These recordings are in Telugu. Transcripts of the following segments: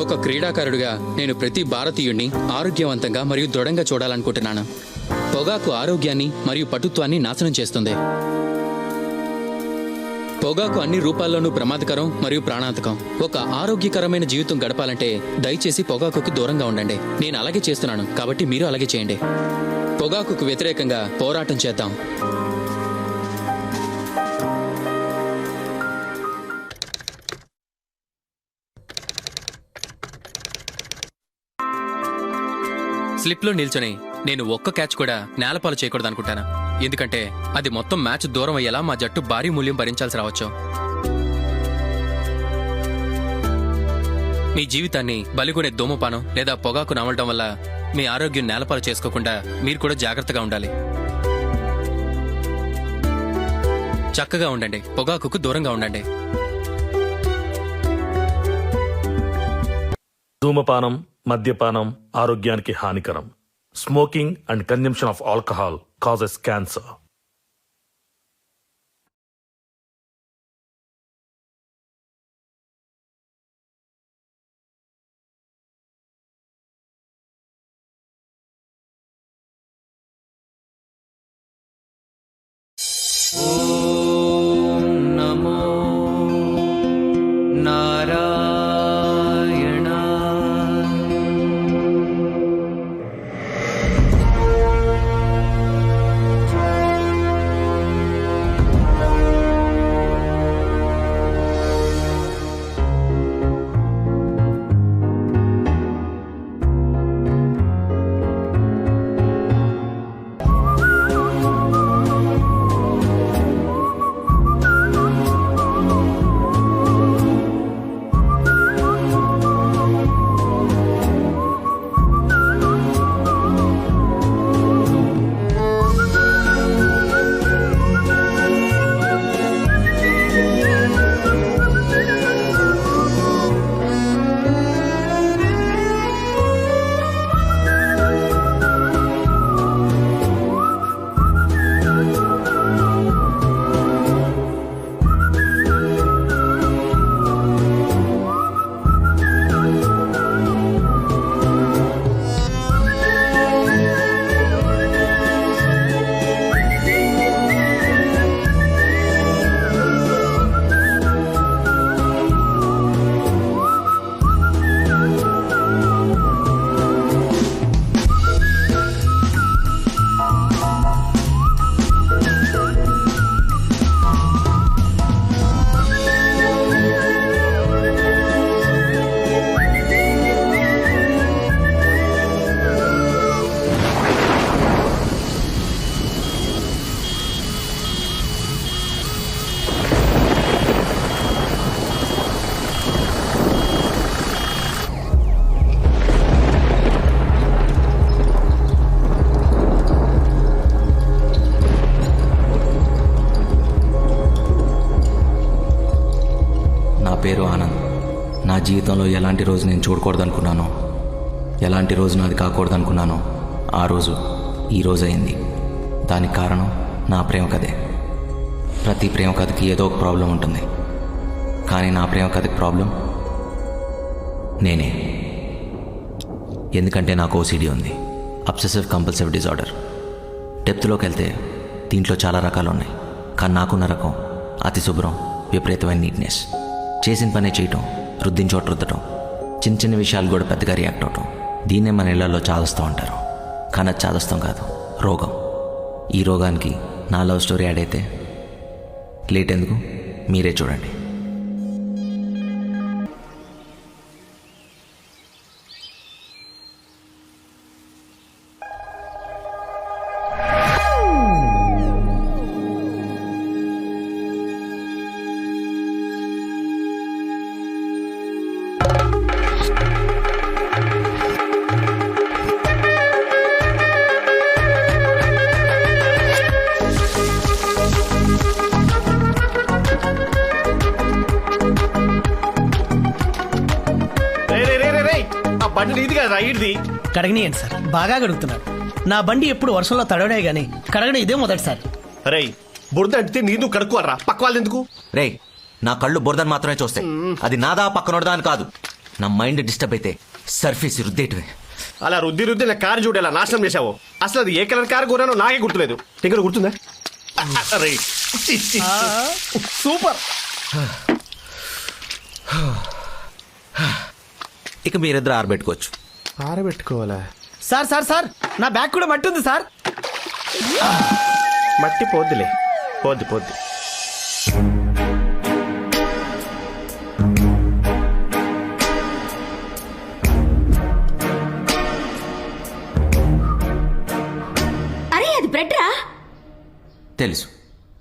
ఒక క్రీడాకారుడిగా నేను ప్రతి భారతీయుడిని ఆరోగ్యవంతంగా మరియు దృఢంగా చూడాలనుకుంటున్నాను. పొగాకు ఆరోగ్యాన్ని మరియు పటుత్వాన్ని నాశనం చేస్తుంది. పొగాకు అన్ని రూపాల్లోనూ ప్రమాదకరం మరియు ప్రాణాంతకం. ఒక ఆరోగ్యకరమైన జీవితం గడపాలంటే దయచేసి పొగాకుకు దూరంగా ఉండండి. నేను అలాగే చేస్తున్నాను, కాబట్టి మీరు అలాగే చేయండి. పొగాకుకు వ్యతిరేకంగా పోరాటం చేద్దాం. స్లిప్లో నిల్చొని నేను ఒక్క క్యాచ్ కూడా నేలపాలు చేయకూడదు అనుకుంటాను. ఎందుకంటే అది మొత్తం మ్యాచ్ దూరం అయ్యేలా మా జట్టు భారీ మూల్యం భరించాల్సి రావచ్చు. మీ జీవితాన్ని బలిగొనే ధూమపానం లేదా పొగాకు నమలడం వల్ల మీ ఆరోగ్యం నేలపాలు చేసుకోకుండా మీరు కూడా జాగ్రత్తగా ఉండాలి. చక్కగా ఉండండి, పొగాకుకు దూరంగా ఉండండి. ధూమపానం, మద్యపానం ఆరోగ్యానికి హానికరం. Smoking and consumption of alcohol causes cancer. నమో నారాయణ. పేరు ఆనంద్. నా జీవితంలో ఎలాంటి రోజు నేను చూడకూడదనుకున్నానో, ఎలాంటి రోజు నాది కాకూడదనుకున్నానో ఆ రోజు ఈ రోజు అయింది. దానికి కారణం నా ప్రేమ కథే. ప్రతి ప్రేమ కథకి ఏదో ఒక ప్రాబ్లం ఉంటుంది, కానీ నా ప్రేమ కథకి ప్రాబ్లం నేనే. ఎందుకంటే నాకు ఓసిడి ఉంది, అబ్సెసివ్ కంపల్సివ్ డిజార్డర్. డెప్త్లోకి వెళ్తే దీంట్లో చాలా రకాలు ఉన్నాయి, కానీ నాకున్న రకం అతి శుభ్రం, విపరీతమైన నీట్నెస్. చేసిన పనే చేయటం, రుద్దిన చోట రుద్దటం, చిన్న చిన్న విషయాలు కూడా పెద్దగా రియాక్ట్ అవటం. దీన్నే మన ఇళ్లలో చాదస్తం అంటారు, కానీ అది చాదస్తం కాదు, రోగం. ఈ రోగానికి నా లవ్ స్టోరీ యాడ్ అయితే లేట్ ఎందుకు, మీరే చూడండి. బండి నీది కదా ఇడిది. కడగనీయండి సార్, బాగా కడుగుతున్నారు. నా బండి ఎప్పుడు వర్షంలో తడవడే గానీ కడగడం ఇదే మొదటిసారి. రే బురద అడితే నీదు కడుక్కోరా, పక్క వాళ్ళు ఎందుకు? రే, నా కళ్ళు బురదని మాత్రమే చూస్తాయి, అది నాదా పక్కనోడదా అని కాదు. నా మైండ్ డిస్టర్బ్ అయితే సర్ఫేస్ రుద్దేటివే. అలా రుద్ది రుద్ది నా కారు చూడు ఎలా నాశనం చేశావు. అసలు అది ఏ కలర్ కారు కొన్నానో నాకే గుర్తులేదు. దగ్గర గుర్తుందా? అరే, చి, చి. సూపర్. ఇక మీరిద్దరు ఆరబెట్టుకోవచ్చు. ఆరబెట్టుకోవాలా? సార్ సార్ సార్ నా బ్యాగ్ కూడా మట్టి ఉంది సార్. మట్టి పోద్దిలే, పోద్ది పోద్ది. అరే అది బ్రెడ్ రా. తెలుసు,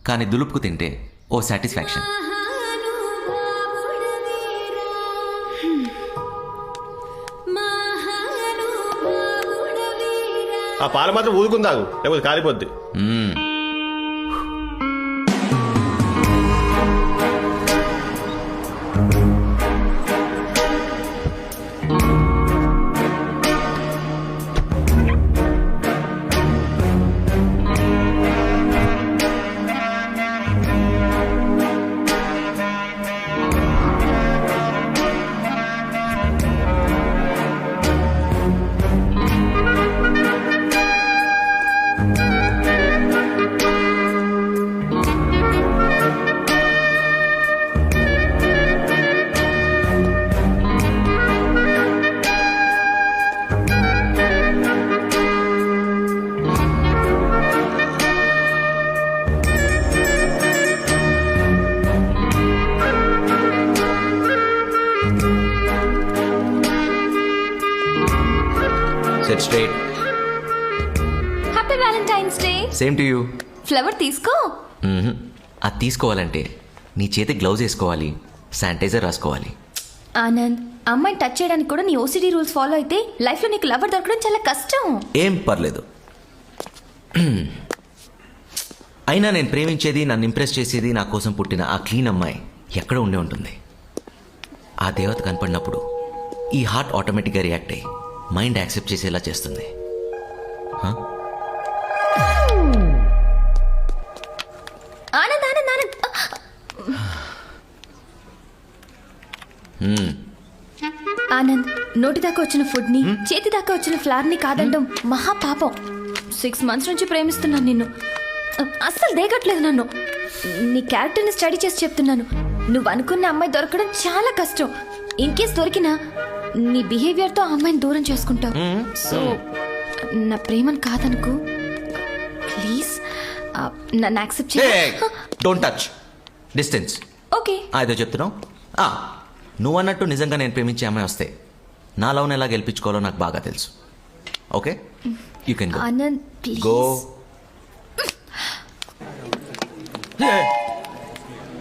కానీ దులుపుకు తింటే ఓ సాటిస్ఫాక్షన్. ఆ పాలు మాత్రం ఊదుకుందాగు, లేకపోతే కాలిపోద్ది. Set straight. Happy Valentine's day. Same to you. Flower తీసుకో. అది తీసుకోవాలంటే నీ చేతి గ్లౌజ్ వేసుకోవాలి, శానిటైజర్ రాసుకోవాలి. ఆనంద్, అమ్మాయిని టచ్ చేయడానికి కూడా నీ ఓసిడి రూల్స్ ఫాలో అయితే లైఫ్ లో నీకు లవర్ దొరకడం చాలా కష్టం. ఏం పర్లేదు. అయినా నేను ప్రేమించేది, నన్ను ఇంప్రెస్ చేసేది నా కోసం పుట్టిన ఆ క్లీన్ అమ్మాయి ఎక్కడ ఉండే ఉంటుంది. ఆ దేవత కనపడినప్పుడు ఈ హార్ట్ ఆటోమేటిక్గా రియాక్ట్ అయ్యి మైండ్ యాక్సెప్ట్ చేసేలా చేస్తుంది. ఆనంద్ ఆనంద్ ఆనంద్. ఆనంద్, నోటి దాకా వచ్చిన ఫుడ్ ని, చేతి దాకా వచ్చిన ఫ్లవర్ ని కాదండం మహా పాపం. 6 months నుంచి ప్రేమిస్తున్నాను నిన్ను. అస్సలు దేగట్లేదు నన్ను. నీ క్యారెక్టర్ ని స్టడీ చేసి చెప్తున్నాను. నువ్వు అనుకున్న అమ్మాయి దొరకడం చాలా కష్టం. ఇన్ కేస్ దొరికినా నీ బిహేవియర్ తో ఆ అమ్మాయిని దూరం చేసుకుంటావు. సో నా ప్రేమను కాదనుకో ప్లీజ్. నన్ను యాక్సెప్ట్ చేయి. Don't touch, distance. ఓకే. అదో చెప్తున్నావు. నువ్వు అన్నట్టు నిజంగా నేను ప్రేమించే అమ్మాయి వస్తే నా లవ్ని ఎలా గెలిపించుకోవాలో నాకు బాగా తెలుసు. Okay, you can go. Anand please. Go.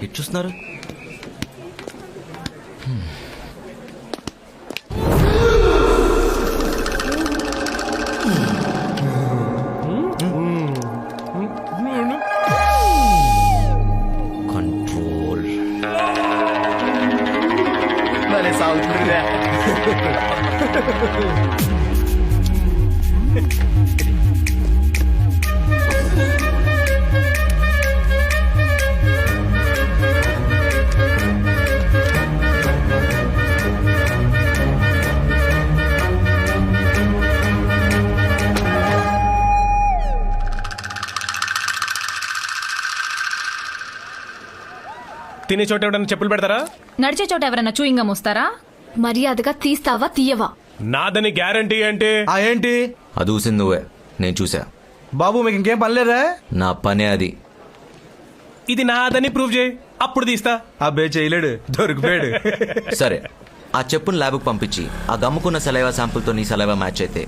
ఎటు చూస్తున్నారు? కంట్రోల్. భలే సాగుతుందిరా. తినే చోట ఎవడన్నా చెప్పులు పెడతారా? నడిచే చోట ఎవరైనా చూయింగం వస్తారా? మర్యాదగా తీస్తావా తీయవా? నాదని గ్యారంటీ అంటే ఏంటి? అది ఊసింది నువ్వే, నేను చూసా. బాబు మీకు ఇంకేం పనిలేరా? నా పనే అది. ఇది నాదని ప్రూవ్ చేయి, అప్పుడు తీస్తా. అబ్బే చేయలేడు, దొరికిపోయాడు. సరే, ఆ చెప్పును ల్యాబ్కు పంపించి ఆ గమ్ముకున్న సలైవా శాంపుల్తో నీ సలైవా మ్యాచ్ అయితే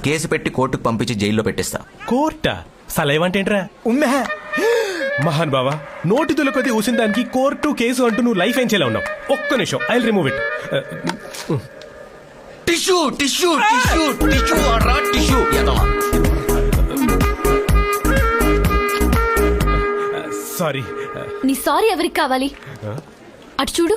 కేసు పెట్టి కోర్టుకు పంపించి జైల్లో పెట్టేస్తా. కోర్టా? సలైవంటేంట్రా? ఉమ్మే మహాన్ బావా, నోటి తులకొద్ది ఊసిన దానికి కోర్టు కేసు అంటూ నువ్వు లైఫ్ ఏం చేయాలి ఉన్నావు. ఒక్క నిమిషం, I will remove it. Tissue tissue tissue tissue అడ్రా టిష్యూ. సారీ. నీ సారీ ఎవరికి కావాలి? అటు చూడు.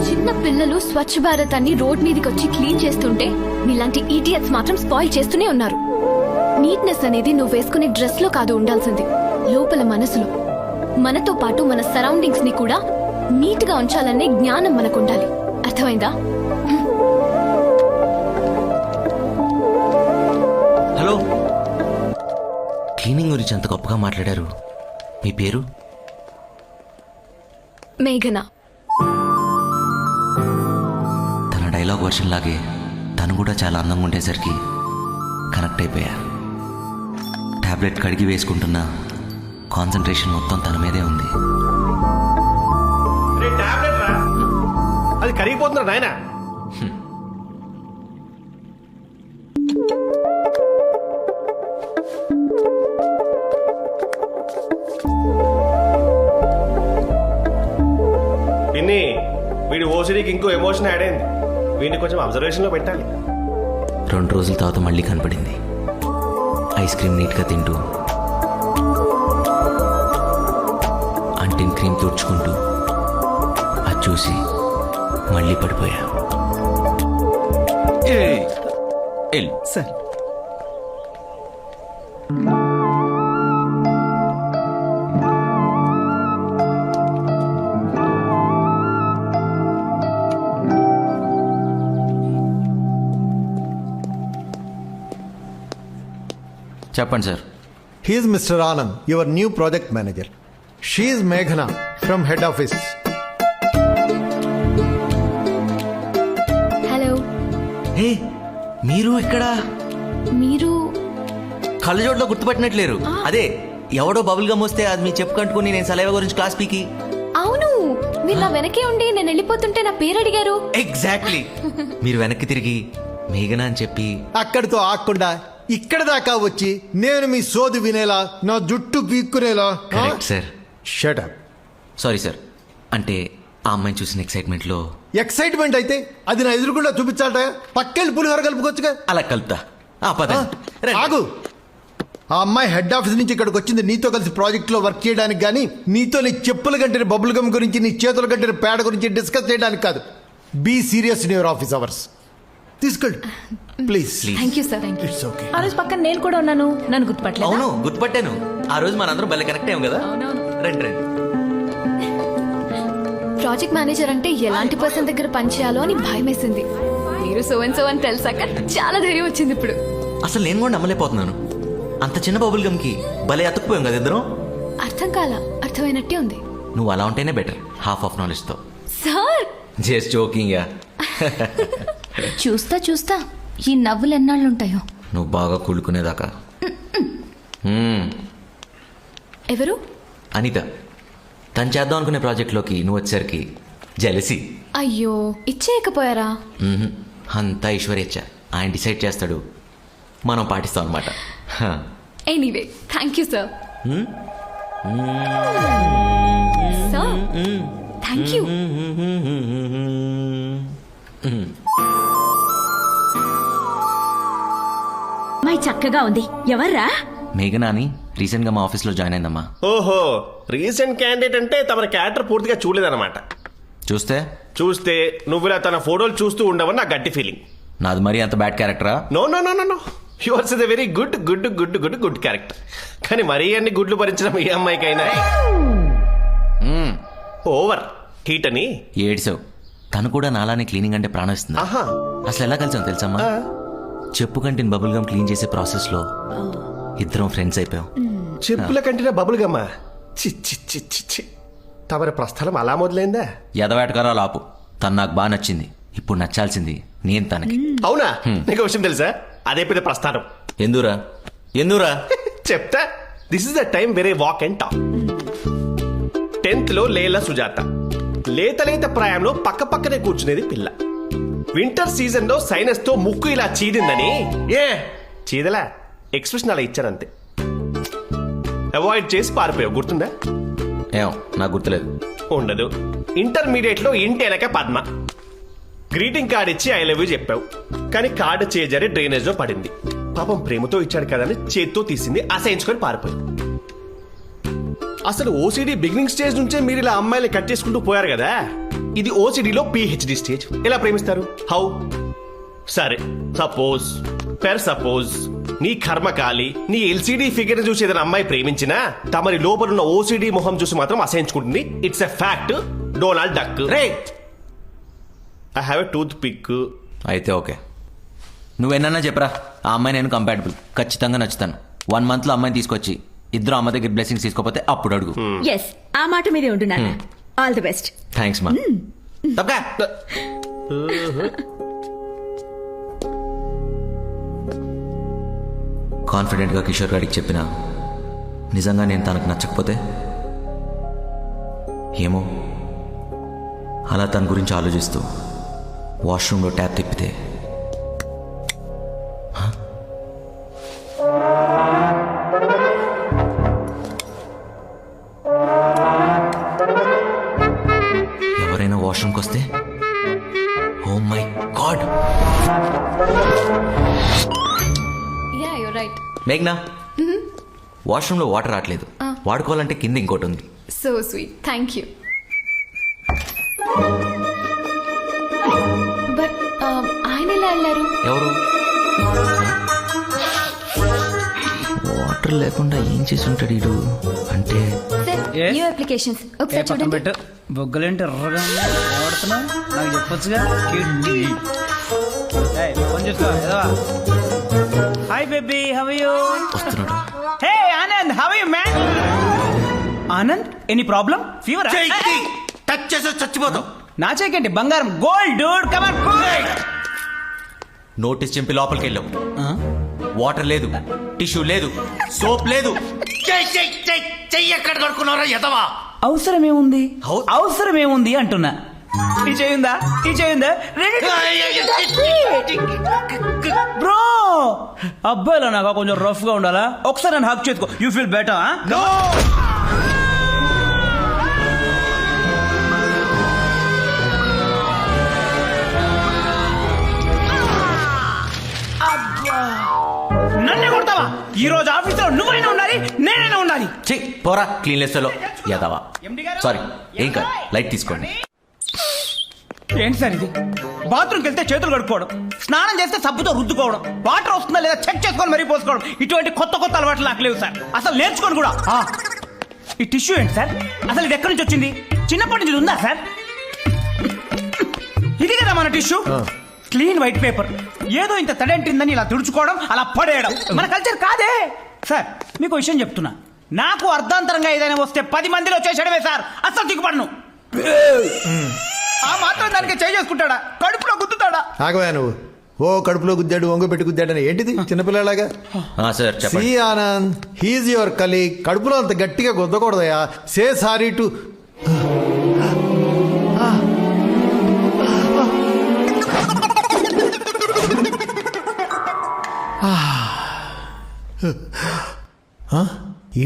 చిన్న పిల్లలు స్వచ్ఛ భారత్ అని రోడ్ మీదకి వచ్చి క్లీన్ చేస్తుంటే నీలాంటి ఈడియట్స్ మాత్రం స్పాయిల్ చేస్తూనే ఉన్నారు. నీట్నెస్ అనేది నువ్వు వేసుకునే డ్రెస్ లో కాదు ఉండాల్సింది, లోపల మనసులో. మనతో పాటు మన సరౌండింగ్స్ ని కూడా నీట్ గా ఉంచాలనే జ్ఞానం మనకు ఉండాలి. అర్థమైందా? హలో, క్లీనింగ్ గురించి అంత గొప్పగా మాట్లాడారు. మీ పేరు? మేఘన. తన డైలాగ్ వర్షన్ లాగే తను కూడా చాలా అందంగా ఉండేసరికి కనెక్ట్ అయిపోయా. టాబ్లెట్ కడిగి వేసుకుంటున్న కాన్సన్ట్రేషన్ మొత్తం తన మీదే ఉంది. రే టాబ్లెట్ రా, అది కరిగిపోతున్నా నాయన. పిన్ని, వీడి ఓసిడీకి ఇంకో ఎమోషన్ యాడ్ అయింది. వీడిని కొంచెం అబ్జర్వేషన్ లో పెట్టాలి. 2 రోజుల తర్వాత మళ్ళీ కనపడింది. ఐస్ క్రీమ్ నీట్గా తింటూ, అంటిన్ క్రీమ్ తుడుచుకుంటూ, అది చూసి మళ్ళీ పడిపోయా. సార్ చెప్పండి sir. He is Mr. Anand, your new project manager. She is Meghana from head office. Hello. Hey, మీరు ఇక్కడ మీరు కళ్ళజోడులో గుర్తుపట్టినట్లేరు. అదే ఎవడో బబుల్ గమ్ వస్తే అది మీ చెప్పు కంటుకుని నేను సలైవా గురించి క్లాస్ పీకి. అవును, మీరు నా వెనకే ఉండి నేను వెళ్ళిపోతుంటే నా పేరు అడిగారు. ఎగ్జాక్ట్లీ. మీరు వెనక్కి తిరిగి మేఘనా అని చెప్పి అక్కడితో ఆగకుండా ఇక్కడ దాకా వచ్చి నేను మీ సోది వినేలా నా జుట్టు పీక్కునేలా. Correct sir. Shut up. Sorry sir. అంటే ఆ అమ్మాయిని చూసిన ఎక్సైట్మెంట్లో ఎక్సైట్మెంట్ అయితే అది నా ఎదురుకుండా చూపించాలట. పక్కెళ్ళి పులిహోర కలుపుకోవచ్చుగా. అలా కలుపుతా. పదండి. రండి. ఆగు. ఆ అమ్మాయి హెడ్ ఆఫీస్ నుంచి ఇక్కడికి వచ్చింది నీతో కలిసి ప్రాజెక్ట్ లో వర్క్ చేయడానికి, కానీ నీతో నీ చెప్పుల కంటే బబుల్ గమ్ గురించి, నీ చేతుల కంటే పేడ గురించి డిస్కస్ చేయడానికి కాదు. Be serious in your office hours. తీసుకెళ్ళి please. Thank you sir. It's okay. ఆ రోజు పక్కన నేను కూడా ఉన్నాను, నన్ను గుర్తుపట్టలేదు. అవును, గుర్తుపట్టాను. ఆ రోజు మనందరం భలే కనెక్ట్ అయ్యాం కదా. రండి రండి. ప్రాజెక్ట్ మేనేజర్ అంటే ఎలాంటి పర్సన్ దగ్గర పనిచేయాలో అని భయం వేసింది. మీరు సో అండ్ సో అని తెలిసాక చాలా ధైర్యం వచ్చింది ఇప్పుడు. అసలు నేను కూడా నమ్మలేకపోతున్నాను. అంత చిన్న బబుల్ గమ్ కి భలే అతుక్కుపోయాం కదా ఇద్దరం. అర్థం కాల, అర్థమైనట్టే ఉంది. నువ్వు అలా ఉంటేనే బెటర్, హాఫ్ ఆఫ్ నాలెడ్జ్ తో. Sir just joking yeah. చూస్తా చూస్తా ఈ నవ్వులు ఎన్నాళ్ళుంటాయో. నువ్వు బాగా కూలుకునేదాకా. ఎవరు? అనిత. తను చేద్దాం అనుకునే ప్రాజెక్ట్లోకి నువ్వు వచ్చేసరికి జెలసీ. అయ్యో, ఇచ్చేయకపోయారా? అంతా ఈశ్వరేచ్ఛ. ఆయన డిసైడ్ చేస్తాడు, మనం పాటిస్తాం అనమాట. Anyway, thank you sir. Sir thank you. అమ్మాయి చక్కగా ఉంది. ఎవర్రా? మేఘనా అని రీసెంట్ గా మా ఆఫీస్ లో జాయిన్ అయిందమ్మా. ఓహో, రీసెంట్ క్యాండిడేట్ అంటే తమ క్యారెక్టర్ పూర్తిగా చూడలేదన్నమాట. చూస్తే నువ్వు ఇలా తన ఫోటోలు చూస్తూ ఉండవని నా గట్టి ఫీలింగ్. నాది మరీ అంత బ్యాడ్ క్యారెక్టరా? No no no no no, yours is a very good good good good good character. కానీ మరీ అన్ని గుడ్లు భరించడం ఏ అమ్మాయికైనా ఓవర్ హీట్ అని. ఏడ్సావు. తను కూడా నాలానే క్లీనింగ్ అంటే ప్రాణం ఇస్తుంది. ఆహా, అసలు ఎలా కలిసాం తెలుసమ్మా? చెప్పు కంటిని బబుల్ గమ్ క్లీన్ చేసే ప్రాసెస్ లో ఇద్దరం ఫ్రెండ్స్ అయిపోయాం. చెప్పుల కంటిన బబుల్ గమ్మా? చి చి చి చి చి. తమరి ప్రస్థలం అలా మొదలైందా? ఎదవేటకారా లాపు. తను నాకు బాగా నచ్చింది. ఇప్పుడు నచ్చాల్సింది నేను తనకి. అవునా? నీకు విషయం తెలుసా? అదే పెద్ద ప్రస్థానం. ఎందురా చెప్తా. This is the time very walk and talk. 10th లో లేలా సుజాత. లేత ప్రాయంలో పక్క పక్కనే కూర్చునేది పిల్ల. వింటర్ సీజన్ లో సైనస్ తో ముక్కు ఇలా చీదిందని చీదలా ఎక్స్ప్రెషన్ అలా ఇచ్చానంతే. అవాయిడ్ చేసి పారిపోయావు, గుర్తుందా? ఏం నాకు గుర్తులేదు. ఉండదు. ఇంటర్మీడియట్ లో ఇంటి వెనక పద్మ. గ్రీటింగ్ కార్డ్ ఇచ్చి ఐ లవ్ యూ చెప్పావు, కానీ కార్డు చేజరి డ్రైనేజ్ లో పడింది. పాపం ప్రేమతో ఇచ్చాడు కదా అని చేత్తో తీసింది, అసహించుకొని పారిపోయింది. అసలు ఓసిడి బిగినింగ్ స్టేజ్ నుంచే మీరు ఇలా అమ్మాయిలు కట్ చేసుకుంటూ పోయారు కదా. ఇది ఓసిడిలో పిహెచ్డి స్టేజ్. ఎలా ప్రేమిస్తారు? హౌ? సరే, సపోజ్ నీ కర్మకాలి నీ ఎల్సిడి ఫిగర్ చూసి ఏదైనా అమ్మాయి ప్రేమించినా తమరి లోపలున్న ఓసిడి మొహం చూసి మాత్రం అసహించుకుంటుంది. It's a fact. Donald Duck. రే I have a toothpick. అయితే ఓకే, నువ్వెన్నా చెప్పరా, ఆ అమ్మాయి నేను కంపాటబుల్, ఖచ్చితంగా నచ్చుతాను. 1 monthలో అమ్మాయిని తీసుకొచ్చి ఇద్దరు అమ్మ దగ్గర బ్లెస్సింగ్స్ తీసుకోపోతే అప్పుడు అడుగు. ఎస్, ఆ మాట మీదే ఉంటున్నాను. All the best. థ్యాంక్స్ మా. తప్పకా కాన్ఫిడెంట్గా కిషోర్ గారికి చెప్పిన నిజంగా నేను తనకు నచ్చకపోతే ఏమో, అలా తన గురించి ఆలోచిస్తూ వాష్రూమ్లో ట్యాప్ తిప్పితే ఎవరైనా వాష్రూమ్కి వస్తే, oh my God. Ya you right. మేఘ్నా, వాష్రూమ్లో వాటర్ రావట్లేదు, వాడుకోవాలంటే కింద ఇంకోటి ఉంది. So sweet, thank you. But ఆయన ఎలా వెళ్ళారు? ఎవరు? వాటర్ లేకుండా ఏం చేసి ఉంటాడు వీడు? అంటే సార్, Yes? న్యూ అప్లికేషన్స్ ఏ ఒకసారి పక్కన చూడండి. పెట్టు. బొగ్గలేంటి ఎర్రగా ఉన్నాయి, వాడుతున్నావు, నాకు చెప్పొచ్చుగా. కిడ్నీ. ఏయ్, ఫోన్ చూసుకో, ఎదవా. Hi baby, how are you? వస్తున్నాడు. Hey Anand, how are you man? Anand, any problem? Fever? Touch చేసి చచ్చిపోతాం. నా చేకండి బంగారం, gold dude, come on cool. Notice చింపి లోపలికి వెళ్ళాం. వాటర్ లేదు, టిష్యూ లేదు, సోప్ లేదు. చెయ్యి ఎక్కడ కడుక్కున్నారా ఎదవా? అవసరం ఏముంది? హౌ- అవసరం ఏముంది అంటున్నా. ఈ చేయిందా, ఈ చేయిందా? బ్రో, అబ్బాయిలో నాకు కొంచెం రఫ్ గా ఉండాలా? ఒకసారి నన్ను హక్ చేసుకో, యూ ఫీల్ బెటర్. నన్నే కొడతావా? ఈ రోజు ఆఫీసులో నువ్వైనా ఉండాలి, నేనైనా ఉండాలి. చెయ్యి పోరా, క్లీన్ లెస్లో ఎదవా. MD గారు? సారీ, ఏం కాదు, లైట్ తీసుకోండి. ఏంటి సార్ ఇది? బాత్రూమ్కి వెళ్తే చేతులు కడుక్కోవడం, స్నానం చేస్తే సబ్బుతో రుద్దుకోవడం, వాటర్ వస్తుందా లేదా చెక్ చేసుకొని మరీ పోసుకోవడం, ఇటువంటి కొత్త కొత్త అలవాట్లు నాకు లేవు సార్. అసలు నేర్చుకోను కూడా. ఈ టిష్యూ ఏంటి సార్? అసలు ఇది ఎక్కడి నుంచి వచ్చింది? చిన్నప్పటి నుంచి ఇది ఉందా సార్? ఇది కదా మన టిష్యూ, క్లీన్ వైట్ పేపర్. ఏదో ఇంత తడంటిందని ఇలా తుడుచుకోవడం, అలా పడేయడం మన కల్చర్ కాదే సార్. మీకు విషయం చెప్తున్నా, నాకు అర్ధాంతరంగా ఏదైనా వస్తే 10 మందిలో చేసేయడమే సార్. అసలు దిగుపడను. ఆ మాత్రం దానికి చేసుకుంటాడా? కడుపులో గుద్దుతాడా? ఆగవా నువ్వు. ఓ కడుపులో గుద్దాడు, ఒంగ పెట్టి గుద్దాడని ఏంటిది చిన్నపిల్లలాగా? సార్ సి చెప్పండి. Anand, he's your colleague. కడుపులో అంత గట్టిగా గుద్దకూడదయా. Say sorry to.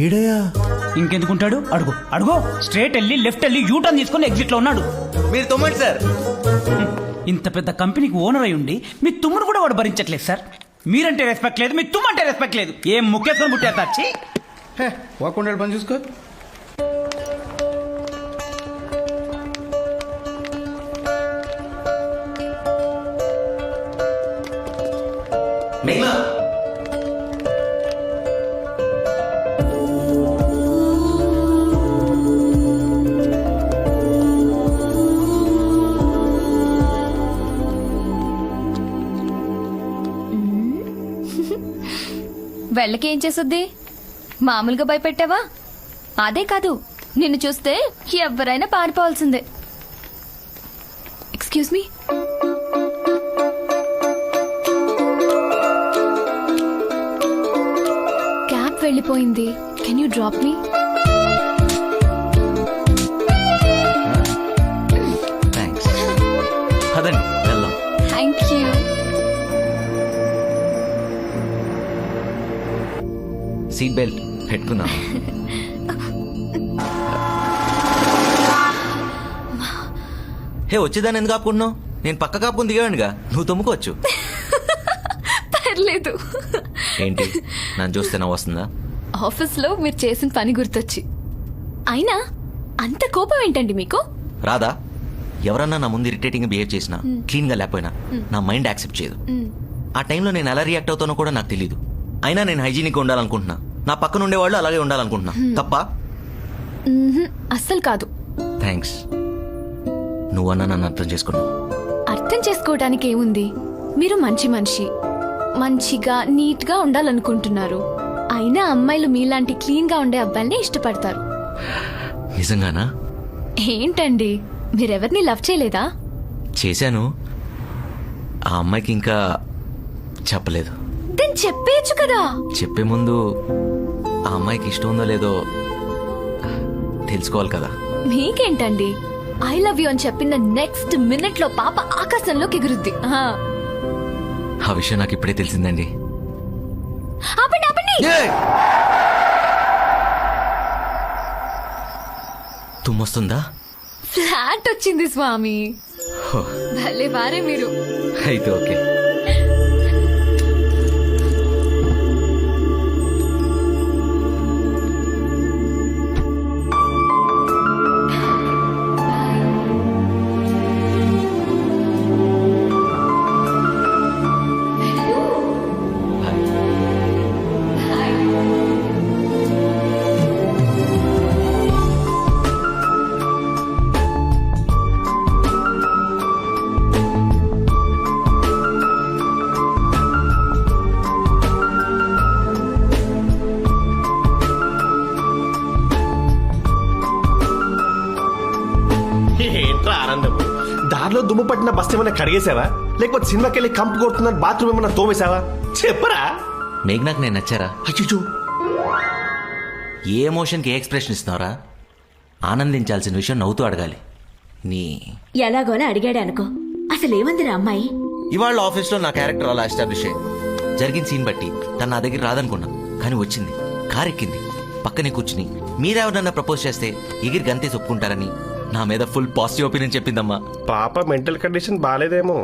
ఈడయా ఇంకెందుకుంటాడు? అడుగు అడుగు. స్ట్రేట్ వెళ్ళి లెఫ్ట్ వెళ్ళి యూటర్న్ తీసుకొని ఎగ్జిట్ లో ఉన్నాడు. మీరు తొమ్మండి సార్. ఇంత పెద్ద కంపెనీకి ఓనర్ అయి ఉండి మీ తుమ్మును కూడా వాడు భరించట్లేదు సార్. మీరంటే రెస్పెక్ట్ లేదు, మీ తుమ్మంటే రెస్పెక్ట్ లేదు. ఏం ముఖ్యత్వం పుట్టారు వచ్చి వాకుండా పని చూసుకో. మేఘ్నా, వెళ్ళకి ఏం చేసుద్ది? మామూలుగా భయపెట్టావా? అదే కాదు, నిన్ను చూస్తే ఎవరైనా పారిపోవాల్సిందే. Excuse me. క్యాబ్ వెళ్ళిపోయింది, can you drop me? Thanks. అదండి వెళ్దాం. Thank you. సీట్ బెల్ట్ పెట్టుకున్నా. హే, వచ్చేదాన్ని ఎందుకు ఆపుకుంటున్నావు? నేను పక్క కాపుకుని దిగానుగా, నువ్వు తమ్ముకోవచ్చు. పర్లేదు. ఏంటి, నన్ను చూస్తే నవ్వు వస్తుందా? ఆఫీస్లో మీరు చేసిన పని గుర్తొచ్చి. అయినా అంత కోపం ఏంటండి మీకు? రాదా? ఎవరన్నా నా ముందు ఇరిటేటింగ్ బిహేవ్ చేసినా, క్లీన్ గా లేకపోయినా నా మైండ్ యాక్సెప్ట్ చేయదు. ఆ టైంలో నేను ఎలా రియాక్ట్ అవుతానో కూడా నాకు తెలియదు. అయినా నేను హైజీనిక్గా ఉండాలనుకుంటున్నా, నా పక్కన ఉండేవాళ్ళు అలాగే ఉండాలనుకుంటున్నా. తప్ప? అస్సలు కాదు. థ్యాంక్స్. నువ్వన్నా నన్ను అర్థం చేసుకున్నావు. అర్థం చేసుకోవడానికి ఏముంది? మీరు మంచి మనిషి, మంచిగా నీట్గా ఉండాలనుకుంటున్నారు. అయినా అమ్మాయిలు మీలాంటి క్లీన్గా ఉండే అబ్బాయిల్ని ఇష్టపడతారు. నిజంగానా? ఏంటండి, మీరెవరిని లవ్ చేయలేదా? చేశాను. ఆ అమ్మాయికి ఇంకా చెప్పలేదు. దెన్ చెప్పేయచ్చు కదా. చెప్పే ముందు ఆ అమ్మాయికి ఇష్టం ఉందో లేదో తెలుసుకోవాలి కదా. మీకేంటండి, ఐ లవ్ యూ అని చెప్పిన నెక్స్ట్ మినిట్ లో పాప ఆకాశంలోకి ఎగురుద్ది. ఆ విషయం నాకు ఇప్పుడే తెలిసిందండి. ఆపండి ఆపండి. తుమ్మొస్తుందా? ఫ్లాట్ వచ్చింది స్వామి. భలే వారే మీరు. అయితే ఓకే. ఏంట్రా ఆనందం? దారిలో దుమ్ము పట్టిన బస్ ఏమైనా కడిగేసావా, లేకపోతే సినిమాకి వెళ్ళి కంపు కొడుతున్న బాత్రూమ్ ఏమైనా తోమేశావా? చెప్పరా. మేఘ్నాకు నేను నచ్చారా? అయ్యో, ఏ ఎమోషన్కి ఏ ఎక్స్ప్రెషన్ ఇస్తున్నారా? ఆనందించాల్సిన విషయం నవ్వుతూ అడగాలి. నీ ఎలాగోలా అడిగాడు అనుకో. అసలు ఏమందిరా అమ్మాయి? ఇవాళ ఆఫీస్లో నా క్యారెక్టర్ అలా ఎస్టాబ్లిష్ అయ్యింది. జరిగిన సీన్ బట్టి తను నా దగ్గర రాదనుకున్నా, కానీ వచ్చింది. కార్ ఎక్కింది, పక్కనే కూర్చుని మీరెవరన్నా ప్రపోజ్ చేస్తే ఎగిరి గంతేసి ఒప్పుకుంటారని నా మీద ఫుల్ పాజిటివ్ ఒపీనియన్ చెప్పిందమ్మా. పాప మెంటల్ కండిషన్ బాగాలేదేమో.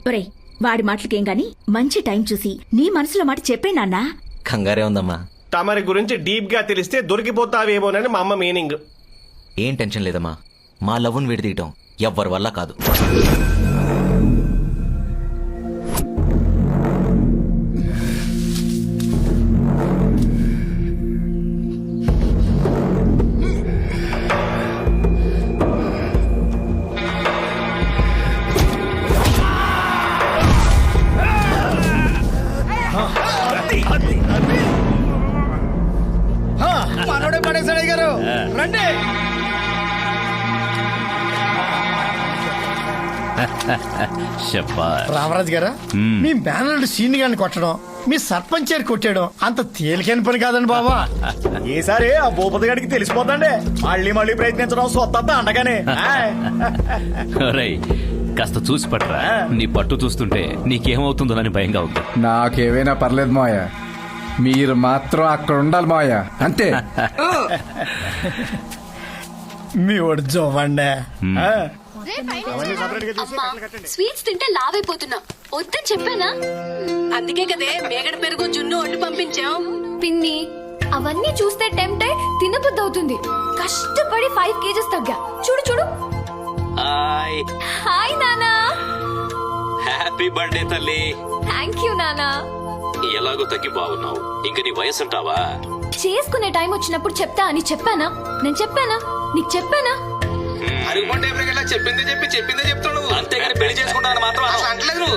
ఒరేయ్, వాడి మాటలకేం గాని మంచి టైం చూసి నీ మనసులో మాట చెప్పే నాన్నా. కంగారే ఉందమ్మా. తమరి గురించి డీప్ గా తెలిస్తే దొరికిపోతావేమోనని మా అమ్మ మీనింగ్. ఏం టెన్షన్ లేదమ్మా. మా లవ్వును విడదీయటం ఎవ్వరి వల్ల కాదు. మనోడే పడేశాడు గారు. రండి. రామరాజు గారా, మీ మేనల్డ్ సీన్ గారిని కొట్టడం, మీ సర్పంచ్ గారిని కొట్టేయడం అంత తేలికైన పని కాదండి బాబా. ఈసారి ఆ భూపతి గారికి తెలిసిపోతండి. మళ్ళీ మళ్ళీ ప్రయత్నించడం సొత్త అండగానే. కాస్త చూసి పట్టరా. నీ పట్టు చూస్తుంటే నీకేమవుతుందోనని భయంగా ఉంది. నాకేవైనా పర్లేదు మాయ, మీరు మాత్రం అక్కడ ఉండాలి మాయ, అంతే. మీ ఒడి చూవండి. స్వీట్స్ తింటే లావైపోతున్నా, వద్దని చెప్పానా? అందుకే కదే మేగడ పెరుగు జున్ను వండి పంపించాం. పిన్ని, అవన్నీ చూస్తే టెంప్ట్ అయి తినబుద్ధి అవుతుంది. కష్టపడి 5 kgs తగ్గా. చూడు చూడు. హాయ్ నానా. హ్యాపీ బర్త్డే తల్లి. థ్యాంక్ యూ నానా. ఎలాగో తగ్గి బాగున్నావు. ఇంక నీ వయసు అంటావా? చేసుకునే టైం వచ్చినప్పుడు చెప్తా అని చెప్పానా? నేను చెప్పానా? నీకు చెప్పానా? చెప్పిందే చెప్తున్నావు. అంతేగాని పెళ్లి చేసుకుంటాను మాత్రం అసలు అంటలేదు.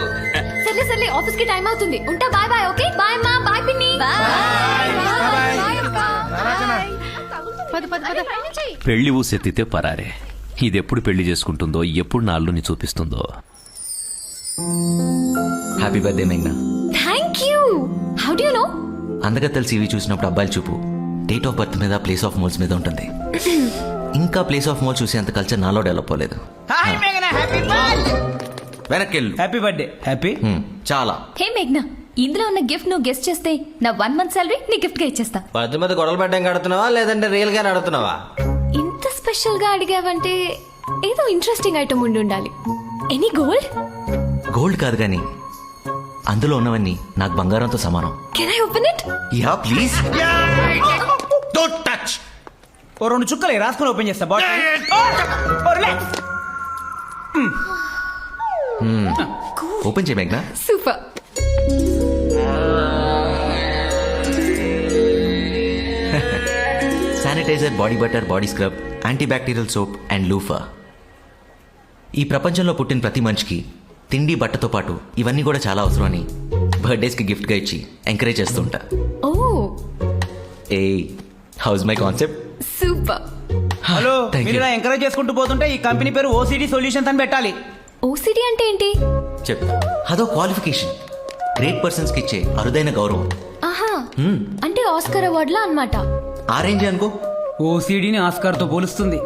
సర్లే సర్లే, ఆఫీస్ కి టైం అవుతుంది. ఉంటా. Bye bye. ఓకే బాయ్ అమ్మా. బాయ్ పిన్ని. పెళ్లి ఊసెత్తితే పరారే. ఇదెప్పుడు పెళ్లి చేసుకుంటుందో, ఎప్పుడు నా అల్లుని చూపిస్తుందో. హ్యాపీ బర్త్డే మేఘ్నా. Thank you. How do you know? అందగత్తెలు సివి చూసినప్పుడు అబ్బాయిల చూపు డేట్ ఆఫ్ బర్త్ మీద, ప్లేస్ ఆఫ్ మోల్స్ మీద ఉంటుంది. ఇంకా ప్లేస్ ఆఫ్ మోల్ చూసేంత కల్చర్ నాలో డెవలప్ అవ్వలేదు. వెనక్కెళ్ళు. Happy birthday. హ్యాపీ. చాలా. హే మేఘ్నా, ఇందులో ఉన్న గిఫ్ట్ నువ్వు గెస్ట్ చేస్తే నా 1 month సాలరీ నీ గిఫ్ట్ గా ఇచ్చేస్తా. పది మంది గొడవలు పెట్టడం కడుతున్నావా, లేదంటే రియల్ గా అడుగుతున్నావా? ఇంత స్పెషల్ గా అడిగావంటే ఏదో ఇంట్రెస్టింగ్ ఐటమ్ ఉండి ఉండాలి. Any gold? గోల్డ్ కాదు కానీ అందులో ఉన్నవన్నీ నాకు బంగారంతో సమానం. Can I open it? Ya please. Don't touch. ఓ 2 చుక్కలు రాసుకొని ఓపెన్ చేస్తా. ఓపెన్ చేయ మేఘ్నా. Super. Sanitizer, body butter, body scrub, antibacterial soap and loofah. ఈ ప్రపంచంలో పుట్టిన ప్రతి మనిషికి తిండి, బట్టతో పాటు ఇవన్నీ కూడా చాలా అవసరం అని బర్త్డేస్కి గిఫ్ట్గా ఇచ్చి ఎంకరేజ్ చేస్తూ ఉంటా. Oh hey how's my concept? Super. Hello, Thank మీరు you. ఇలా ఎంకరేజ్ చేసుకుంటూ పోతుంటే ఈ కంపెనీ పేరు ఓసిడి సొల్యూషన్స్ అని పెట్టాలి. ఓసిడి అంటే ఏంటి? చెప్తా. అదో క్వాలిఫికేషన్, గ్రేట్ పర్సన్స్కి ఇచ్చే అరుదైన గౌరవం. ఆహా, అంటే ఆస్కర్ అవార్డులా అన్నమాట. ఆ రేంజ్ అనుకో. ఓసిడిని ఆస్కార్ తో పోలుస్తుంది.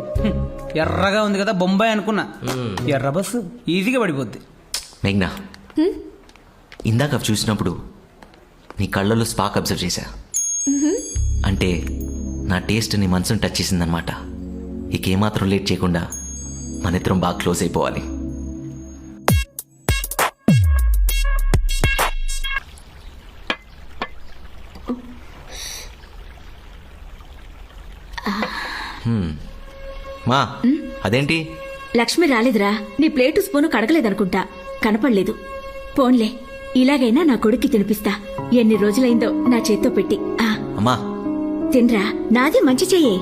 ఎర్రగా ఉంది కదా బొంబాయి అనుకున్నా. ఎర్ర బస్సు ఈజీగా పడిపోద్ది. మేఘ్నా, ఇందాక అవి చూసినప్పుడు నీ కళ్ళలో స్పార్క్ అబ్జర్వ్ చేశా. అంటే నా టేస్ట్ నీ మనసును టచ్ చేసిందనమాట. ఇక ఏమాత్రం లేట్ చేయకుండా మన ఇద్దరం బాగా క్లోజ్ అయిపోవాలి. మా అదేంటి? లక్ష్మి రాలేదురా. నీ ప్లేటు స్పూను కడగలేదనుకుంటా, కనపడలేదు. పోన్లే, ఇలాగైనా నా కొడుక్కి తినిపిస్తా. ఎన్ని రోజులైందో నా చేత్తో పెట్టి. అమ్మా తినరా, నాది మంచి చెయ్యే.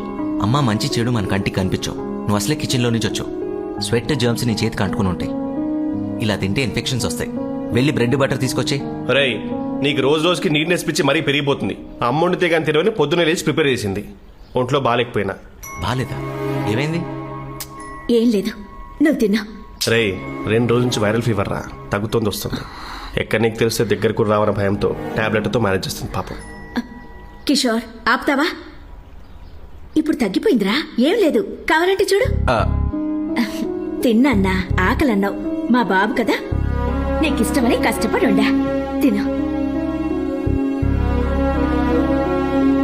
అమ్మా, మంచి చెడు మన కంటికి కనిపించవు. నువ్వు అసలే కిచెన్లో నుంచి వచ్చావు. స్వెట్ జర్మ్స్ నీ చేతికి అంటుకుని ఉంటాయి. ఇలా తింటే ఇన్ఫెక్షన్స్ వస్తాయి. వెళ్ళి బ్రెడ్ బటర్ తీసుకొచ్చే. రేయ్, నీకు రోజు రోజుకి నీట్నెస్ పిచ్చి మరీ పెరిగిపోతుంది. అమ్మ వండితే కానీ తినవని పొద్దున్నే లేచి ప్రిపేర్ చేసింది. ఒంట్లో బాగాలేకపోయినా. బాలేదా? ఏమైంది? ఏం లేదు, నువ్వు తిన్నా. రేయ్, 2 రోజుల నుంచి వైరల్ ఫీవర్ రా, తగ్గుతోంది వస్తుంది. ఎక్కడ నీకు తెలిస్తే దగ్గరకు రావన్న భయంతో టాబ్లెట్తో మేనేజ్ చేస్తుంది పాపం. కిషోర్, ఆపుతావా? ఇప్పుడు తగ్గిపోయిందిరా, ఏం లేదు. కావాలంటే చూడు. తిన్నా, ఆకలన్నావు. మా బాబు కదా, నీకిష్టమని కష్టపడి ఉండా. తిను.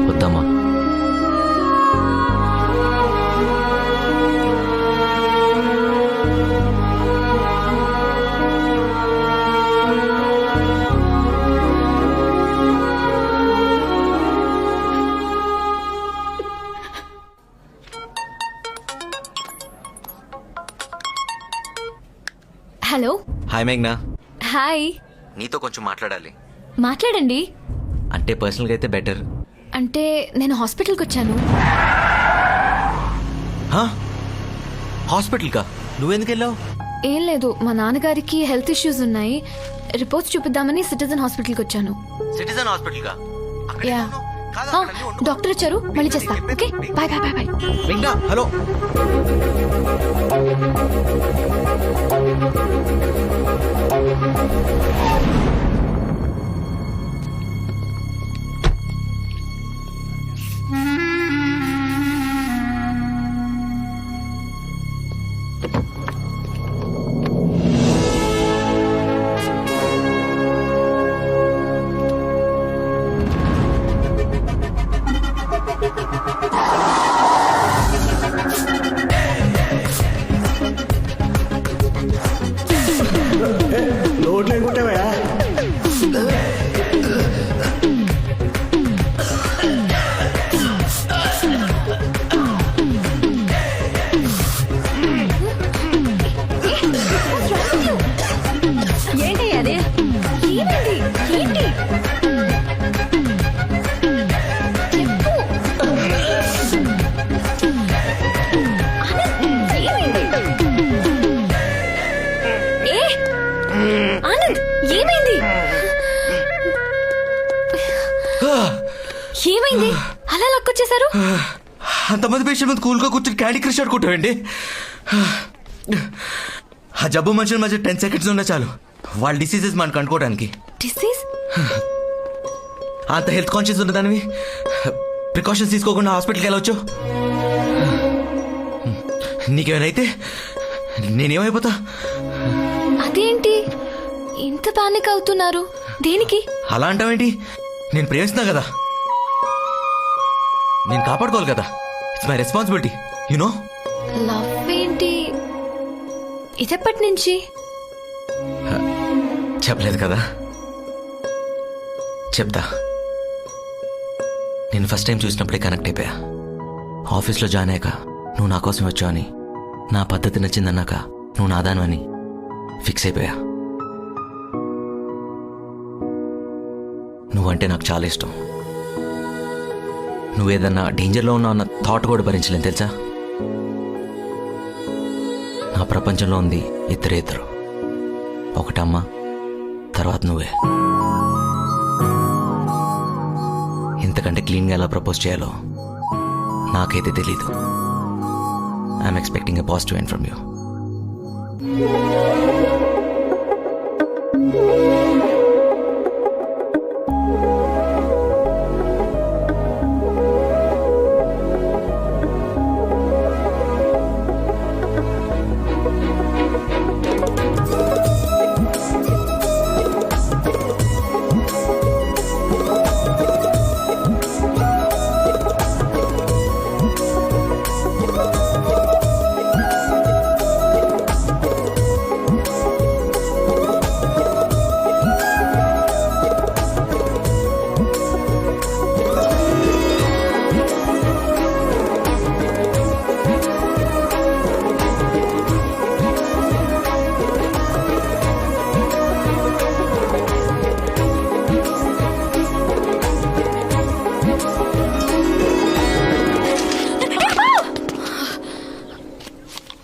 వద్దమ్మా. హలో. హాయ్ మేఘ్నా. హాయ్. నీతో కొంచెం మాట్లాడాలి. మాట్లాడండి. అంటే పర్సనల్గా అయితే బెటర్. అంటే నేను హాస్పిటల్కి వచ్చాను. హాస్పిటల్కా? నువ్వెందుకు వెళ్ళావు? ఏం లేదు, మా నాన్నగారికి హెల్త్ ఇష్యూస్ ఉన్నాయి. రిపోర్ట్స్ చూపిద్దామని సిటిజన్ హాస్పిటల్కి వచ్చాను. సిటిజన్ హాస్పిటల్కా? యా. డాక్టర్ వచ్చారు, మళ్ళీ చేస్తా. Okay, bye bye bye bye. మేఘ్నా, హలో. ఏంటి అదే? ఏమైంది? ఏంటి? చెప్పు. ఆనంద్, ఏమైంది? ఆనంద్, ఏమైంది? ఏమైంది? అలా లక్కొచ్చేశారు? అంతమంది పేషెంట్ ముందు కూల్గా కూర్చొని క్యాండీ క్రష్ ఆడుకుంటావండి. ఆ జబ్బు మనుషుల మధ్య 10 seconds ఉన్నా చాలు వాళ్ళ డిసీజెస్ మనకు అనుకోవడానికి. డిసీజ్? అంత హెల్త్ కాన్షియస్ ఉన్నదానివి ప్రికాషన్స్ తీసుకోకుండా హాస్పిటల్కి వెళ్ళవచ్చు. నీకేమైతే నేనేమైపోతా? అదేంటి ఇంత పానిక్ అవుతున్నారు? దేనికి? అలా అంటావేంటి? నేను ప్రేమిస్తున్నా కదా, నేను కాపాడుకోవాలి కదా. It's my responsibility, you know. Love ఏంటి? ఇదెప్పటి నుంచి? చెప్పలేదు కదా, చెప్తా. నేను ఫస్ట్ టైం చూసినప్పుడే కనెక్ట్ అయిపోయా. ఆఫీస్లో జాయిన్ అయ్యాక నువ్వు నా కోసం వచ్చావని, నా పద్ధతి నచ్చిందన్నాక నువ్వు నాదానని ఫిక్స్ అయిపోయా. నువ్వంటే నాకు చాలా ఇష్టం. నువ్వేదన్నా డేంజర్లో ఉన్నావు అన్న థాట్ కూడా భరించలేను తెలుసా. నా ప్రపంచంలో ఉంది ఇద్దరు, ఒకటమ్మ, తర్వాత నువ్వే. ఇంతకంటే క్లీన్గా ఎలా ప్రపోజ్ చేయాలో నాకైతే తెలీదు. I'm expecting a positive end from you.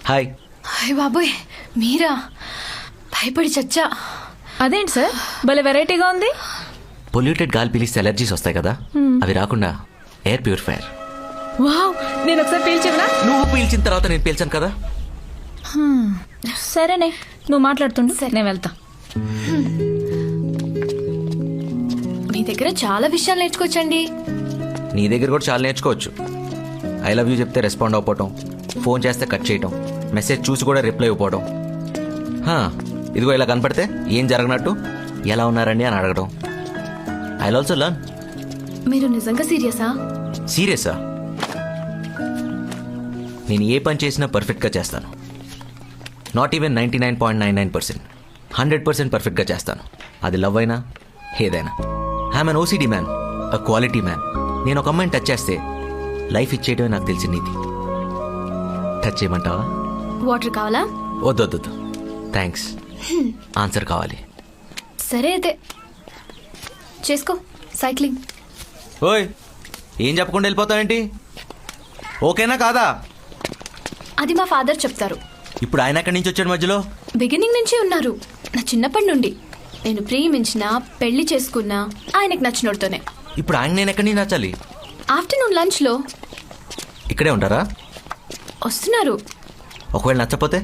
Hi. Hi బాబోయ్, మీరా? భయపడి చచ్చా. అదేంటి సార్ భలే వెరైటీగా ఉంది. పొల్యూటెడ్ గాలి పీలిస్తే ఎలర్జీస్ వస్తాయి కదా, అవి రాకుండా ఎయిర్ ప్యూరిఫైయర్. వావ్, నేను ఒకసారి పీల్చగలనా? నువ్వు పీల్చిన తర్వాత నేను పీల్చాను కదా. సరేనే, నువ్వు మాట్లాడుతుండు, నేను వెళ్తా. మీ దగ్గర చాలా విషయాలు నేర్చుకోవచ్చండి. నీ దగ్గర కూడా చాలా నేర్చుకోవచ్చు. ఐ లవ్ యూ చెప్తే రెస్పాండ్ అవ్వకపోవటం, ఫోన్ చేస్తే కట్ చేయటం, మెసేజ్ చూసి కూడా రిప్లై ఇవ్వకపోవడం. ఇదిగో ఇలా కనపడితే ఏం జరగనట్టు ఎలా ఉన్నారండి అని అడగడం. I also learn. మీరు నిజంగా సీరియసా? సీరియసా? నేను ఏ పని చేసినా పర్ఫెక్ట్గా చేస్తాను. నాట్ ఈవెన్ 99.99%, 100% పర్ఫెక్ట్గా చేస్తాను. అది లవ్ అయినా ఏదైనా. I'm an OCD man, a quality man. నేను ఒక అమ్మాయిని టచ్ చేస్తే లైఫ్ ఇచ్చేయటమే నాకు తెలిసిన నీతి. టచ్ చేయమంటావా? వాటర్ కావాలా? వద్దొద్దు, థ్యాంక్స్. ఆన్సర్ కావాలి. సరే అయితే చేసుకో సైక్లింగ్. ఓయ్, ఏం చెప్పకుండా వెళ్ళిపోతావేంటి? ఓకేనా కాదా? అది మా ఫాదర్ చెప్తారు. ఇప్పుడు ఆయన ఎక్కడి నుంచి వచ్చాడు మధ్యలో? బిగినింగ్ నుంచి ఉన్నారు. నా చిన్నప్పటి నుండి నేను ప్రేమించిన, పెళ్లి చేసుకున్నా ఆయనకు నచ్చినోడుతోనే. ఇప్పుడు ఆయన నేను ఎక్కడి నుంచి నచ్చాలి? ఆఫ్టర్నూన్ లంచ్ లో ఇక్కడే ఉంటారా? వస్తున్నారు. ఒకవేళ నచ్చపోతే?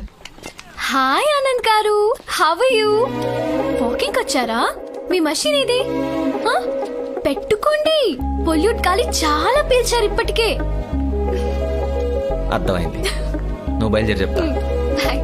హాయ్ ఆనంద్ గారు, హౌ ఆర్ యు? వాకింగ్ వచ్చారా? మీ మషిన్ ఇది పెట్టుకోండి. పొల్యూట్ గాలి చాలా పీల్చారు ఇప్పటికే. అర్థమైంది. నువ్వు బయలుదేరి చెప్తా. బాయ్.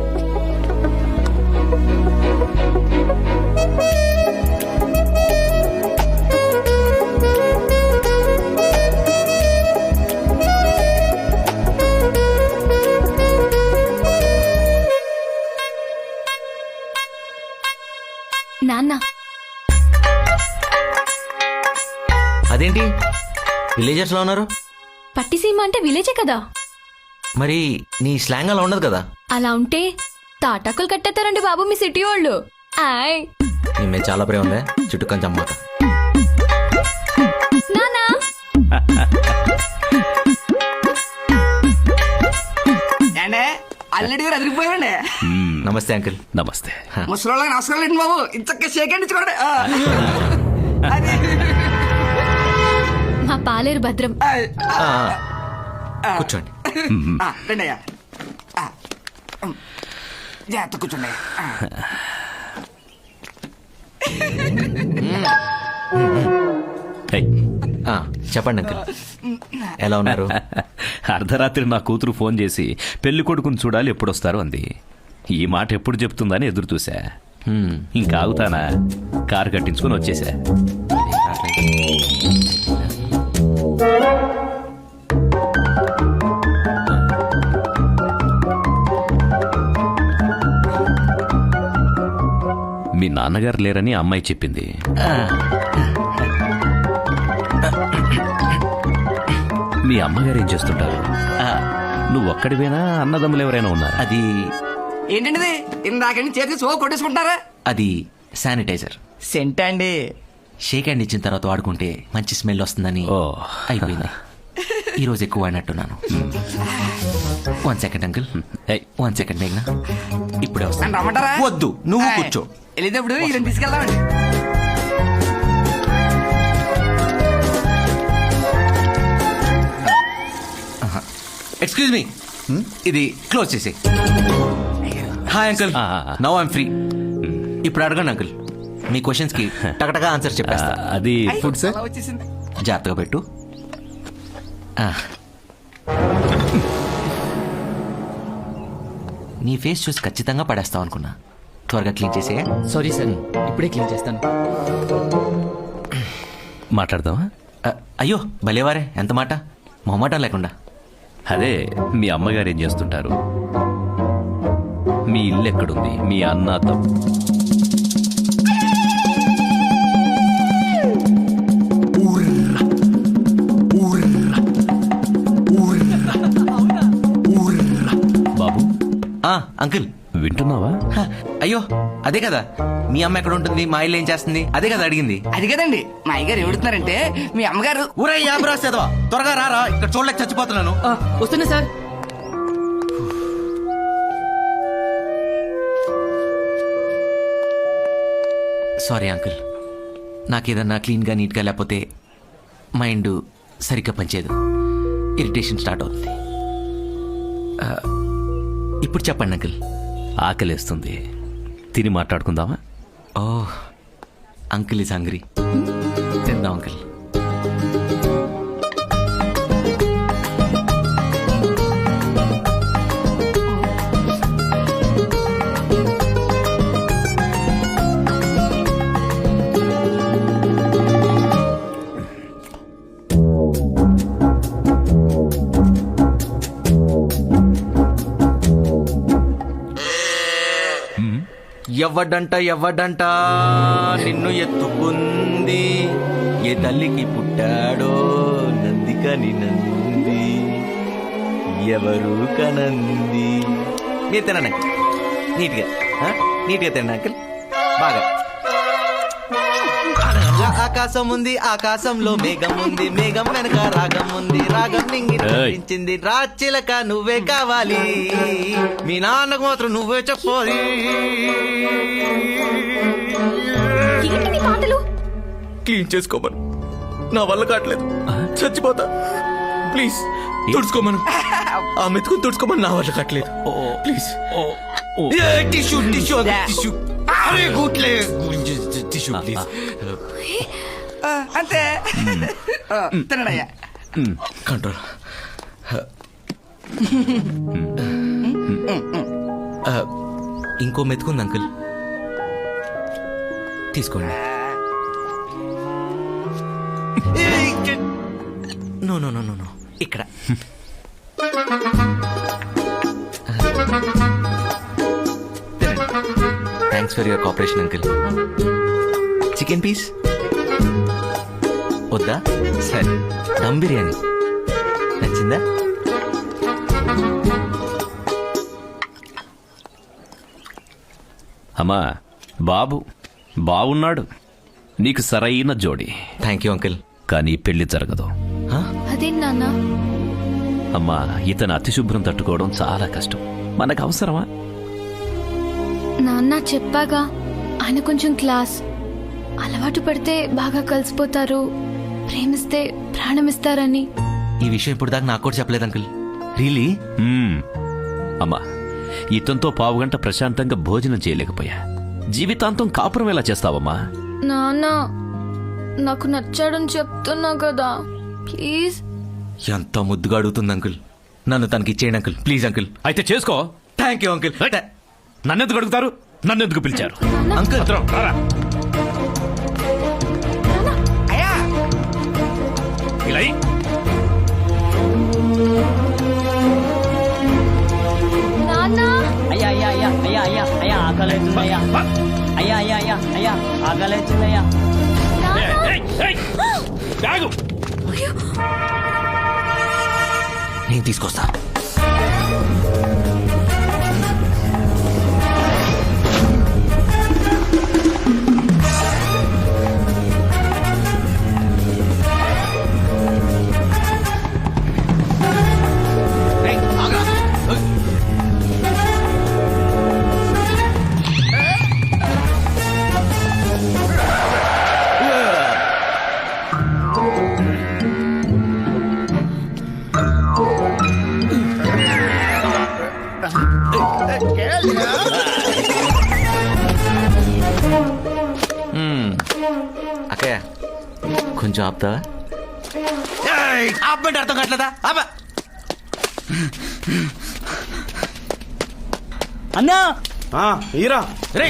నాన్న, అదేంటి విలేజర్స్ లో ఉన్నారు? పట్టిసీమ అంటే విలేజే కదా. మరి నీ స్లాంగ్ అలా ఉండదు కదా. అలా ఉంటే తాటాకులు కట్టేస్తారండి బాబు మీ సిటీ వాళ్ళు. ఆయ్, నీ మీద చాలా ప్రేమ ఉందే, చుట్టూ కొంచెం అమ్మాక. నానా అల్లడి గారు అదిరిపోయాడండి. నమస్తే అంకుల్. నమస్తే. ముసలి నమస్కారం అండి బాబు. ఇంతక షేకండి చూడండి. మా పాలేరు భద్రం. కూర్చోండి. రండి అయ్యా, జాగ్రత్త కూర్చోండి. హై. చెప్పండి అంకుల్, ఎలా ఉన్నారు? అర్ధరాత్రి నా కూతురు ఫోన్ చేసి పెళ్లి కొడుకుని చూడాలి ఎప్పుడొస్తారు అంది. ఈ మాట ఎప్పుడు చెప్తుందని ఎదురు చూసా. ఇంకా ఆగుతానా? కారు కట్టించుకుని వచ్చేసా. మీ నాన్నగారు లేరని అమ్మాయి చెప్పింది. మీ అమ్మగారు ఏం చేస్తుంటారు? నువ్వు ఒక్కడివేనా? అన్నదమ్ములు ఎవరైనా ఉన్నారా? అది ఏంటండి ఇందాక చేతి సో కొట్టేసుకుంటారా? అది శానిటైజర్. సెంట్ అండి. షేక్ హ్యాండ్ ఇచ్చిన తర్వాత వాడుకుంటే మంచి స్మెల్ వస్తుందని ఓ. అయిపోయింది. ఈరోజు ఎక్కువ వాడినట్టున్నాను. 1 సెకండ్ అంకుల్. 1 సెకండ్ మేఘ్నా, ఇప్పుడే వస్తాను. రమ్మంటారా? వద్దు, నువ్వు కూర్చో. వెళ్ళేటప్పుడు ఈ రెండు తీసుకెళ్దామండి. ఎక్స్క్యూజ్ మీ, ఇది క్లోజ్ చేసి. Hi uncle, now I'm free. ఇప్పుడు అడగండి అంకుల్, మీ క్వశ్చన్స్ కి టకటగా ఆన్సర్ చెప్పేస్తా. అది ఫుడ్ సార్, అలా వచ్చేసింది. జాగ్రత్తగా పెట్టు. నీ ఫేస్ చూసి ఖచ్చితంగా పడేస్తావు అనుకున్నా. త్వరగా క్లీన్ చేసే. సారీ సార్, ఇప్పుడే క్లీన్ చేస్తాను. మాట్లాడదామా? అయ్యో భలేవారే, ఎంత మాట, మొహమాటం లేకుండా. అదే, మీ అమ్మగారు ఏం చేస్తుంటారు? మీ ఇల్లు ఎక్కడుంది? మీ అన్న తమ్ముడు బాబు, అంకుల్ వింటున్నావా? అయ్యో అదే కదా, మీ అమ్మ ఎక్కడ ఉంటుంది, మా ఇల్లు ఏం చేస్తుంది, అదే కదా అడిగింది. అది కదండి, మా అయ్యగారు ఏడుతున్నారంటే మీ అమ్మగారు. ఊరే యాబ్రాసేదవా, త్వరగా రారా, ఇక్కడ చూడలేక చచ్చిపోతున్నాను. వస్తున్నా సార్. సారీ అంకుల్, నాకేదన్నా క్లీన్గా నీట్గా లేకపోతే మైండ్ సరిగ్గా పనిచేయదు, ఇరిటేషన్ స్టార్ట్ అవుతుంది. ఇప్పుడు చెప్పండి అంకుల్. ఆకలేస్తుంది, తిని మాట్లాడుకుందామా? ఓ, అంకుల్ ఈజ్ హంగ్రీ. తిందాం అంకుల్. ఎవ్వడంట నిన్ను ఎత్తుకుంది, ఏ తల్లికి పుట్టాడో నందికని నంది, ఎవరు కనంది. మీరు తినండి నీట్గా, నీట్గా తినండి అంకుల్, బాగా. ఆకాశం ఉంది, ఆకాశంలో మేఘం ఉంది, మేఘం వెనక రాగం ఉంది, రాగం నింగించింది, రాచిలక నువ్వే కావాలి, మీ నాన్నకు మాత్రం నువ్వే చెప్పాలి. క్లీన్ చేసుకోమను, నా వల్ల కావట్లేదు, చచ్చిపోతా. ప్లీజ్ తుడుచుకోమను, ఆ మెతుకుని తుడుచుకోమని, నా వల్ల కావట్లేదు. Please tissue tissue tissue tissue please. అంతే తినడయ్యా. కంట్రోల్. ఇంకో మెతుకుంది అంకుల్, తీసుకోండి. No no no no no, ఇక్కడ. Thanks for your cooperation uncle. Chicken piece వద్దా? సరే, దమ్ బిర్యానీ నచ్చిందా? అమ్మా, బాబు బాగున్నాడు, నీకు సరైన జోడి. Thank you uncle. కానీ పెళ్లి జరగదు. అదేం నాన్న? అమ్మా, ఇతను అతిశుభ్రం తట్టుకోవడం చాలా కష్టం, మనకు అవసరమా? నాన్న చెప్పాగా, ఆయన కొంచెం క్లాస్, అలవాటు పడితే బాగా కలిసిపోతారు, ప్రేమిస్తే ప్రాణమిస్తారని. ఈ విషయం ఇప్పుడు దాకా నాకు కూడా చెప్పలేదు అంకుల్. రియలీ? అమ్మా, ఇతనితో పావుగంట ప్రశాంతంగా భోజనం చేయలేకపోయా, జీవితాంతం కాపురం ఎలా చేస్తావమ్మా? నాన్న, నాకు నచ్చాడని చెప్తున్నా కదా, ప్లీజ్. ఎంత ముద్దుగా అడుగుతుంది అంకుల్, నన్ను తనకి ఇచ్చేయండి అంకుల్, ప్లీజ్ అంకుల్. అయితే చేసుకో. Thank you uncle. నన్నెందుకు అడుగుతారు? నన్నెందుకు పిలిచారు? అంకుల్ అయ్యా ఇలా అయ్యి. నాన్న, అయ్యా అయ్యా అయ్యా అయ్యా అయ్యా అయ్యా ఆకలేస్తుందయ్యా. అయ్యా అయ్యా అయ్యా అయ్యా ఆకలేస్తుందయ్యా. ఆగు. నేను తీసుకొస్తా. అక్కయ్య కొంచెం ఆపుతావా? ఆపమంటే అర్థం కావట్లేదా? అన్నా ఈరా రే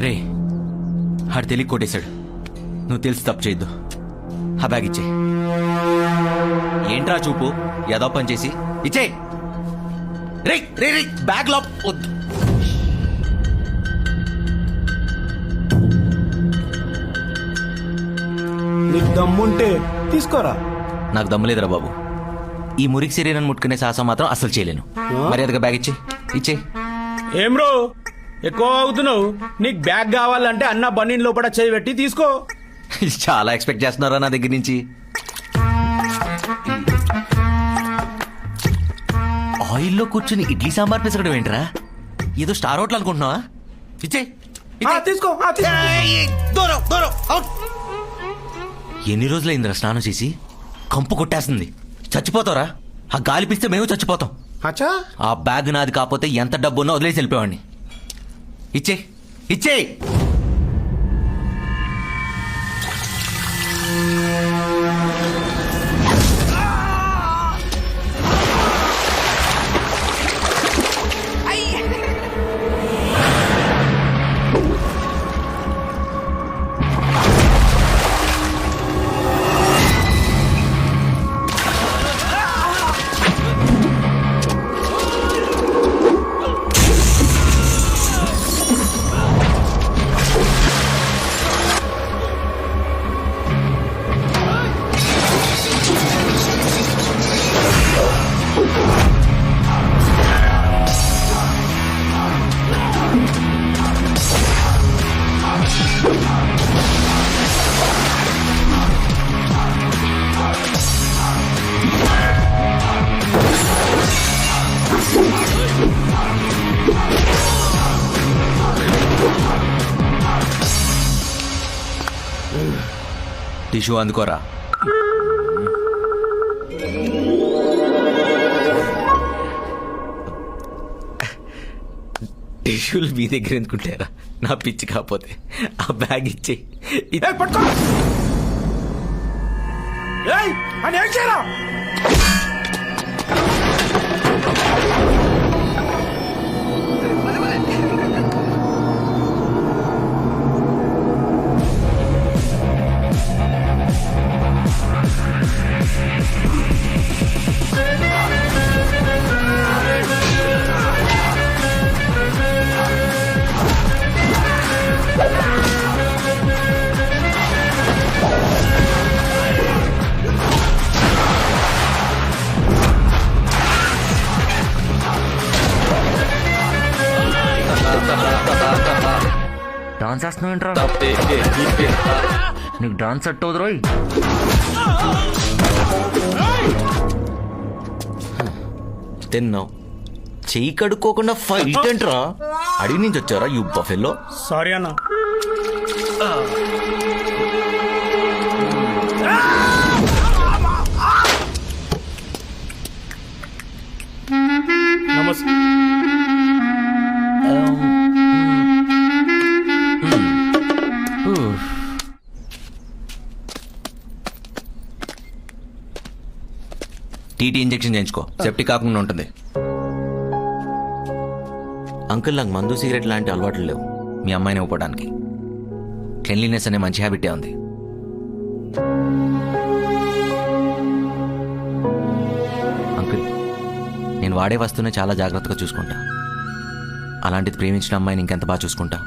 రే ఆడు తెలియ కొట్టేశాడు. నువ్వు తెలిసి తప్పు చేయొద్దు. ఆ బ్యాగ్ ఇచ్చే. ఏంట్రా చూపు ఏదో పని చేసి ఇచ్చే. రే రే రే బ్యాగ్ లో వద్దు. నీకు దమ్ముంటే తీసుకోరా. నాకు దమ్ము లేదురా బాబు. ఈ మురికి శరీరాన్ని ముట్టుకునే సాహసం మాత్రం అసలు చేయలేను. మర్యాదగా బ్యాగ్ ఇచ్చే. ఏం బ్రో ఎక్కువ అవుతున్నావు? నీకు బ్యాగ్ కావాలంటే అన్న బన్నీన్ లోపల చేయి పెట్టి తీసుకో. చాలా ఎక్స్పెక్ట్ చేస్తున్నారా నా దగ్గర నుంచి? ఆయిల్లో కూర్చుని ఇడ్లీ సాంబార్ పిసకడం ఏంట్రా? ఏదో స్టార్ హోటల్ అనుకుంటున్నావా? ఇచ్చే. తీసుకో. దూరం దూరం అవుట్. ఎన్ని రోజులైందిరా స్నానం చేసి? కంపు కొట్టేస్తుంది. చచ్చిపోతావురా. ఆ గాలి పిస్తే మేము చచ్చిపోతాం. అచ్చా ఆ బ్యాగ్ నాది కాకపోతే ఎంత డబ్బు ఉన్నా వదిలేసి వెళ్ళిపోవాడిని. ఇచ్చే. టిష్యూ అందుకోరా. టిష్యూలు మీ దగ్గర ఎందుకుంటారా? నా పిచ్చి కాకపోతే ఆ బ్యాగ్ ఇచ్చే. పట్టుకో. అని ఏం చేయరా? డాన్స్ వేస్తున్నావు ఏంట్రా? నీకు డాన్స్ సెట్ అవుతురా? తిన్నావు చెయ్యి కడుక్కోకుండా ఫైట్ ఏంట్రా? అడిగి నుంచి వచ్చారా యూ బఫెల్లో? సారీ అన్న. నమస్తే. టీటీ ఇంజెక్షన్ చేయించుకో. సెప్టిక్ కాకుండా ఉంటుంది. అంకుల్ నాకు మందు సిగరెట్ లాంటి అలవాట్లు లేవు మీ అమ్మాయిని ఇవ్వడానికి. క్లెన్లీనెస్ అనే మంచి హ్యాబిటే ఉంది. అంకుల్ నేను వాడే వస్తువునే చాలా జాగ్రత్తగా చూసుకుంటా. అలాంటిది ప్రేమించిన అమ్మాయిని ఇంకెంత బాగా చూసుకుంటా.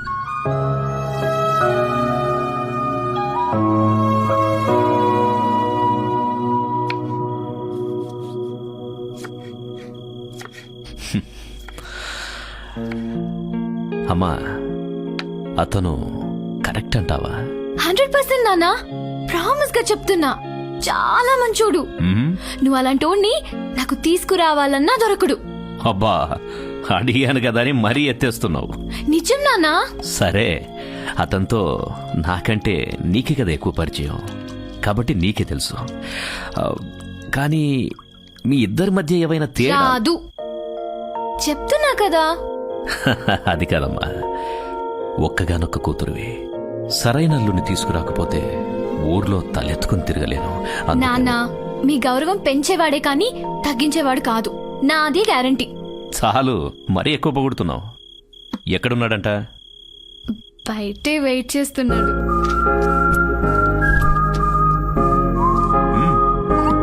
అమ్మా అతను కరెక్ట్ అంటావా? 100% నాన్నా. ప్రామిస్ గా చెప్తున్నా. చాలా మంచోడు. నువ్వు అలాంటోడిని నాకు తీసుకురావాలన్నా దొరకడు. అబ్బా అడిగాను కదా అని మరీ ఎత్తేస్తున్నావు. నిజం నాన్నా. సరే అతనితో నాకంటే నీకే కదా ఎక్కువ పరిచయం కాబట్టి నీకే తెలుసు. కానీ మీ ఇద్దరి మధ్య ఏమైనా తేడా? రాదు చెప్తున్నా కదా. అది కాదమ్మా, ఒక్కగానొక్క కూతురువి. సరైన అల్లుని తీసుకురాకపోతే ఊర్లో తలెత్తుకుని తిరగలేను. అందుకని- నాన్న మీ గౌరవం పెంచేవాడే కానీ తగ్గించేవాడు కాదు, నాది గ్యారంటీ. చాలు, మరీ ఎక్కువ పొగుడుతున్నావు. ఎక్కడున్నాడంట? బయటే వెయిట్ చేస్తున్నాడు.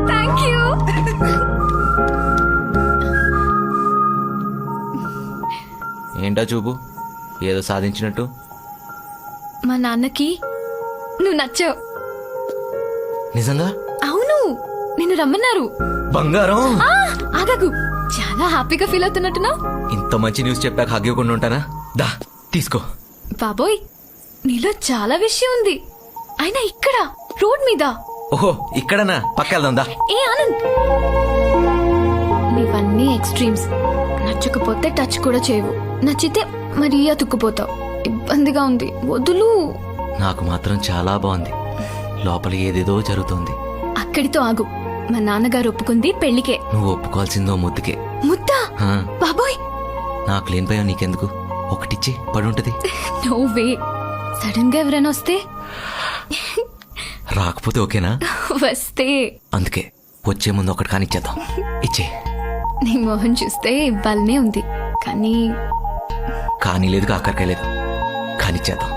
Thank you. ఏంటా చూపు, ఏదో సాధించినట్టు? మా నాన్నకి నువ్వు నచ్చావు. నిజంగా? అవును, నిన్ను రమ్మన్నారు. బంగారం, ఆగకు, చాలా హ్యాపీగా ఫీల్ అవుతున్నట్టున్నావు. ఇంత మంచి న్యూస్ చెప్పాక హగ్గివ్వకుండా ఉంటానా? దా తీసుకో. బాబోయ్, నీలో చాలా విషయం ఉంది. అయినా ఇక్కడ రోడ్ మీద. ఓహో, ఇక్కడనా? పక్కెళ్దాం దా. ఏ ఆనంద్, నీవన్నీ ఎక్స్ట్రీమ్స్. నచ్చకపోతే టచ్ కూడా చేయవు, నచ్చితే మరీ అతుక్కుపోతావు. ఇబ్బందిగా ఉంది, వదులు. నాకు మాత్రం చాలా బాగుంది. లోపల ఏదేదో జరుగుతోంది. అక్కడితో ఆగు. మా నాన్నగారు ఒప్పుకుంది పెళ్లికే. నువ్వు ఒప్పుకోవాల్సిందో ముద్దుకే. ముద్దా? ఆ, బాబోయ్, నాకు లేని భయం నీకెందుకు? ఒకటిచ్చి పడుంటది. No way. సడన్ గా ఎవరైనా వస్తే? రాకపోతే ఓకేనా? వస్తే అందుకే వచ్చే ముందు ఒకటి కానిచ్చేద్దాం. ఇచ్చే. నీ మొహం చూస్తే ఇవ్వాలనే ఉంది, కానీ లేదు, కాకరకాయ లేదు. కానిచ్చేద్దాం.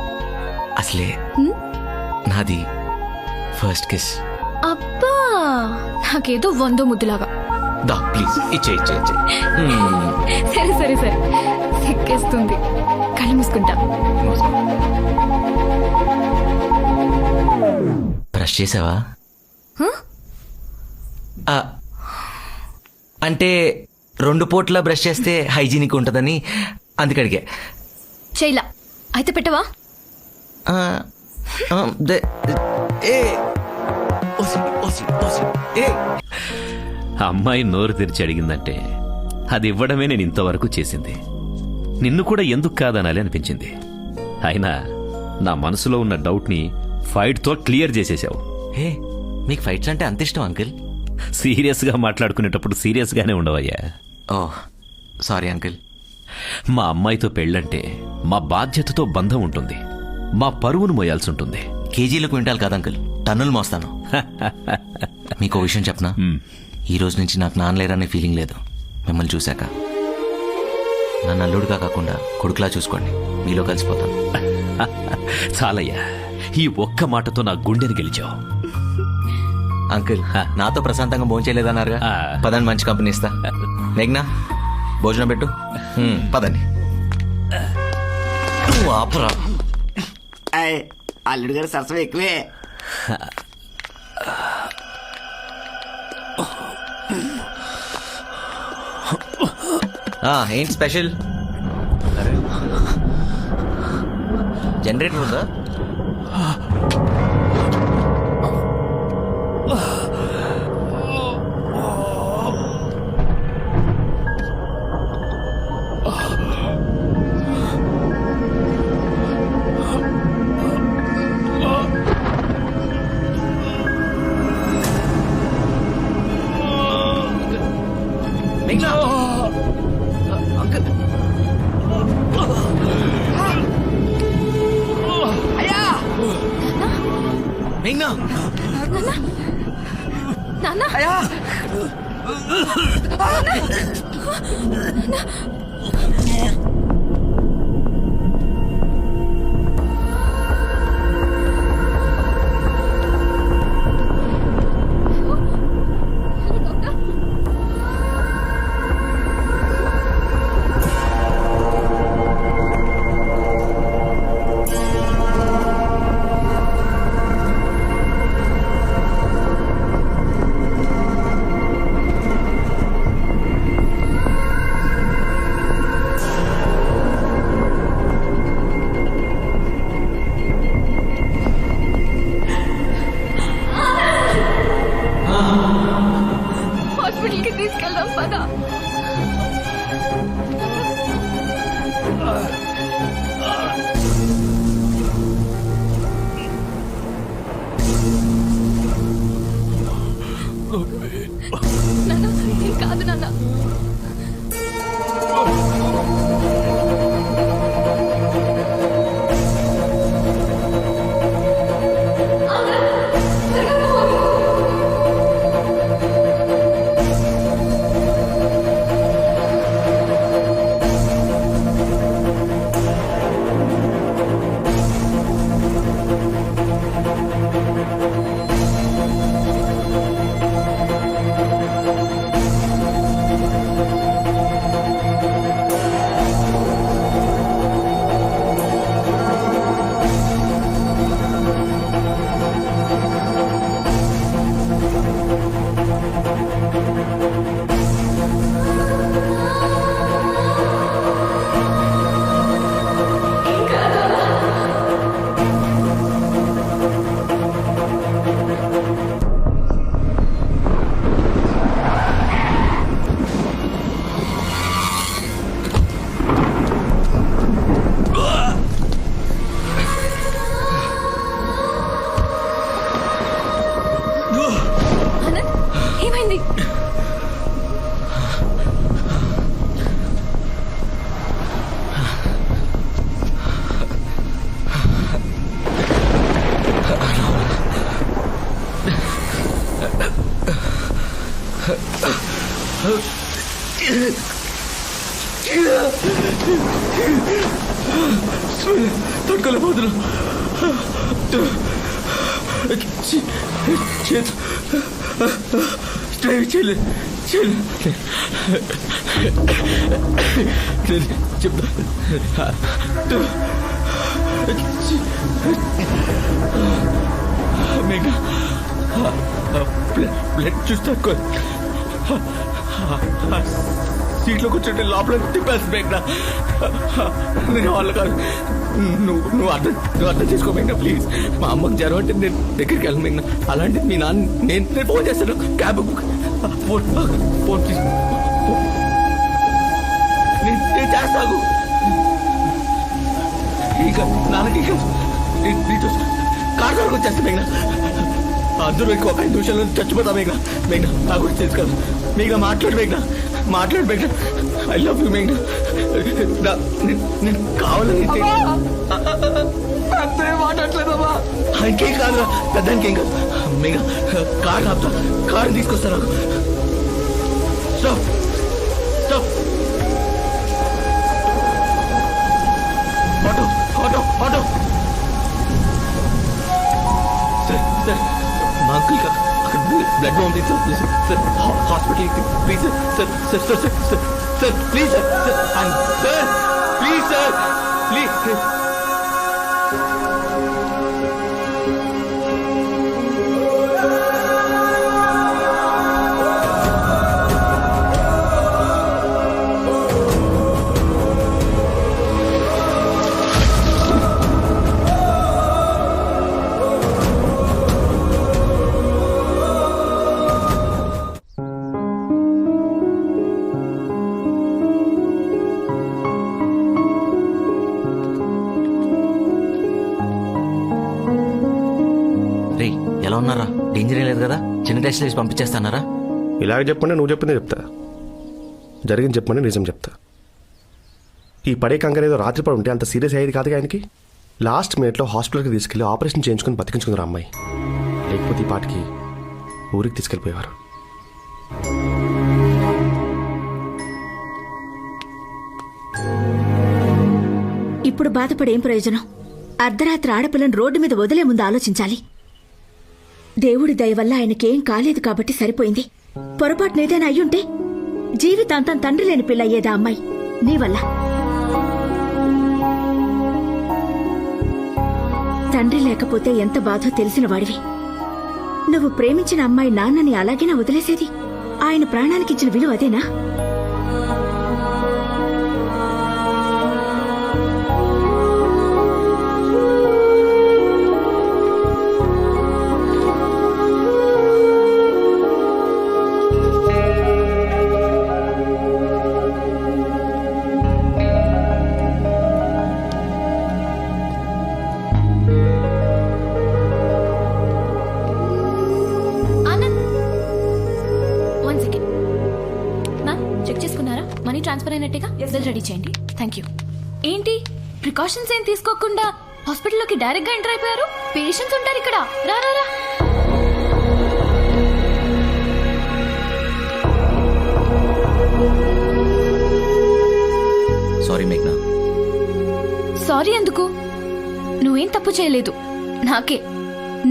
అసలే నాది ఫస్ట్ కిస్. అబ్బా, నాకేదో 100 ముద్దులాగా. దా ప్లీజ్, ఇచ్చే ఇచ్చే ఇచ్చే. సరే సరే సరే, సిక్కేస్తుంది. కళ్ళు మూసుకుంటా. బ్రష్ చేసావా? హ? అంటే 2 పూట్ల బ్రష్ చేస్తే హైజీనిక్ ఉంటుందని అందుకడిగే. చైలా అయితే పెట్టవా? అమ్మాయి నోరు తెరిచి అడిగిందంటే అది ఇవ్వడమే నేను ఇంతవరకు చేసింది. నిన్ను కూడా ఎందుకు కాదనాలి అనిపించింది. అయినా నా మనసులో ఉన్న డౌట్ని ఫైట్తో క్లియర్ చేసేసావు. హే, మీకు ఫైట్స్ అంటే అంత ఇష్టం అంకిల్? సీరియస్గా మాట్లాడుకునేటప్పుడు సీరియస్గానే ఉండవయ్యా. ఓ సారీ అంకిల్. మా అమ్మాయితో పెళ్ళంటే మా బాధ్యతతో బంధం ఉంటుంది, మా పరువును మోయాల్సి ఉంటుంది. కేజీలు క్వింటాల్ కాదు అంకిల్, టన్నులు మోస్తాను. మీకు విషయం చెప్పనా? ఈ రోజు నుంచి నాకు నాన్నలేరనే ఫీలింగ్ లేదు మిమ్మల్ని చూశాక. నన్ను అల్లుడుగా కాకుండా కొడుకులా చూసుకోండి, మీలో కలిసిపోతాను. చాలయ్యా, ఈ ఒక్క మాటతో నా గుండెని గెలిచావు. అంకిల్, నాతో ప్రశాంతంగా భోంచేయలేదన్నారుగా, పదండి మంచి కంపెనీ ఇస్తా. మేఘ్నా, భోజనం పెట్టు. పదండి. ఆపురా. అల్లుడు గారు సరసం ఎక్కువే. ఏంటి స్పెషల్? జనరేటర్ ఉందా? మేఘ్నా, నాన్న, తట్టుకోలేకపోతున్నా. చేయలేదు చెప్తా. మేఘ బ్లడ్ చూస్తా సీట్లో కూర్చుంటే లోపల తిప్పేసి మేఘ. నేను వాళ్ళు కాదు, నువ్వు అర్థం చేసుకో మేఘ ప్లీజ్. మా అమ్మకి జ్వరం అంటే నేను దగ్గరికి వెళ్ళను మేఘ. అలాంటిది మీ నాన్న నేను ఫోన్ చేస్తాను. క్యాబ్ ఫోన్ ప్లీజ్ నేను చేస్తాను. ఇంకా నాన్నకి నీతో కార్ వరకు వచ్చేస్తా మేఘ. అందరూ ఎక్కువ 5 నిమిషాల్లో చచ్చిపోతా మేఘ. మేఘ నా గురించి తెలుసు కదా మేఘ. మాట్లాడు మేఘ. ఐ లవ్ యూ మేఘ. నేను కావాలని మాట్లాడలేదమ్మా. ఇంకేం కాదు, పెద్దానికి ఏం కాదు మేఘ. కార్ ఆపుతా, కారు తీసుకొస్తా. నాకు స్టాప్. ఆటో సార్ మా అంకుల్ అక్కడ బ్లడ్ పంపిస్తాం sir. Hospital please sir please sir. రే ఎలా ఉన్నారా? డేంజర్ ఏం లేదు కదా? చిన్న టెస్ట్ చేసి పంపించేస్తానారా? ఇలాగ చెప్పండి, నువ్వు చెప్పిందే చెప్తా. జరిగింది చెప్పండి, నిజం చెప్తా. ఈ పడే కంగారు ఏదో రాత్రిపడి ఉంటే అంత సీరియస్ అయ్యేది కాదు. ఆయనకి లాస్ట్ మినిట్లో హాస్పిటల్కి తీసుకెళ్లి ఆపరేషన్ చేయించుకుని బతికించుకుందరు అమ్మాయి. లేకపోతే ఈ పాటికి ఊరికి తీసుకెళ్ళిపోయేవారు. ఇప్పుడు బాధపడేం ప్రయోజనం? అర్ధరాత్రి ఆడపిల్లని రోడ్డు మీద వదిలే ముందు ఆలోచించాలి. దేవుడి దయ వల్ల ఆయనకేం కాలేదు కాబట్టి సరిపోయింది. పొరపాటున ఏదైనా అయ్యుంటే జీవితాంతం తండ్రి లేని పిల్ల అయ్యేదా అమ్మాయి నీ వల్ల. తండ్రి లేకపోతే ఎంత బాధో తెలిసిన వాడివి. నువ్వు ప్రేమించిన అమ్మాయి నాన్నని అలాగేనా వదిలేసేది? ఆయన ప్రాణానికిచ్చిన విలువ అదేనా? ట్రాన్స్ఫర్ అయినట్టుగా బిల్ రెడీ చేయండి. Thank you. ఏంటి ప్రికాషన్స్ ఏం తీసుకోకుండా హాస్పిటల్లోకి డైరెక్ట్ గా ఎంటర్ అయిపోయారు? పేషెంట్స్ ఉంటారు ఇక్కడ. రా రా రా. సారీ మేఘ్నా. సారీ ఎందుకు? నువ్వేం తప్పు చేయలేదు.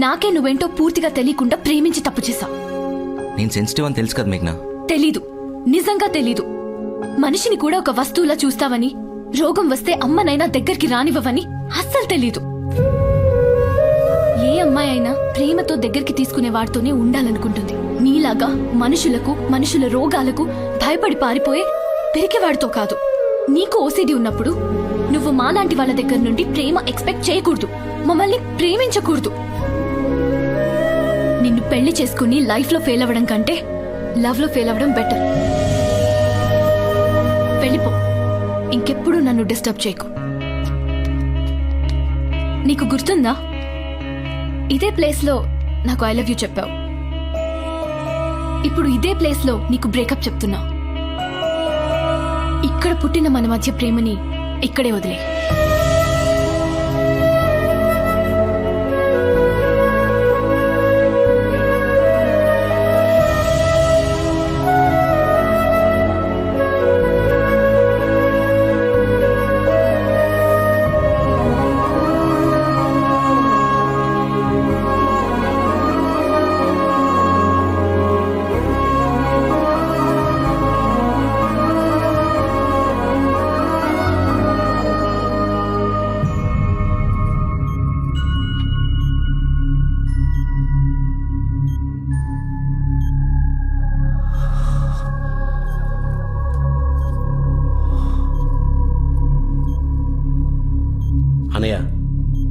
నాకే నువ్వేంటో పూర్తిగా తెలియకుండా ప్రేమించి తప్పు చేశా. నేను సెన్సిటివ్ అని తెలుసు కదా మేఘ్నా. తెలీదు, నిజంగా తెలీదు. మనిషిని కూడా ఒక వస్తువులా చూస్తావని, రోగం వస్తే అమ్మనైనా దగ్గరికి రానివ్వవని అస్సలు తెలీదు. ఏ అమ్మాయి అయినా ప్రేమతో దగ్గరికి తీసుకునే వాడితోనే ఉండాలనుకుంటుంది. నీలాగా మనుషుల రోగాలకు భయపడి పారిపోయే పెరికేవాడితో కాదు. నీకు ఓసిడి ఉన్నప్పుడు నువ్వు మాలాంటి వాళ్ళ దగ్గర నుండి ప్రేమ ఎక్స్పెక్ట్ చేయకూడదు. మమ్మల్ని ప్రేమించకూడదు. నిన్ను పెళ్లి చేసుకుని లైఫ్ లో ఫెయిల్ అవ్వడం కంటే లవ్ లో ఫెయిల్ అవ్వడం బెటర్. వెళ్ళిపో. ఇంకెప్పుడు నన్ను డిస్టర్బ్ చేయకు. నీకు గుర్తుందా, ఇదే ప్లేస్ లో నాకు ఐ లవ్ యూ చెప్పావు. ఇప్పుడు ఇదే ప్లేస్ లో నీకు బ్రేకప్ చెప్తున్నా. ఇక్కడ పుట్టిన మన మధ్య ప్రేమని ఇక్కడే వదిలే.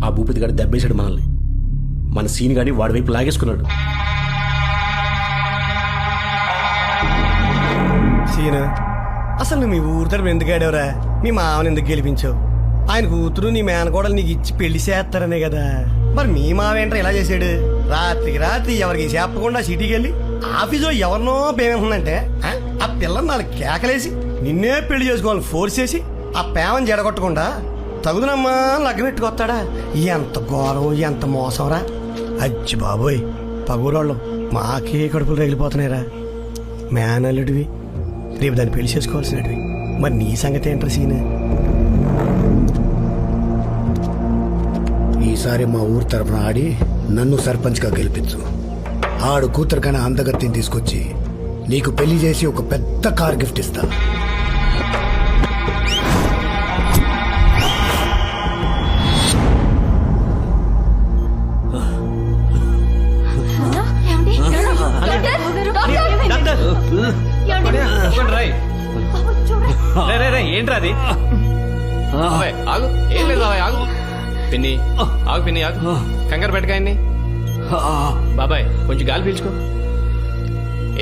ఆ భూపతి గారు దెబ్బేశాడు మనల్ని. మన సీన్ గాని వాడి వైపు లాగేసుకున్నాడు. సీను, అసలు నువ్వు మీ ఊరి తరపు ఎందుకు ఆడేవరా? మీ మామని ఎందుకు గెలిపించావు? ఆయన కూతురు నీ మేనకోడలు నీకు ఇచ్చి పెళ్లి చేస్తారనే కదా. మరి మీ మామ ఏంట్రా ఇలా చేశాడు? రాత్రికి రాత్రి ఎవరికి చెప్పకుండా సిటీకి వెళ్ళి ఆఫీసులో ఎవరినో పేమెంటుందంటే ఆ పిల్లని నాలుగు కేకలేసి నిన్నే పెళ్లి చేసుకోవాలని ఫోర్స్ చేసి ఆ పేమని జడగొట్టకుండా తగుదనమ్మా లగ్గనెట్టుకొస్తాడా? ఎంత ఘోరం, ఎంత మోసం రా. అచ్చి బాబోయ్, పగూరోళ్ళం మాకే కడుపులు రగిలిపోతున్నాయిరా. మేనల్లుడివి, రేపు దాన్ని పెళ్లి చేసుకోవాల్సినవి. మరి నీ సంగతి ఏంట్రా సీన్? ఈసారి మా ఊరు తరఫున ఆడి నన్ను సర్పంచ్గా గెలిపించు. ఆడు కూతురు కన్నా అందగత్తిని తీసుకొచ్చి నీకు పెళ్లి చేసి ఒక పెద్ద కార్ గిఫ్ట్ ఇస్తా. ఏంట్రా అది? ఆగు, ఏం లేదు బాబాయ్, ఆగు. పిన్ని ఆగు, పిన్ని ఆగు, కంగారు పెట్టకాయన్ని. బాబాయ్ కొంచెం గాలి పీల్చుకో.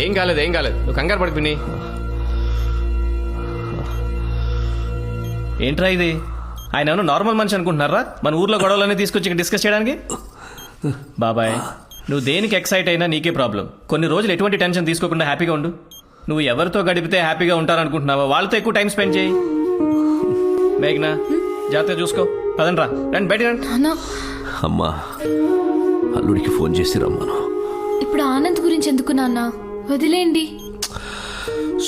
ఏం కాలేదు, ఏం కాలేదు, నువ్వు కంగారు పడకు పిన్ని. ఏంట్రా ఇది? ఆయన ఏమన్నా నార్మల్ మనిషి అనుకుంటున్నారా మన ఊర్లో గొడవలన్నీ తీసుకొచ్చి డిస్కస్ చేయడానికి? బాబాయ్, నువ్వు దేనికి ఎక్సైట్ అయినా నీకే ప్రాబ్లం. కొన్ని రోజులు ఎటువంటి టెన్షన్ తీసుకోకుండా హ్యాపీగా ఉండు. నువ్వు ఎవరితో గడిపితే హ్యాపీగా ఉంటారనుకుంటున్నావో వాళ్ళతో ఎక్కువ టైం స్పెండ్ చేయి. మేఘ్నా, జాగ్రత్తగా చూసుకో. పదండ్రా, రండి బయట రండి. అమ్మా, అల్లుడికి ఫోన్ చేసి రమ్మను. ఇప్పుడు ఆనంద్ గురించి ఎందుకు నాన్న? వదిలేండి.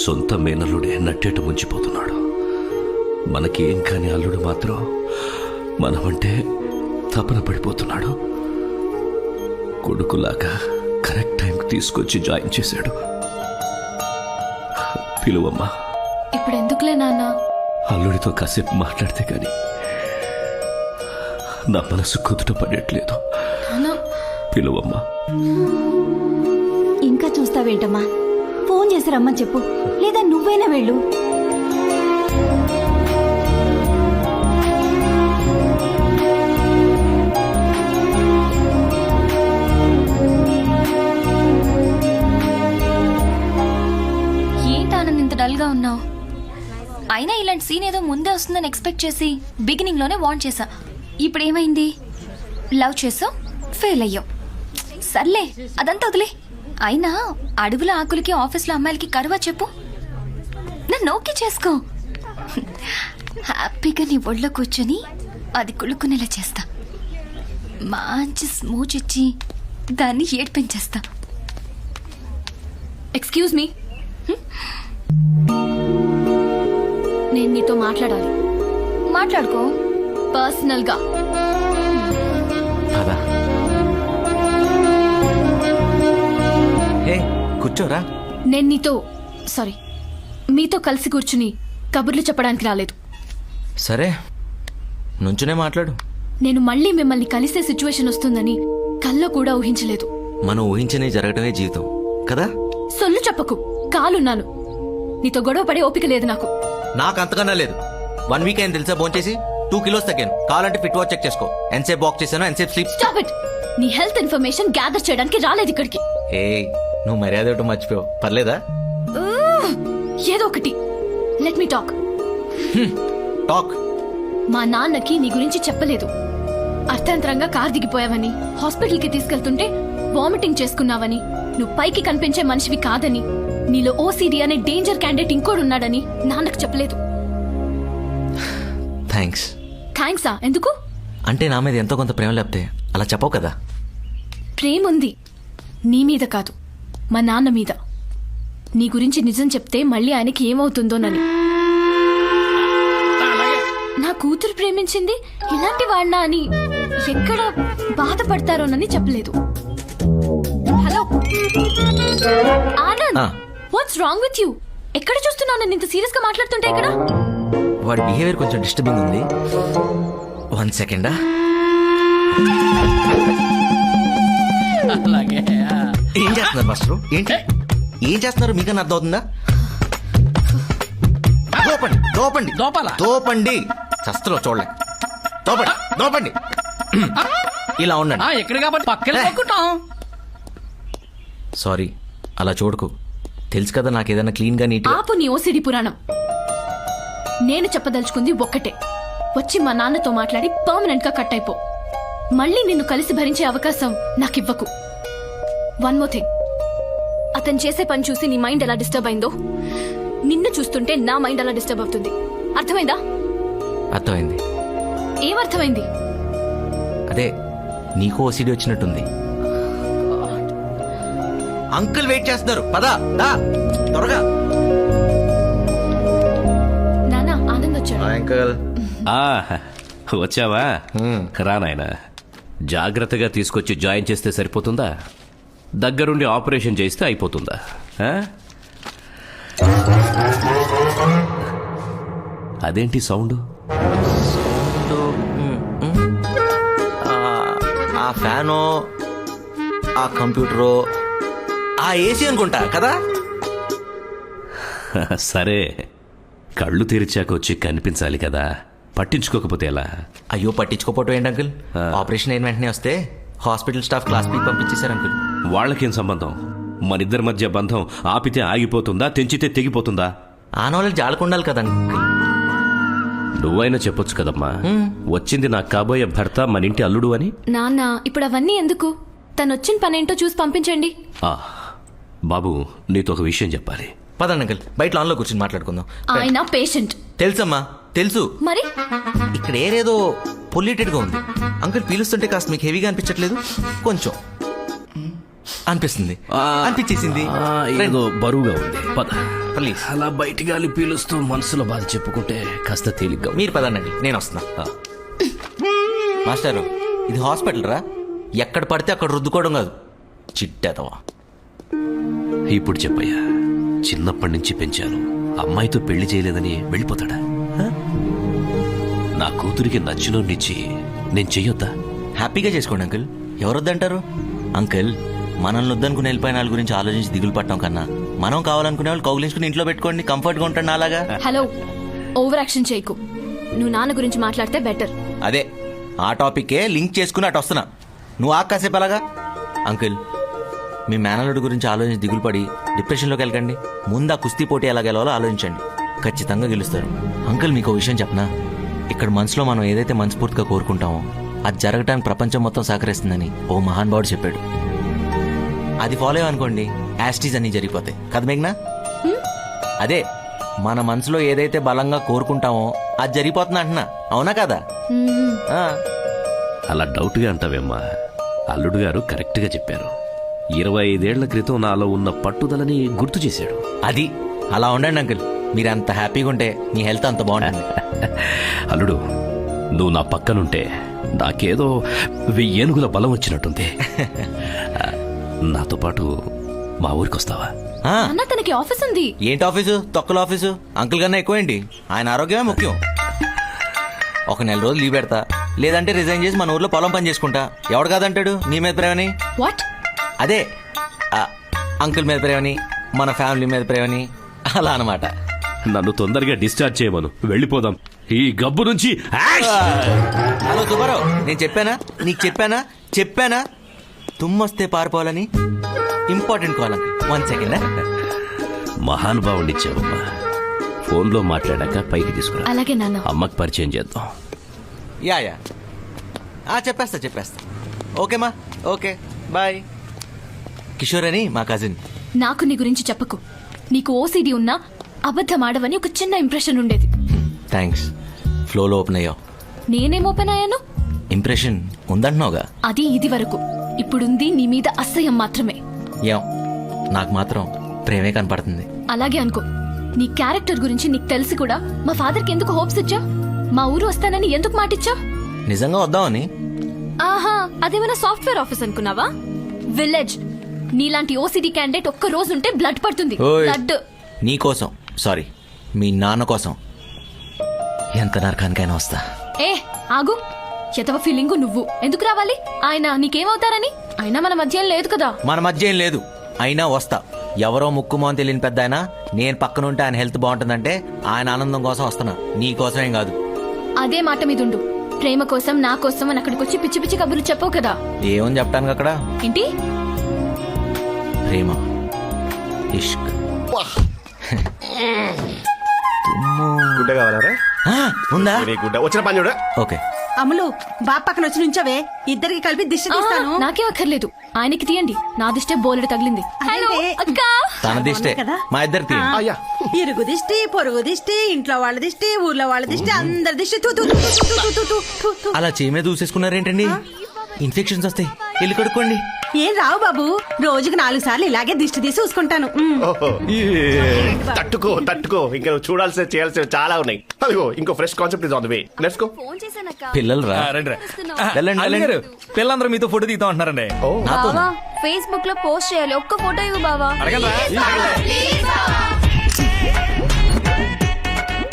సొంత మేనల్లుడే నట్టేట ముంచిపోతున్నాడు. మనకేం కాని అల్లుడు మాత్రం మనమంటే తపన పడిపోతున్నాడు. కొడుకులాగా కరెక్ట్ టైంకి తీసుకొచ్చి జాయిన్ చేశాడు. పిలువమ్మా. ఇప్పుడు ఎందుకులే నాన్న? అల్లుడితో కాసేపు మాట్లాడితే కానీ నా మనసు కుదుట పడట్లేదు. పిలువమ్మా. ఇంకా చూస్తావేంటమ్మా? ఫోన్ చేసి రమ్మని చెప్పు, లేదా నువ్వైనా వెళ్ళు. ఏంటి ఇంత డల్ గా ఉన్నావు? అయినా ఇలాంటి సీన్ ఏదో ముందే వస్తుందని ఎక్స్పెక్ట్ చేసి బిగినింగ్ లోనే వార్న్ చేశా. ఇప్పుడు ఏమైంది? లవ్ చేసావు, ఫెయిల్ అయ్యావు. సర్లే, అదంతా వదిలే. అయినా అడవుల ఆకులకి ఆఫీస్లో అమ్మాయిలకి కరువా చెప్పు. నన్ను ఓకే చేసుకో. హ్యాపీగా నీ ఒళ్ళో కూర్చొని అది కుళ్ళుకునేలా చేస్తా. మంచి స్మూచ్ ఇచ్చి దాన్ని ఏడ్పించేస్తా. ఎక్స్క్యూజ్ మీ, నేను నీతో మాట్లాడాలి. మాట్లాడుకో పర్సనల్ గా. కూర్చోరా. నేను మీతో కలిసి కూర్చుని కబుర్లు చెప్పడానికి రాలేదు. సరే, నుంచునే మాట్లాడు. నేను మళ్ళీ మిమ్మల్ని కలిసే సిచ్యువేషన్ వస్తుందని కల్లో కూడా ఊహించలేదు. మనం ఊహించనే జరగటమే జీవితం కదా. సొల్లు చెప్పకు, కాలున్నాను. నీతో గొడవ పడే ఓపిక లేదు నాకు. నాకు అంతకన్నా లేదు. 1 వీక్ అయింది తెలుసా భోంచేసి. 2 kilos తగ్గాను. కావాలంటే ఫిట్ వాచ్ చెక్ చేసుకో. ఎంతసేపు వాక్ చేశాను, ఎంతసేపు స్లీప్. Stop it. నీ హెల్త్ ఇన్ఫర్మేషన్ గ్యాదర్ చేయడానికి రాలేదు ఇక్కడికి. ఏ, నువ్వు మర్యాద ఒకటి మర్చిపోయావు. పర్లేదా? ఏదో ఒకటి. Let me talk. టాక్. మా నాన్నకి నీ గురించి చెప్పలేదు. అర్థాంతరంగా కార్ దిగిపోయావని, హాస్పిటల్కి తీసుకెళ్తుంటే వామిటింగ్ చేసుకున్నావని, నువ్వు పైకి కనిపించే మనిషివి కాదని, నీలో ఓసిడి అనే డేంజర్ క్యాండిడేట్ ఇంకోడున్నాడని నాన్నకు చెప్పలేదు. థ్యాంక్సా? ఎందుకు? అంటే నా మీద ఎంతో కొంత ప్రేమ లేకపోతే అలా చెప్పవు కదా. ప్రేముంది, నీ మీద కాదు, మా నాన్న మీద. నీ గురించి నిజం చెప్తే మళ్ళీ ఆయనకి ఏమవుతుందోనని. నా కూతురు ప్రేమించింది ఇలాంటి వాడినా అని ఎక్కడ బాధపడతారోనని చెప్పలేదు. Hello Anand, what's wrong with you? ఎక్కడ చూస్తున్నావు నన్ను ఇంత సీరియస్ గా మాట్లాడుతుంటే? ఇక్కడ వాడి బిహేవియర్ కొంచెం డిస్టర్బింగ్ ఉంది. 1 సెకండ్. ఏం చేస్తున్నారు మాస్టర్? ఏంటి ఏం చేస్తున్నారు? మీకన్నా అర్థం అవుతుందా? దోపండి. చస్తలో చూడలే. దోపండి. ఇలా ఉండండి. ఎక్కడ కాబట్టి పక్కన పక్కుంటాం. సారీ, అలా చూడకు. తెలుసు కదా నాకు ఏదైనా క్లీన్ గా నీట్. ఆపు నీ ఓసిడి పురాణం. నేను చెప్పదలుచుకుంది ఒక్కటే, వచ్చి మా నాన్నతో మాట్లాడి పర్మనెంట్ గా కట్ అయిపో. మళ్ళీ నిన్ను కలిసి భరించే అవకాశం నాకివ్వకు. వన్ మోర్ థింగ్, అతను చేసే పని చూసి నీ మైండ్ ఎలా డిస్టర్బ్ అయిందో నిన్ను చూస్తుంటే నా మైండ్ అలా డిస్టర్బ్ అవుతుంది. అర్థమైందా? అర్థమైంది. ఏమర్థమైంది? అదే నీకు ఓసిడి వచ్చినట్టుంది. అంకుల్ వెయిట్ చేస్తున్నారు, పదా దా త్వరగా. నానా, ఆనంద్ వచ్చాడు. అంకుల్ వచ్చావా? రా నాయనా. జాగ్రత్తగా తీసుకొచ్చి జాయిన్ చేస్తే సరిపోతుందా? దగ్గరుండి ఆపరేషన్ చేస్తే అయిపోతుందా? ఆ? అదేంటి సౌండ్? ఆ ఫ్యాను, ఆ కంప్యూటరు, ఆ ఏసీ అనుకుంటా కదా. సరే, కళ్ళు తెరిచాక వచ్చి కనిపించాలి కదా, పట్టించుకోకపోతే ఎలా? అయ్యో, పట్టించుకోపోవటం ఏంటి అంకుల్? ఆపరేషన్ అయిన వెంటనే వస్తే హాస్పిటల్ స్టాఫ్ క్లాస్ పీకి పంపించేశారు అంకుల్. వాళ్ళకేం సంబంధం? మనిద్దరి మధ్య బంధం ఆపితే ఆగిపోతుందా, తెంచితే తెగిపోతుందా? ఆనవాళ్ళకి జాలకుండాలి కదా అంకుల్. నువ్వైనా చెప్పొచ్చు కదమ్మా, వచ్చింది నా కాబోయే భర్త, మన ఇంటి అల్లుడు అని. నాన్న, ఇప్పుడు అవన్నీ ఎందుకు? తను వచ్చిన పనేంటో చూసి పంపించండి. బాబు, నీతో ఒక విషయం చెప్పాలి. పదండి అంకుల్, బయట లాన్లో కూర్చొని మాట్లాడుకుందాం. ఆయన పేషెంట్. తెలుసమ్మా, తెలుసు. మరి ఇక్కడ ఏరేదో పొల్యూటెడ్ గా ఉంది. అంకుల్ పీలుస్తుంటే కాస్త మీకు హెవీగా అనిపించట్లేదు? కొంచెం అనిపిస్తుంది, అనిపించేసింది. ఏదో బరువుగా ఉంది. పద ప్లీజ్. అలా బయటి గాలి పీలుస్తూ మనసులో బాధ చెప్పుకుంటే కాస్త తేలిగ్గా. మీరు పదండి, నేను వస్తున్నా. మాస్టారు, ఇది హాస్పిటల్ రా, ఎక్కడ పడితే అక్కడ రుద్దుకోవడం కాదు. చిట్టేతవా. ఇప్పుడు చెప్పయ్యా, చిన్నప్పటి నుంచి పెంచాను, అమ్మాయితో పెళ్లి చేయలేదని వెళ్ళిపోతాడా? నా కూతురికి నచ్చినోడినిచ్చి నేను చెయ్యొద్దా? హ్యాపీగా చేసుకోండి అంకుల్, ఎవరొద్దంటారు? అంకుల్, మనల్ని వద్దనుకుని వెళ్ళిపోయిన వాళ్ళ గురించి ఆలోచించి దిగులు పట్టడం కన్నా మనం కావాలనుకునే వాళ్ళు కౌగిలించుకుని ఇంట్లో పెట్టుకోండి, కంఫర్ట్గా ఉంటాడు నాలాగా. హలో, ఓవర్ యాక్షన్ చేయకు. నువ్వు నాన్న గురించి మాట్లాడితే బెటర్. అదే ఆ టాపిక్కే లింక్ చేసుకుని అటు వస్తున్నా. నువ్వు కాసేపు అలాగా. అంకుల్, మీ మేనల్లుడి గురించి ఆలోచించి దిగులు పడి డిప్రెషన్లోకి వెళ్ళకండి. ముందు ఆ కుస్తీ పోటీ ఎలా గెలవాలో ఆలోచించండి, ఖచ్చితంగా గెలుస్తారు. అంకుల్, మీకు విషయం చెప్పనా? ఇక్కడ మనసులో మనం ఏదైతే మనస్ఫూర్తిగా కోరుకుంటామో అది జరగడానికి ప్రపంచం మొత్తం సహకరిస్తుందని ఓ మహానుభావుడు చెప్పాడు. అది ఫాలో అయ్యనుకోండి, యాస్టీస్ అన్ని జరిగిపోతాయి కదా మేఘ్నా? అదే మన మనసులో ఏదైతే బలంగా కోరుకుంటామో అది జరిగిపోతుంది అంటున్నా, అవునా కదా? అలా డౌట్గా అంటావేమ్మా? అల్లుడు గారు కరెక్ట్గా చెప్పారు. 25 ఏళ్ల క్రితం నాలో ఉన్న పట్టుదలని గుర్తు చేశాడు. అది అలా ఉండండి అంకుల్, మీరు అంత హ్యాపీగా ఉంటే మీ హెల్త్ అంత బాగుంటుంది. అల్లుడు, నువ్వు నా పక్కనుంటే నాకేదో 1000 ఏనుగుల బలం వచ్చినట్టుంది. నాతో పాటు మా ఊరికి వస్తావా? అన్న, తనకి ఆఫీస్ ఉంది. ఏంటి ఆఫీసు? తొక్కల ఆఫీసు. అంకుల్ కన్నా ఎక్కువేంటి? ఆయన ఆరోగ్యమే ముఖ్యం. ఒక 4 రోజులు లీవ్ పెడతా, లేదంటే రిజైన్ చేసి మన ఊర్లో పొలం పని చేసుకుంటా. ఎవడు కాదంటాడు నీ మీద ప్రేమని? వాట్? అదే అంకుల్ మీద ప్రేమని, మన ఫ్యామిలీ మీద ప్రేమని, అలా అనమాట. నన్ను తొందరగా డిశ్చార్జ్ చేయమను, వెళ్ళిపోదాం ఈ గబ్బు నుంచి. హలో సుబ్బారావు, నేను చెప్పానా నీకు? చెప్పానా తుమ్మొస్తే పారిపోవాలని? Important call uncle, 1 second. మహానుభావుడిచ్చావమ్మా. ఫోన్లో మాట్లాడాక పైకి తీసుకురా. అలాగే నాన్న. అమ్మకి పరిచయం చేద్దాం. యా చెప్పేస్తా. ఓకేమా, ఓకే బాయ్. కిషోర్ అని మా కజిన్. నాకు నీ గురించి చెప్పకు. నీకు ఓసిడి ఉన్నా అబద్ధం ఆడవని ఒక చిన్న ఇంప్రెషన్ ఉండేది. థ్యాంక్స్, ఫ్లోలో ఓపెన్ అయ్యావు. నేనేం ఓపెన్ అయ్యాను? ఇంప్రెషన్ ఉందంటున్నావుగా. అది ఇది వరకు. ఇప్పుడుంది నీ మీద అసహ్యం మాత్రమే. ఏం, నాకు మాత్రం ప్రేమే కనపడుతుంది. అలాగే అనుకో. నీ క్యారెక్టర్ గురించి నీకు తెలిసి కూడా మా ఫాదర్కి ఎందుకు హోప్స్ ఇచ్చా? మా ఊరు వస్తానని ఎందుకు మాటిచ్చా? నిజంగా వద్దామని. ఆహా, అదేమైనా సాఫ్ట్వేర్ ఆఫీస్ అనుకున్నావా? విలేజ్. నీలాంటి ఓసిడి క్యాండిడేట్ ఒక్క రోజు ఉంటే బ్లడ్ పడుతుంది. బ్లడ్. నీ కోసం, సారీ మీ నాన్న కోసం ఎంత నరకానికైనా వస్తా. ఏ ఆగు, ఎతవ ఫీలింగు నువ్వు. ఎందుకు రావాలి? ఆయన నీకేమవుతారని? అయినా మన మధ్య ఏం లేదు కదా. మన మధ్య ఏం లేదు, అయినా వస్తా. ఎవరో ముక్కుమో అని తెలియని పెద్ద ఆయన నేను పక్కన ఉంటే ఆయన హెల్త్ బాగుంటుందంటే ఆయన ఆనందం కోసం వస్తున్నా, నీ కోసమేం కాదు. అదే మాట మీద ఉండు. ప్రేమ కోసం నా కోసం అని అక్కడికి వచ్చి పిచ్చి పిచ్చి కబుర్లు చెప్పవు కదా. ఏమని చెప్పడానికి అక్కడ? ఏంటి? ప్రేమ, ఇష్క్. గుడ్డ కావాలరా? ఉందా? గుడ్డ వచ్చిన పని చూడ. ఓకే. అమ్ములు బాబు పక్కన వచ్చి నుంచవే, ఇద్దరికి కలిపి దిష్టి తీస్తాను. నాకే అక్కర్లేదు, ఆయనకి తీయండి. నా దిష్టే బోలెడు తగిలింది. హలో అక్క. తన దిష్టే మా ఇద్దరు తీ. ఇరుగు దిష్టి, పొరుగు దిష్టి, ఇంట్లో వాళ్ళ దిష్టి, ఊర్లో వాళ్ళ దిష్టి, అందరి దిష్టి. తూ, తూ, తూ, తూ, తూ, తూ, తూ, తూ, తూ. అలా చీమే దూసేసుకున్నారేంటండి? ఇన్ఫెక్షన్స్ వస్తాయి, వెళ్ళి కడుక్కోండి. ఏం రావు బాబు, రోజుకి 4 సార్లు ఇలాగే దిష్టి తీసి చూసుకుంటాను. తట్టుకో తట్టుకో, ఇంకా నువ్వు చూడాల్సిన చేయాల్సిన చాలా ఉన్నాయి. అదిగో ఇంకో fresh concept is on the way. Let's go. పిల్లలు రా. వెళ్ళండి. పిల్లలందరూ మీతో ఫోటో తీద్దాం అంటున్నారండి. నాతో ఫేస్బుక్ లో పోస్ట్ చేయాలి, ఒక్క ఫోటో ఇవ్వు బావా.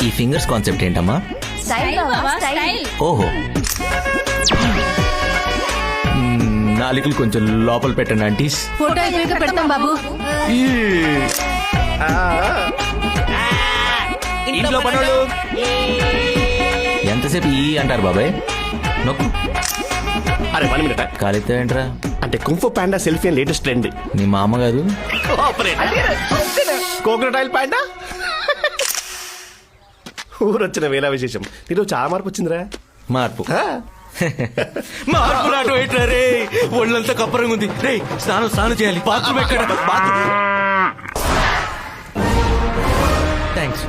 ఈ ఫింగర్స్ కాన్సెప్ట్ ఏంటమ్మా? స్టైల్ బావా, స్టైల్. ఓహో, నాలుగులు కొంచెం లోపల పెట్టండి ఆంటీస్. ఫోటో అయిపోయాక పెడతాం బాబు. ఇంట్లో పనులు ఎంతసేపు ఈ అంటారు బాబాయ్? నొక్కు. అరే 1 minute. కాలితో ఏంట్రా? అంటే kung fu panda selfie latest trend. నీ మామ కాదు? Coconut oil panda. ఊరొచ్చిన వేళ విశేషం. నీలో చాలా మార్పు వచ్చిందిరా. మార్పు మార్పు నాటు ఏంట్రా రే? ఒళ్ళంతా కప్పరంగా ఉంది రే. స్నానం చేయాలి. బాత్రూమ్ ఎక్కడ? థ్యాంక్స్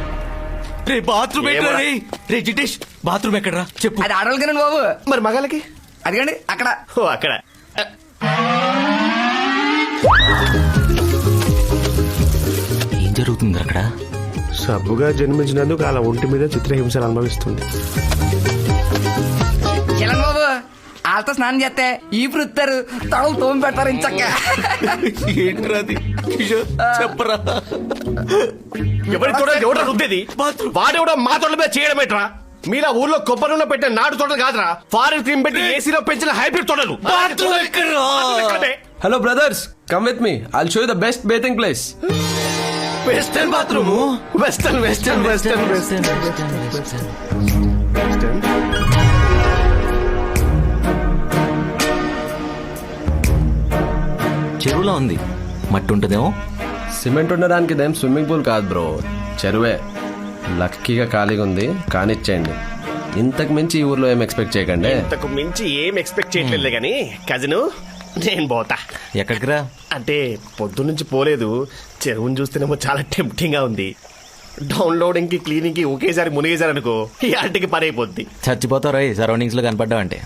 రే. బాత్రూమ్ ఎక్కడ రే? రే జిటేష్, బాత్రూమ్ ఎక్కడరా చెప్పు. అది ఆడవాళ్ళకి బాబు. మరి మగాళ్ళకి? అదిగండి అక్కడ. ఓ అక్కడ. ఏం జరుగుతుంది అక్కడ? సబ్బుగా జన్మించినందుకు అలా ఒంటి మీద చిత్రహింసలు అనుభవిస్తుంది. కిరణ్ బాబు వాళ్ళతో స్నానం చేస్తే ఈ వృత్తారు తడలు తోమి పెడతారు ఇంచక్క. ఏంట్రాది? చెప్పరా. ఎవరి తోట ఎవడ రుద్దేది? వాడెవడో మా తోట మీద చేయడం ఏంట్రా? మీలా ఊర్లో కొబ్బరి నూనె పెట్టిన నాటు తోటలు కాదురా, ఫారెన్ క్రీమ్ పెట్టి ఏసీలో పెంచిన హైబ్రిడ్ తోటలు. Hello brothers, come with me, I'll show you the best bathing place. Western bathroom. Western western western western western. చెరువులో ఉంది, మట్టి ఉంటుందేమో. సిమెంట్ ఉండడానికి ఇదేం స్విమ్మింగ్ పూల్ కాదు బ్రో, చెరువే. లక్కీగా ఖాళీగా ఉంది, కానిచ్చేయండి. ఇంతకు మించి ఈ ఊర్లో ఏం ఎక్స్పెక్ట్ చేయకండి. ఇంతకు మించి ఏం ఎక్స్పెక్ట్ చేయట్లేదు కానీ కజిన్ నేను పోతా. ఎక్కడికి రా? అంటే పొద్దున్నుంచి పోలేదు. చెరువుని చూస్తేనేమో చాలా టెంప్టింగ్ గా ఉంది. డౌన్లోడింగ్ కి క్లీనింగ్ కి ఒకేసారి మునిగేసారు అనుకో, ఈ ఆంటికి పని అయిపోద్ది. చచ్చిపోతారు సరౌండింగ్స్ లో కనపడ్డావంటే.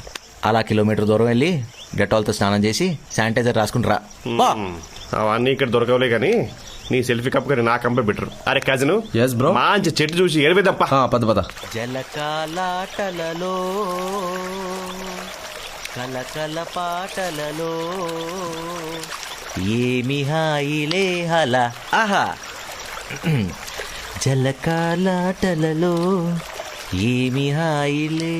అలా కిలోమీటర్ దూరం వెళ్ళి డెటాల్తో స్నానం చేసి శానిటైజర్ రాసుకుంటారా. అవన్నీ ఇక్కడ దొరకవులే కానీ నీ సెల్ఫీ కప్ కానీ నా కంపే బెటర్. అరే కజిన్, ఎస్ బ్రో, మంచి చెట్టు చూసి ఏడిపోదప్ప. పద పద. జలకాలాటలలో కలకల పాటలలో ఏమి హాయిలే హలా. ఆహా. జలకాలాటలలో ఏమి హాయిలే.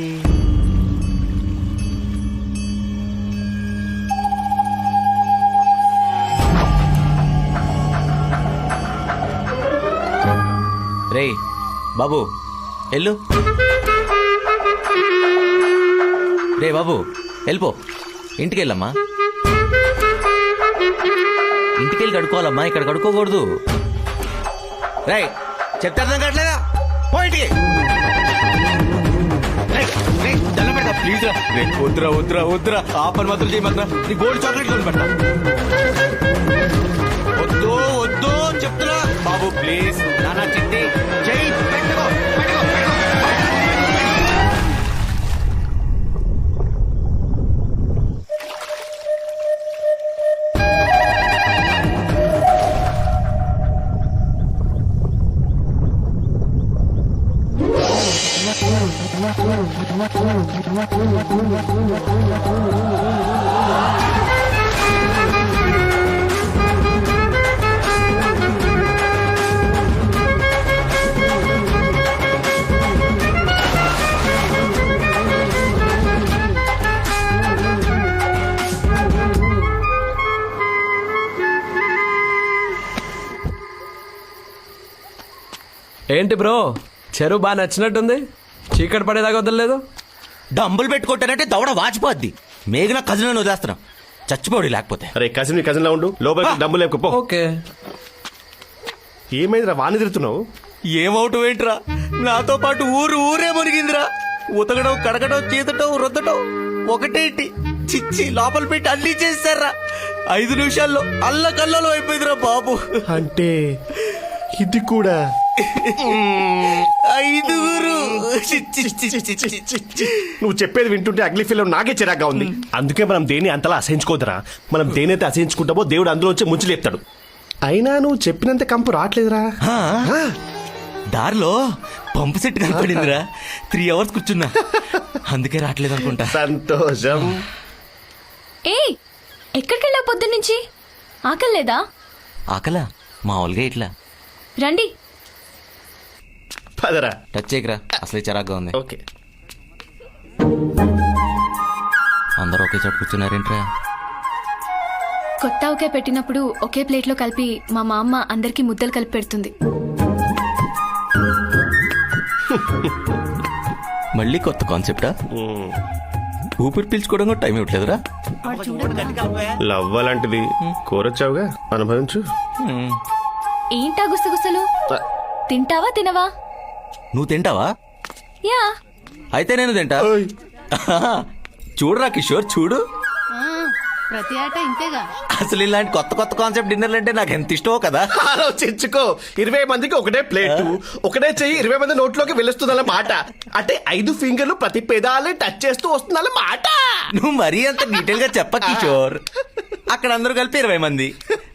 రే బాబు వెళ్ళు. రే బాబు వెళ్ళిపో. ఇంటికి వెళ్ళమ్మా. ఇంటికి వెళ్ళి కడుక్కోవాలమ్మా, ఇక్కడ కడుక్కోకూడదు. రే చెప్తే అర్థం కావట్లేదా? పోయింటికి. ప్లీజ్ రా. వద్దురా వద్దురా వద్దురా, ఆ పని మాత్రం చేయమన్నా. నీ గోల్డ్ చాక్లెట్ కొని పెట్టా. వద్దు వద్దు చెప్తున్నా బాబు, ప్లీజ్. నానా చిట్టి చెయ్యి పెట్టుకో. ఏంటి బ్రో, చెరువు బాగా నచ్చినట్టుంది. చీకటి పడేదాకా వదలలేదు. డంబులు పెట్టుకుంటానంటే దవడ వాచిపోద్ది. మేఘన కజిన్ వదిలేస్తున్నాం, చచ్చిపోడు లేకపోతే. అరే కజిన్ లా ఉండు, లోపలికి డబ్బు లేకపో. ఓకే. ఏమైందిరా వాణి తిరుగుతున్నావు? ఏమవుతావు ఏంట్రా, నాతో పాటు ఊరే మునిగిందిరా. ఉతకడం, కడగడం, చీతటం, రుద్దటం ఒకటేంటి, చిచ్చి లోపల పెట్టి అల్లి చేస్తారా. 5 నిమిషాల్లో అల్లకల్లలో అయిపోయిందిరా బాబు. అంటే ఇది కూడా 5. నువ్వు చెప్పేది వింటుంటే అగ్లీ ఫీల్ నాకే చిరాగ్గా ఉంది. అందుకే మనం దేన్ని అంతలా అసహించుకోదరా. మనం దేనైతే అసహించుకుంటామో దేవుడు అందులోంచి ముంచి లేపుతాడు. అయినా నువ్వు చెప్పినంత కంపు రావట్లేదురా. దారిలో పంపు సెట్ కనపడిందిరా. 3 అవర్స్ కూర్చున్నా, అందుకే రావట్లేదు అనుకుంటా. సంతోషం. ఏయ్, ఎక్కడికి వెళ్ళా పొద్దున్నుంచి? ఆకలి లేదా? ఆకలా? మామూలుగా ఇట్లా. రండి. పదరా. టచ్ చేయకరా, అసలే చిరాగ్గా ఉంది. ఓకే. అందరూ ఒకే చోట కూర్చున్నారేంట్రా? కొత్త ఒకే పెట్టినప్పుడు ఒకే ప్లేట్లో కలిపి మా అమ్మ అందరికీ ముద్దలు కలిపి పెడుతుంది. మళ్ళీ కొత్త కాన్సెప్టా? ఊపిరి పీల్చుకోవడం కూడా టైం ఇవ్వట్లేదురా. లవ్ అలాంటిది, కోరొచ్చావుగా, అనుభవించు. ఏంటా గుసగుసలు? తింటావా తినవా? నువ్వు తింటావా? యా. అయితే నేను తింటా. చూడరా కిషోర్, చూడు. ప్రతి ఆట ఇంతేగా. అసలు ఇలాంటి కొత్త కొత్త కాన్సెప్ట్ డిన్నర్లు అంటే నాకు ఎంత ఇష్టమో కదా. ఆలోచించుకో, 20 మందికి ఒకటే ప్లేట్, ఒకటే చెయ్యి 20 మంది నోట్లోకి వెళ్ళొస్తుందన్న మాట. అంటే 5 ఫింగర్లు ప్రతి పెదాలని టచ్ చేస్తూ వస్తుందన్న మాట. నువ్వు మరీ అంత డీటెయిల్ గా చెప్ప కిషోర్. అక్కడ అందరూ కలిపి 20 మంది,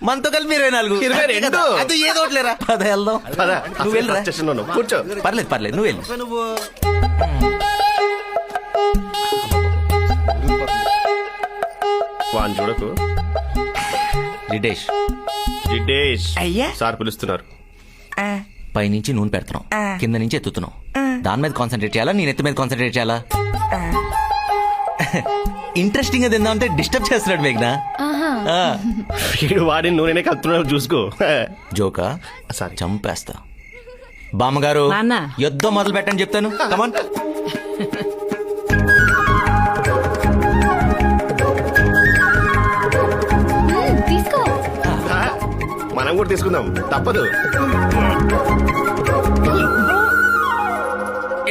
మనతో కలిపి 24. 22. అది ఏదో ఒకటిలేరా. పద వెళ్దాం. నువ్వు వెళ్ళరా. కూర్చో. పర్లేదు నువ్వు వెళ్ళు. వాన్ చూడకు. జిడేష్ అయ్యా సార్ పిలుస్తున్నారు. పైనుంచి నూనె పెడుతున్నాం, కింద నుంచి ఎత్తుతున్నాం. దాని మీద కాన్సన్ట్రేట్ చేయాలా, నేను ఎత్తు మీద కాన్సన్ట్రేట్ చేయాలా? ఇంట్రెస్టింగ్ గా తిందామంటే డిస్టర్బ్ చేస్తున్నాడు మేఘ్నా. వీడు వాడి నూనెనే కలుపుతున్నాడు, చూసుకో. జోకా సారీ, చంపేస్తా. బామ్మగారు, నాన్న. యుద్ధం మొదలు పెట్టని చెప్తాను. కమాన్. తీసుకో. మనం కూడా తీసుకుందాం, తప్పదు.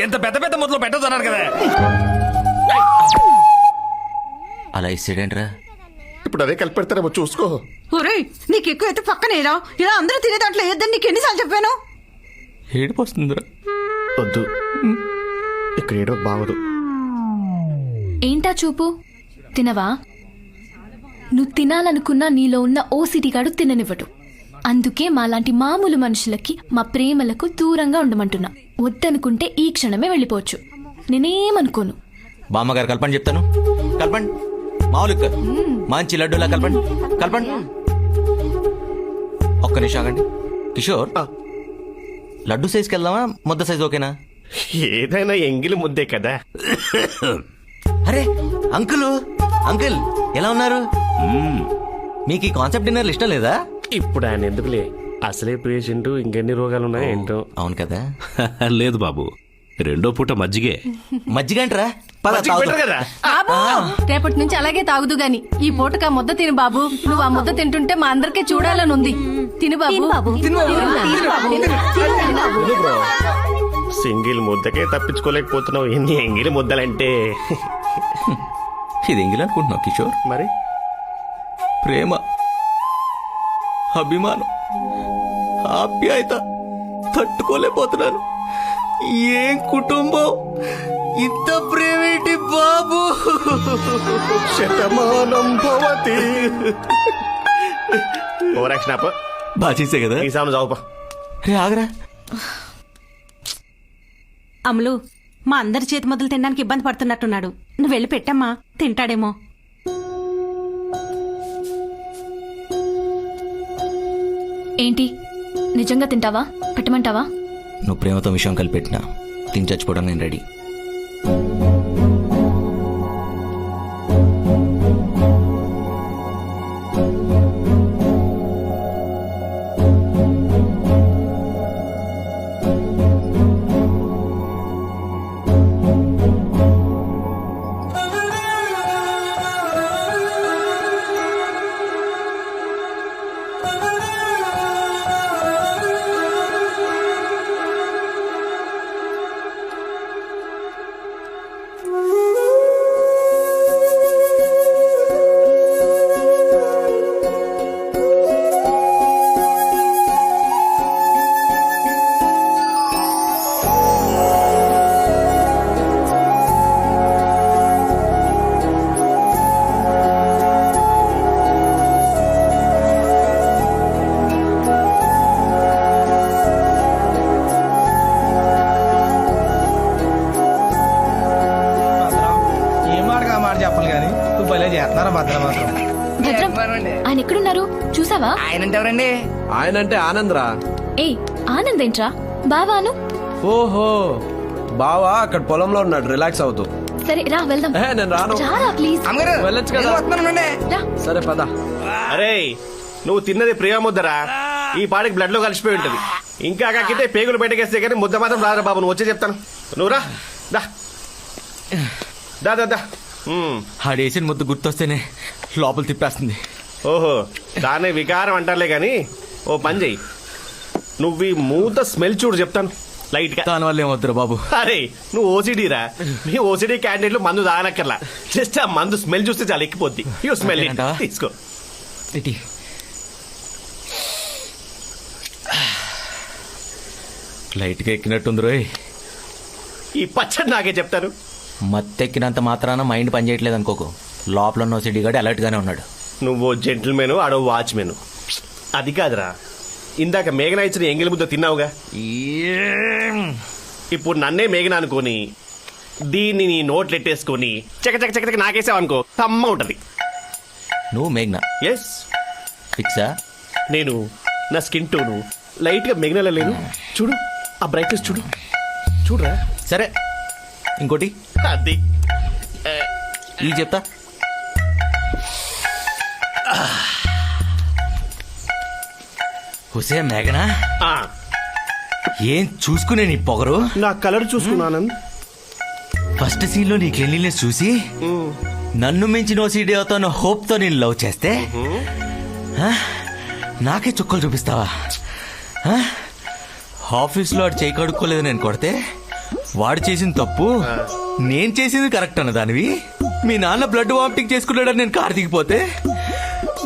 ఎంత పెద్ద పెద్ద మొదలు పెట్టదన్నారు కదా. అలా ఇస్తాడేంట్రా? ఇప్పుడు అదే కలిపి పెడతారేమో, చూసుకో. ఒరేయ్, నీకు ఎక్కువ అయితే పక్కనేరా. ఇలా అందరూ తినే దాంట్లో వేద్దని నీకు ఎన్నిసార్లు చెప్పాను? ఏడుపు వస్తుందిరా. వద్దు, ఇక్కడ ఏడో బాగదు. ఏంటా చూపు? తినవా? నువ్వు తినాలనుకున్నా నీలో ఉన్న ఓసిటీ గాడు తిననివ్వడు. అందుకే మాలాంటి మామూలు మనుషులకి మా ప్రేమలకు దూరంగా ఉండమంటున్నా. వద్దనుకుంటే ఈ క్షణమే వెళ్ళిపోవచ్చు, నేనేమనుకోను. బామ్మగారు కలపండి చెప్తాను. కలపండి, మామూలు మంచి లడ్డూలా కలపండి. ఒక్క నిమిషం ఆగండి. కిషోర్, లడ్డు సైజ్కి వెళ్దామా, ముద్ద సైజ్ ఓకేనా? ఏదైనా ఎంగిలి ముద్దే కదా. అరే అంకుల్ ఎలా ఉన్నారు? మీకు ఈ కాన్సెప్ట్ డిన్నర్లు ఇష్టం లేదా? ఇప్పుడు ఆయన ఎందుకులే, అసలే పేషెంట్, ఇంకెన్ని రోగాలు ఉన్నాయి ఏంటో. అవును కదా. లేదు బాబు, 2వ పూట మజ్జిగే. మజ్జిగంటరా? కదా. బాబు, రేపటి నుంచి అలాగే తాగుదు గాని ఈ పూటకు ఆ ముద్ద తిను బాబు. నువ్వు ఆ ముద్ద తింటుంటే మా అందరికీ చూడాలని ఉంది. తిను బాబు. సింగిల్ ముద్దకే తప్పించుకోలేకపోతున్నావు, ఎన్ని ఎంగిలి ముద్దలంటే. ఇది ఎంగిల్ అనుకుంటున్నావు కిషోర్? మరి ప్రేమ, అభిమానం, ఆప్యాయత తట్టుకోలేకపోతున్నాను. ఏం కుటుంబం, ఇంత ప్రేమేంటి బాబు. శతమానం భవతి. ఓరాక్షన్ ఆపు. బాగా చేసే కదా. ఈ సామె చావుపా. రే ఆగరా. అమలు, మా అందరి చేతి మొదలు తినడానికి ఇబ్బంది పడుతున్నట్టున్నాడు. నువ్వు వెళ్ళి పెట్టమ్మా, తింటాడేమో. ఏంటి, నిజంగా తింటావా? పెట్టమంటావా? నువ్వు ప్రేమతో విషయం కలిపెట్టినా తిని చచ్చిపోవడం నేను రెడీ. కానీ నువ్వు భలే చేస్తున్నారా భద్ర మాత్రం. భద్రం ఆయన ఎక్కడున్నారు చూసావా? ఆయన అంటే ఎవరండి? ఆయన అంటే ఆనందరా. ఏయ్ ఆనంద్ ఏంట్రా? బావాను. ఓహో బావా అక్కడ పొలంలో ఉన్నాడు రిలాక్స్ అవుతూ. సరే రా వెళ్దాం. నేను రాను. రారా ప్లీజ్. అమ్మగారు వెళ్ళొచ్చు కదా. రా. సరే పద. అరే నువ్వు తిన్నది ప్రియా ముద్దరా, ఈ పాడికి బ్లడ్ లో కలిసిపోయి ఉంటది. ఇంకా కాకితే పేగులు బయటకేస్తే కానీ ముద్ద మాత్రం రారా బాబు. నువ్వు వచ్చే చెప్తాను. నువ్వు రా దా దా దా దా. ఆడేసిన ముద్దు గుర్తొస్తేనే లోపల తిప్పేస్తుంది. ఓహో దాన్ని వికారం అంటారులే కానీ ఓ పని చెయ్యి, నువ్వు ఈ మూత స్మెల్ చూడు చెప్తాను లైట్ గా. దానివల్ల ఏమవుతురా బాబు? అరే నువ్వు ఓసిడీ రా, మీ ఓసిడీ క్యాండిడేట్లు మందు తాగనక్కర్లా, జస్ట్ ఆ మందు స్మెల్ చూస్తే చాలా ఎక్కిపోద్ది. యూ స్మెల్ అంతేనంటావా? తీసుకో. ఇటీ లైట్గా ఎక్కినట్టుంది రోయ్. ఈ పచ్చడి నాకే చెప్తాను. మత్తెక్కినంత మాత్రాన మైండ్ పనిచేయట్లేదు అనుకోకు. లోపల ఉన్న సిడిగాడు అలర్ట్ గానే ఉన్నాడు. నువ్వు జెంటిల్మెన్ ఆడో వాచ్మెన్. అది కాదురా, ఇందాక మేఘన ఇచ్చిన ఎంగిలి ముద్ద తిన్నావుగా, ఇప్పుడు నన్నే మేఘన అనుకోని దీన్ని నీ నోట్లు ఎట్టేసుకొని చక చక చక నాకేసావు అనుకో, కమ్మ ఉంటది. నువ్వు మేఘ్నా? ఎస్ ఫిక్సా? నేను నా స్కిన్ టోను లైట్ గా మేఘనలా లేను. చూడు ఆ బ్రైట్నెస్ చూడు, చూడరా. సరే ఇంకోటి అది ఈ చెప్తా. హుసే మేఘనా, ఏం చూసుకునే నీ పొగరు. నా కలర్ చూసుకున్నాను. ఫస్ట్ సీన్ లో నీ క్లీన్లీనెస్ చూసి నన్ను మించిన ఓసీడీ అవుతాను హోప్ తో నేను లవ్ చేస్తే నాకే చుక్కలు చూపిస్తావా? ఆఫీస్ లో వాడు చేయి కడుక్కోలేదు నేను కొడితే వాడు చేసిన తప్పు నేను చేసింది కరెక్ట్ అన్న దానివి. మీ నాన్న బ్లడ్ వామిటింగ్ చేసుకున్నాడని నేను కారు దిగిపోతే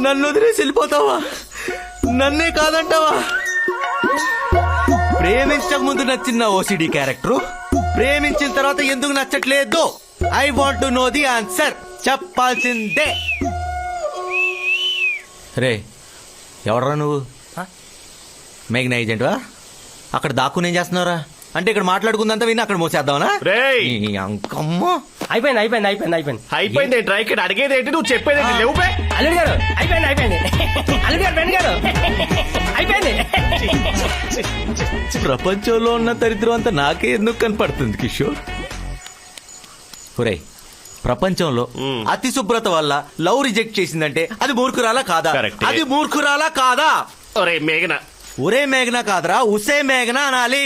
నన్ను వదిలేసి వెళ్ళిపోతావా? నన్నే కాదంటావా? ప్రేమించక ముందు నచ్చిన ఓసిడి క్యారెక్టర్ ప్రేమించిన తర్వాత ఎందుకు నచ్చట్లేదు? I want to know the answer. చెప్పాల్సిందే. రే ఎవడరా నువ్వు? మేఘనా ఏజెంట్వా? అక్కడ దాక్కుని ఏం చేస్తున్నావురా? అంటే ఇక్కడ మాట్లాడుకుందంతా విని అక్కడ మోసేద్దామనా? అంకమ్మో అయిపోయింది అయిపోయింది అయిపోయింది అయిపోయింది అయిపోయింది. ట్రై ఇక్కడ అడిగేది ఏంటి, నువ్వు చెప్పేది ఏంటి? లేవు బే. అల్లుడు గారు అయిపోయింది అయిపోయింది. అల్లుడు గారు ఫ్రెండ్ గారు అయిపోయింది. ప్రపంచంలో ఉన్న దరిద్రం అంతా నాకే ఎందుకు కనపడుతుంది కిషోర్? ఒరేయ్ ప్రపంచంలో అతి శుభ్రత వల్ల లవ్ రిజెక్ట్ చేసిందంటే అది మూర్ఖురాలా కాదా? అది మూర్ఖురాలా కాదా? ఒరే మేఘన. ఒరే మేఘనా కాదరా, ఉసే మేఘనా అనాలి.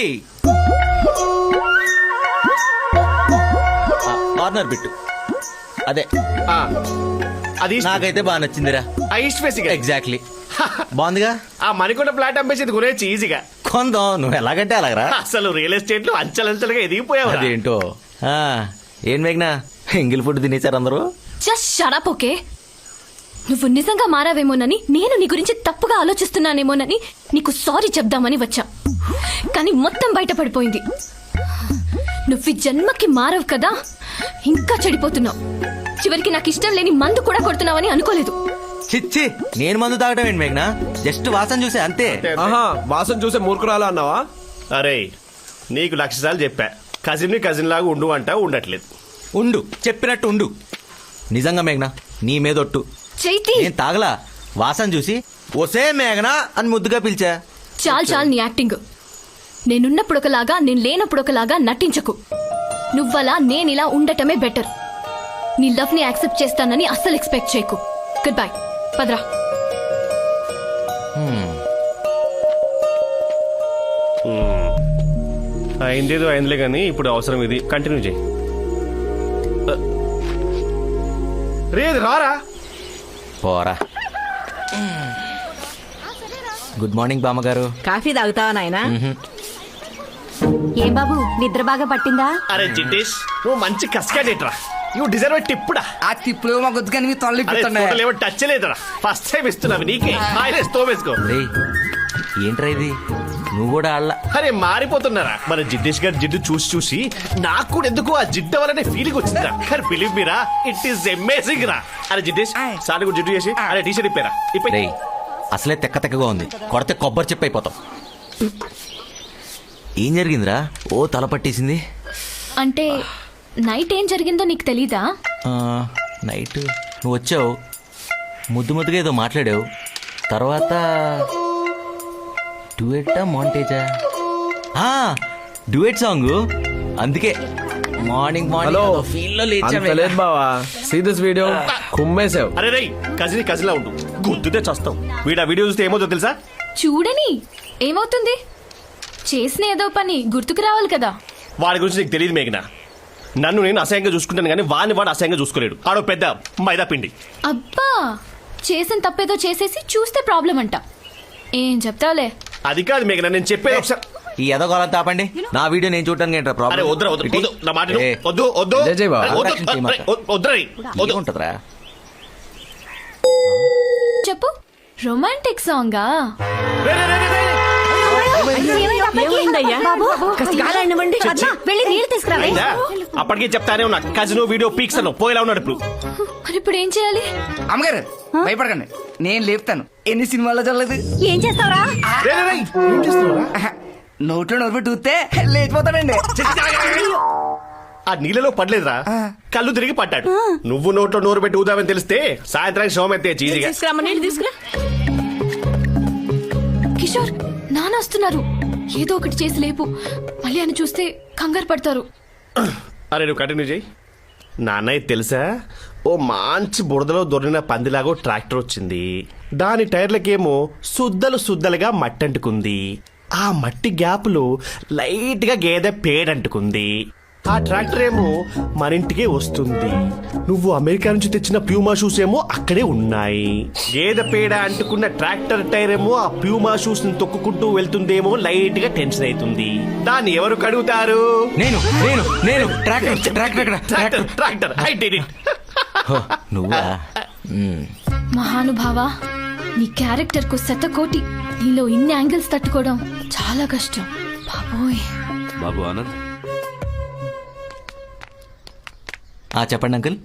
కార్నర్ బిట్టు అదే అది నాకైతే బాగా నచ్చిందిరా. ఎగ్జాక్ట్లీ బాగుందిగా. ఆ మణికొండ ఫ్లాట్ అమ్మేసి కొనేసి ఈజీగా కొందాం. నువ్వు ఎలాగంటే అలాగరా. అసలు రియల్ ఎస్టేట్ లో అంచెలంచెలుగా ఎదిగిపోయావు. అదేంటో. ఏం మేఘనా ఎంగిల్ ఫుడ్ తినేశారు అందరూ? Just shut up okay. నువ్వు నిజంగా మారావేమోనని, నేను నీ గురించి తప్పుగా ఆలోచిస్తున్నానేమోనని నీకు సారీ చెప్దామని వచ్చా. కానీ మొత్తం బయటపడిపోయింది. నువ్వు ఈ జన్మకి మారవు కదా, ఇంకా చెడిపోతున్నావు. చివరికి నాకు ఇష్టం లేని మందు కూడా కొడుతున్నావని అనుకోలేదు. చిచ్చి నేను మందు తాగడం ఏంటి మేఘనా? జస్ట్ వాసన చూసే అంతే. వాసన చూసే మూర్ఖురాలా అన్నావా? అరే నీకు 1,00,000 సార్లు చెప్పా, కజిన్ కజిన్ లాగా ఉండు అంటా, ఉండట్లేదు. ఉండు చెప్పినట్టు ఉండు. నిజంగా మేఘనా నీ మీదొట్టు. చైతి నేను తాగలా. వాసన చూసి ఒసే మేఘనా అని ముద్దుగా పిలిచా. చాలు నీ యాక్టింగ్. నేనున్నప్పుడు ఒకలాగా నేను లేనప్పుడు ఒకలాగా నటించకు. నువ్వలా నేనిలా ఉండటమే బెటర్. నీ లవ్ ని యాక్సెప్ట్ చేస్తానని అస్సలు ఎక్స్పెక్ట్ చేయకు. Good bye. పదరా. అయిందేదో అయిందిలే కానీ ఇప్పుడు అవసరం ఇది. కంటిన్యూ చేయి. రేది రారా. పోరా. గుడ్ మార్నింగ్ బామ్మగారు. కాఫీ తాగుతావా నాయనా? ఏం బాబు నిద్ర బాగా పట్టిందా? అరే జిటేష్ నువ్వు మంచి కస్కాడేట్రా. You deserve a టిప్పుడా. ఆ టిప్పులు మా గుద్దుకని మీ తొలగిపోతున్నాయి. టచ్ లేదురా, ఫస్ట్ టైం ఇస్తున్నావు నీకే. తోవేసుకో. ఏంట్రా ఇది? నువ్వు కూడా ఆడలా. అరే మారిపోతున్నారా. మన జిడ్డేష్ గారి జిడ్డు చూసి చూసి నాకు కూడా ఎందుకు ఆ జిడ్డు వల్లనే ఫీలింగ్ వచ్చిందిరా. కానీ believe Meera, it is amazing రా. అరే జిడ్డేష్ సార్ కూడా జిడ్డు చేసి అరే టీషర్ట్ ఇప్పారా? అసలే తెక్కగా ఉంది, కొడితే కొబ్బరి చెప్పి అయిపోతాం. ఏం జరిగిందిరా? ఓ తల పట్టేసింది. అంటే నైట్ ఏం జరిగిందో నీకు తెలీదా? నైట్ నువ్వు వచ్చావు, ముద్దు ముద్దుగా ఏదో మాట్లాడావు, తర్వాత డ్యూయెట్టా మాంటేజా? Duet song. అందుకే మార్నింగ్ హలో మార్నింగ్ ఫీల్ లో అంత లేదు బావా. See this video. కుమ్మేసావు. అరే రై కజిలా ఉండు, గుర్తుతే చస్తావు. వీడు ఆ వీడియో చూస్తే ఏమవుతుందో తెలుసా? చూడని ఏమవుతుంది? చేసిన ఏదో పని గుర్తుకు రావాలి కదా. వాడి గురించి నీకు తెలియదు మేఘనా. నన్ను నేను అసహ్యంగా చూసుకుంటాను కానీ వాడు అసహ్యంగా చూసుకోలేడు. ఆడో పెద్ద మైదా పిండి. అబ్బా, చేసిన తప్పేదో చేసేసి చూస్తే ప్రాబ్లం అంట. ఏం చెప్తావులే. అది కాదు మేఘనా, నేను చెప్పేది ఒకసారి. ఈ ఎదగోళం తాపండి. నా వీడియో నేను చూడటానికి ఏంట్రా అరే ప్రాబ్లం? వద్దురా వద్దు నా మాట విను. వద్దు వద్దు జై జై బావ. వద్దురా ఉంటదిరా. చెప్పు, రొమాంటిక్ సాంగా? వెళ్ళి నీళ్ళు తీసుకురా. అప్పటికే చెప్తానే ఉన్నా కజినో వీడియో పీక్స్ అన్నావు, పోయేలా ఉన్నాడు ఇప్పుడు. మరి ఇప్పుడు ఏం చేయాలి? అమ్మగారు భయపడకండి, నేను లేపుతాను. ఎన్ని సినిమాల్లో చల్లదు. ఏం చేస్తావరా? నోట్లో నోరు పెట్టి ఊస్తే లేచిపోతాడండి. ఆ నీళ్ళలో పడలేదురా, కళ్ళు తిరిగి పడ్డాడు. నువ్వు నోట్లో నోరు పెట్టి ఊదామని తెలిస్తే సాయంత్రానికి శవం అయితే చీజీగా. తీసుకురా. కిషోర్, నాన్న వస్తున్నారు. ఏదో ఒకటి చేసి లేపు. మళ్ళీ అని చూస్తే కంగారు పడతారు. అరే నువ్వు కంటిన్యూ చేయి. నాన్నయ్య తెలుసా, ఓ మంచి బురదలో దొరికిన పందిలాగో ట్రాక్టర్ వచ్చింది. దాని టైర్లకేమో సుద్దలుగా మట్టి అంటుకుంది. ఆ మట్టి గ్యాప్లో లైట్ గా గేదె పేడంటుకుంది. ఆ ట్రాక్టర్ ఏమో మన ఇంటికే వస్తుంది. నువ్వు అమెరికా నుంచి తెచ్చిన ప్యూమా షూస్ ఏమో అక్కడే ఉన్నాయి. గేదె పేడ అంటుకున్న ట్రాక్టర్ టైర్ ఏమో ఆ ప్యూమా షూస్ ని తొక్కుకుంటూ వెళ్తుందేమో లైట్ గా టెన్షన్ అవుతుంది. దాన్ని ఎవరు కడుగుతారు? నేను ట్రాక్టర్. I did it. నువ్వా? మహానుభావా, నీ క్యారెక్టర్ కు శతకోటి. నీలో ఇన్ని యాంగిల్స్ తట్టుకోవడం చాలా కష్టం బాబోయ్. బాబు ఆనంద్, చెప్పండి అంకుల్.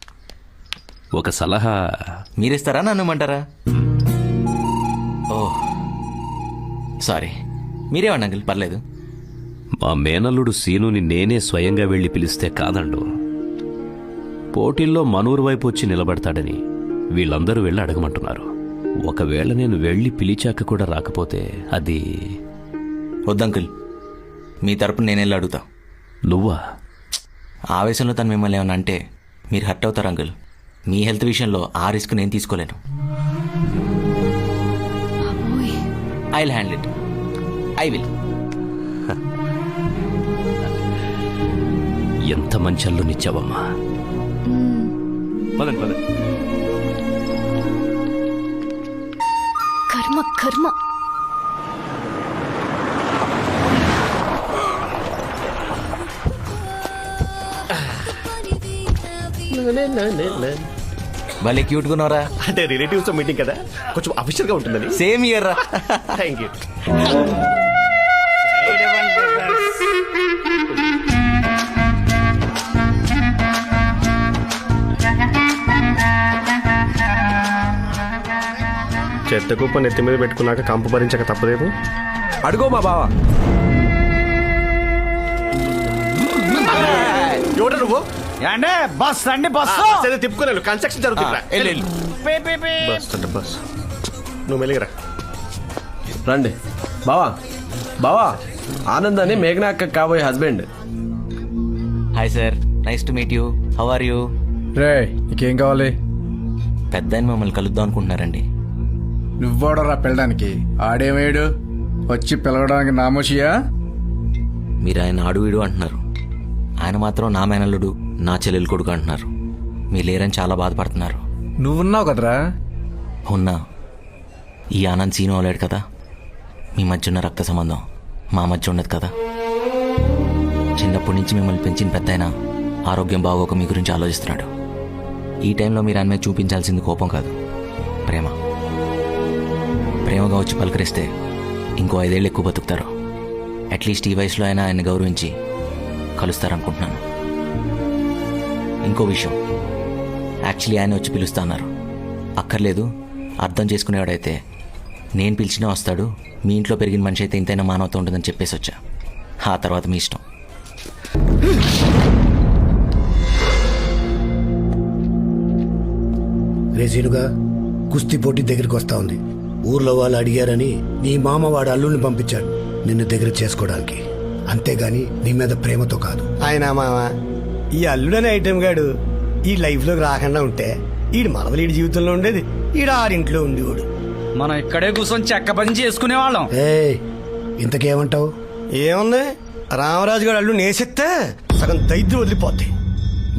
ఒక సలహా. మీరిస్తారా నన్ను ఇమ్మంటారా? ఓ సారీ, మీరేమండి అంకుల్, పర్లేదు. మా మేనల్లుడు సీనుని నేనే స్వయంగా వెళ్లి పిలిస్తే కాదండు. పోటీల్లో మనూరు వైపు వచ్చి నిలబడతాడని వీళ్ళందరూ వెళ్ళి అడగమంటున్నారు. ఒకవేళ నేను వెళ్ళి పిలిచాక కూడా రాకపోతే అది... వద్దంకుల్, మీ తరపున నేను వెళ్ళి అడుగుతా. నువ్వా? ఆవేశంలో తను మిమ్మల్ని ఏమన్నా అంటే మీరు హర్ట్ అవుతారు అంకుల్. మీ హెల్త్ విషయంలో ఆ రిస్క్ నేను తీసుకోలేను. I will handle it. I will. ఎంత మంచి అల్లునిచ్చావమ్మా. పదండి పదండి. కర్మ కర్మ. భలే క్యూట్ గున్నారా. అంటే రిలేటివ్స్ తో మీటింగ్ కదా, కొంచెం అఫీషియల్ గా ఉంటుందని. సేమ్ ఇయర్ రా. Thank you. చెత్త కుప్ప నెత్తి మీద పెట్టుకున్నాక కంపు భరించక తప్పదేమో. అడుగో మా బావ. ఎవడు నువ్వు? అంటే బస్ అండి, బస్ తిప్పుకోలేదు, కన్స్ట్రక్షన్ జరుగుతుంది. బస్ అంటే బస్. నువ్వు మెలిగరా. రండి బావా. బావా, ఆనంద్ అని మేఘనా అక్క కాబోయే husband. Hi sir, nice to meet you. How are you? రే, నీకేం కావాలి? పెద్ద ఆయన మిమ్మల్ని కలుద్దాం అనుకుంటున్నారండి. నువ్వోడరా పిల్లడానికి? ఆడేమేడు వచ్చి పిలవడానికి నామోషియా? మీరు ఆయన ఆడు వీడు అంటున్నారు, ఆయన మాత్రం నా మేనల్లుడు, నా చెల్లెలు కొడుకు అంటున్నారు. మీరు లేరని చాలా బాధపడుతున్నారు. నువ్వున్నావు కదరా. ఉన్నా. ఈ ఆనంద్ సీను అవలేడు కదా. మీ మధ్య ఉన్న రక్త సంబంధం మా మధ్య ఉండదు కదా. చిన్నప్పటి నుంచి మిమ్మల్ని పెంచిన పెద్ద ఆయన ఆరోగ్యం బాగోక మీ గురించి ఆలోచిస్తున్నాడు. ఈ టైంలో మీరు ఆయన మీద చూపించాల్సింది కోపం కాదు, ప్రేమ. ప్రేమగా వచ్చి పలకరిస్తే ఇంకో 5 ఏళ్ళు ఎక్కువ బతుకుతారు. అట్లీస్ట్ ఈ వయసులో అయినా ఆయన్ని గౌరవించి కలుస్తారనుకుంటున్నాను. ఇంకో విషయం, యాక్చువల్లీ ఆయన వచ్చి పిలుస్తా అన్నారు. అక్కర్లేదు, అర్థం చేసుకునేవాడైతే నేను పిలిచినా వస్తాడు, మీ ఇంట్లో పెరిగిన మనిషి అయితే ఇంతైనా మానవత ఉంటుందని చెప్పేసి వచ్చా. ఆ తర్వాత మీ ఇష్టం. రేసీనుగా కుస్తీ పోటీ దగ్గరికి వస్తా ఉంది. ఊర్లో వాళ్ళు అడిగారని నీ మామ వాడు అల్లుడిని పంపించాడు నిన్ను దగ్గర చేసుకోవడానికి, అంతేగాని నీ మీద ప్రేమతో కాదు. ఆయన మామ ఈ అల్లుడనే ఐటెం గాడు ఈ లైఫ్లోకి రాకుండా ఉంటే ఈడు మరదలు ఈడి జీవితంలో ఉండేది, ఈడు ఆరింట్లో ఉండేవాడు. మనం ఇక్కడే కూర్చొని చెక్క పని చేసుకునే వాళ్ళం. ఇంతకేమంటావు? ఏముంది, రామరాజు గారు అల్లు నేసెత్తే సగం దైద్యం వదిలిపోద్ది.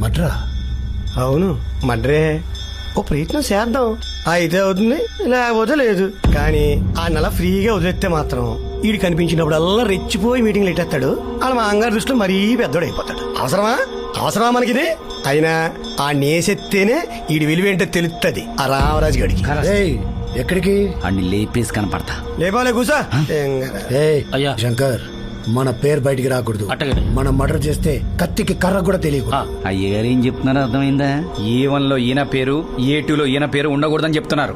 మడ్రా? అవును మడ్రే. ఓ ప్రయత్నం చేద్దాం, అయితే అవుతుంది లేకపోతే లేదు. కానీ ఆ నెల ఫ్రీగా వదిలేస్తే మాత్రం ఈడు కనిపించినప్పుడల్లా రెచ్చిపోయి మీటింగ్లు ఎట్టేస్తాడు. వాళ్ళ మా అంగారు దృష్టిలో మరీ పెద్దోడు అయిపోతాడు. అవసరమా మనకిది? అయినా ఆ నేసెత్తేనే ఈడి విలువేంటో తెలుస్తుంది ఆ రామరాజు గడికి. ఎక్కడికి? అన్ని లేపేసి కనపడతా. లేపాలే కూసా. అయ్యా శంకర్, మన పేరు బయటికి రాకూడదు. మనం మర్డర్ చేస్తే కత్తికి కర్ర కూడా తెలియకూడదు. అయ్యగారు ఏం చెప్తున్నారో అర్థమైందా? A1 లో ఈయన పేరు, A2 లో ఈయన పేరు ఉండకూడదని చెప్తున్నారు.